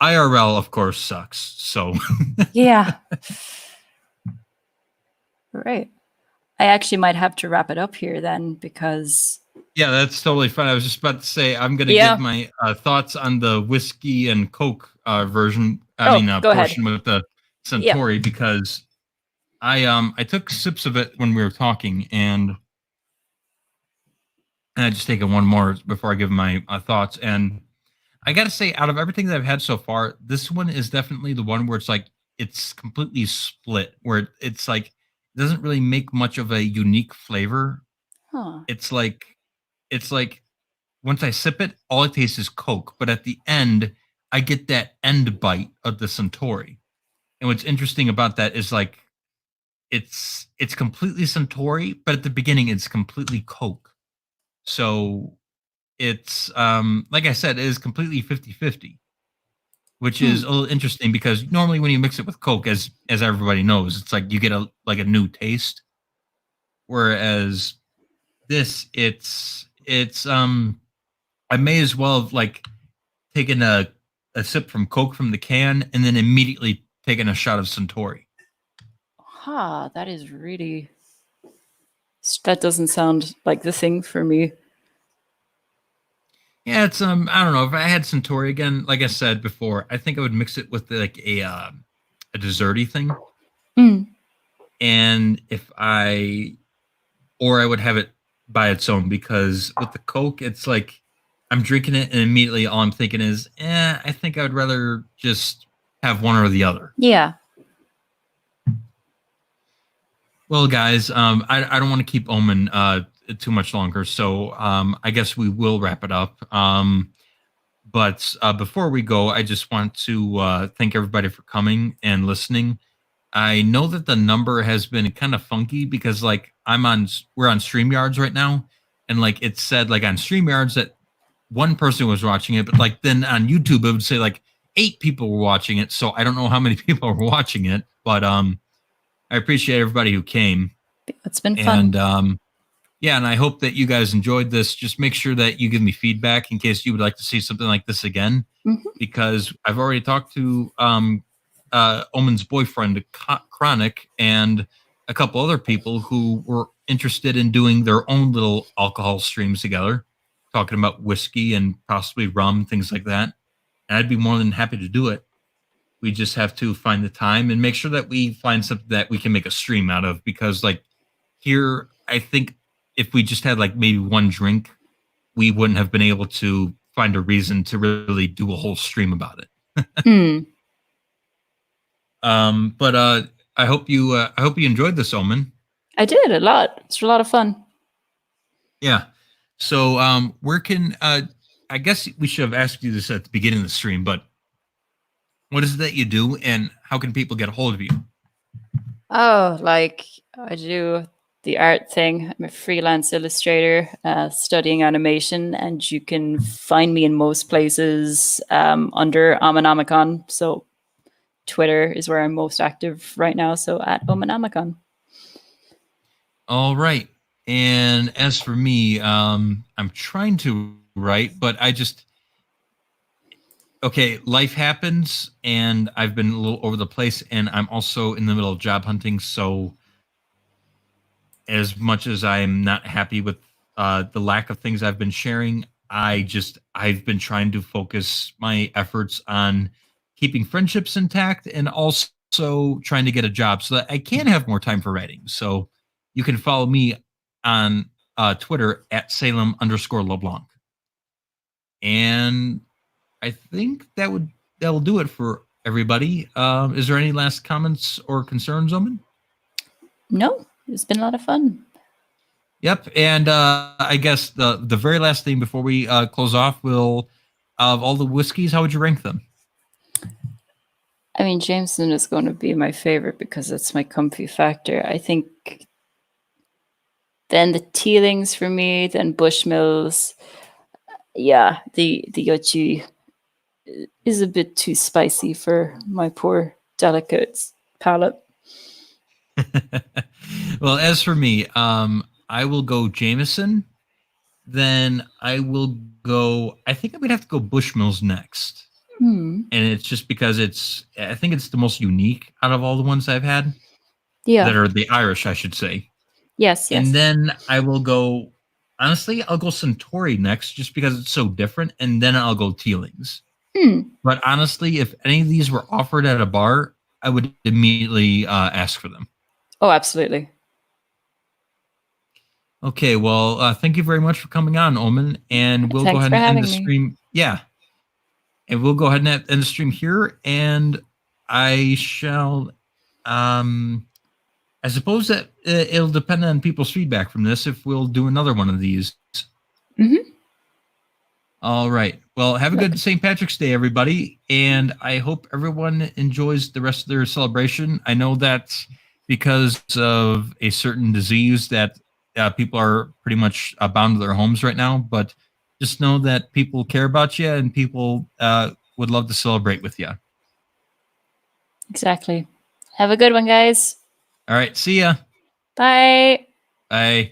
S2: IRL of course sucks. So
S1: Yeah. Right. I actually might have to wrap it up here then because
S2: yeah, that's totally fine. I was just about to say I'm going to
S1: yeah.
S2: give my thoughts on the whiskey and Coke version.
S1: Go ahead.
S2: Portion with the
S1: Yeah.
S2: Centauri because I took sips of it when we were talking and I just taken one more before I give my thoughts. And I got to say, out of everything that I've had so far, this one is definitely the one where it's like it's completely split. Where it's like it doesn't really make much of a unique flavor.
S1: Huh.
S2: It's like once I sip it, all I taste is Coke. But at the end, I get that end bite of the Centauri. And what's interesting about that is like it's completely Centauri, but at the beginning it's completely Coke. So it's like I said, it is completely 50-50, which is a little interesting because normally when you mix it with Coke, as everybody knows, it's like you get a new taste. Whereas this, it's I may as well have like taken a sip from Coke from the can and then immediately taken a shot of Centauri.
S1: That is really, that doesn't sound like the thing for me.
S2: Yeah, it's I don't know if I had Centauri again. Like I said before, I think I would mix it with like a desserty thing, and if I or I would have it by its own because with the Coke, it's like I'm drinking it and immediately all I'm thinking is, I think I would rather just have one or the other.
S1: Yeah.
S2: Well, guys, I don't want to keep Omen too much longer, so I guess we will wrap it up. But before we go, I just want to thank everybody for coming and listening. I know that the number has been kind of funky because like we're on StreamYards right now, and like it said like on StreamYards that one person was watching it, but like then on YouTube it would say like 8 people were watching it. So I don't know how many people are watching it, but I appreciate everybody who came.
S1: It's been fun.
S2: And yeah, and I hope that you guys enjoyed this. Just make sure that you give me feedback in case you would like to see something like this again, because I've already talked to Omen's boyfriend, Chronic, and a couple other people who were interested in doing their own little alcohol streams together, talking about whiskey and possibly rum, things like that. And I'd be more than happy to do it. We just have to find the time and make sure that we find something that we can make a stream out of, because like here, I think if we just had like maybe one drink, we wouldn't have been able to find a reason to really do a whole stream about it. But I hope you enjoyed this, Omen.
S1: I did a lot. It's a lot of fun.
S2: Yeah. So where can I guess we should have asked you this at the beginning of the stream, but what is it that you do and how can people get a hold of you?
S1: Oh, like I do the art thing. I'm a freelance illustrator studying animation, and you can find me in most places under Omenomicon. So Twitter is where I'm most active right now. So at Omenomicon.
S2: All right. And as for me, I'm trying to write, but okay, life happens, and I've been a little over the place, and I'm also in the middle of job hunting. So, as much as I'm not happy with the lack of things I've been sharing, I've been trying to focus my efforts on keeping friendships intact and also trying to get a job so that I can have more time for writing. So, you can follow me on Twitter at Salem_LeBlanc. And I think that will do it for everybody. Is there any last comments or concerns, Omen?
S1: No, it's been a lot of fun.
S2: Yep, and I guess the very last thing before we close off, of all the whiskeys, how would you rank them?
S1: I mean, Jameson is going to be my favorite because it's my comfy factor. I think then the Teelings for me, then Bushmills. Yeah, the Yochi is a bit too spicy for my poor delicate palate.
S2: Well, as for me, I will go Jameson. Then I will go. I think I'm gonna have to go Bushmills next, and it's just because I think it's the most unique out of all the ones I've had that are the Irish, I should say.
S1: Yes.
S2: And then I will go. Honestly, I'll go Centauri next, just because it's so different, and then I'll go Teelings. But honestly, if any of these were offered at a bar, I would immediately ask for them.
S1: Oh, absolutely.
S2: Okay, well, thank you very much for coming on, Omen, and we'll go
S1: Thanks
S2: ahead
S1: for
S2: and end
S1: having
S2: the
S1: me.
S2: stream. Yeah, and we'll go ahead and end the stream here, and I shall. I suppose that it'll depend on people's feedback from this if we'll do another one of these. All right. Well, have a good St. Patrick's Day, everybody. And I hope everyone enjoys the rest of their celebration. I know that because of a certain disease that people are pretty much bound to their homes right now, but just know that people care about you and people would love to celebrate with you.
S1: Exactly. Have a good one, guys.
S2: All right. See ya.
S1: Bye.
S2: Bye.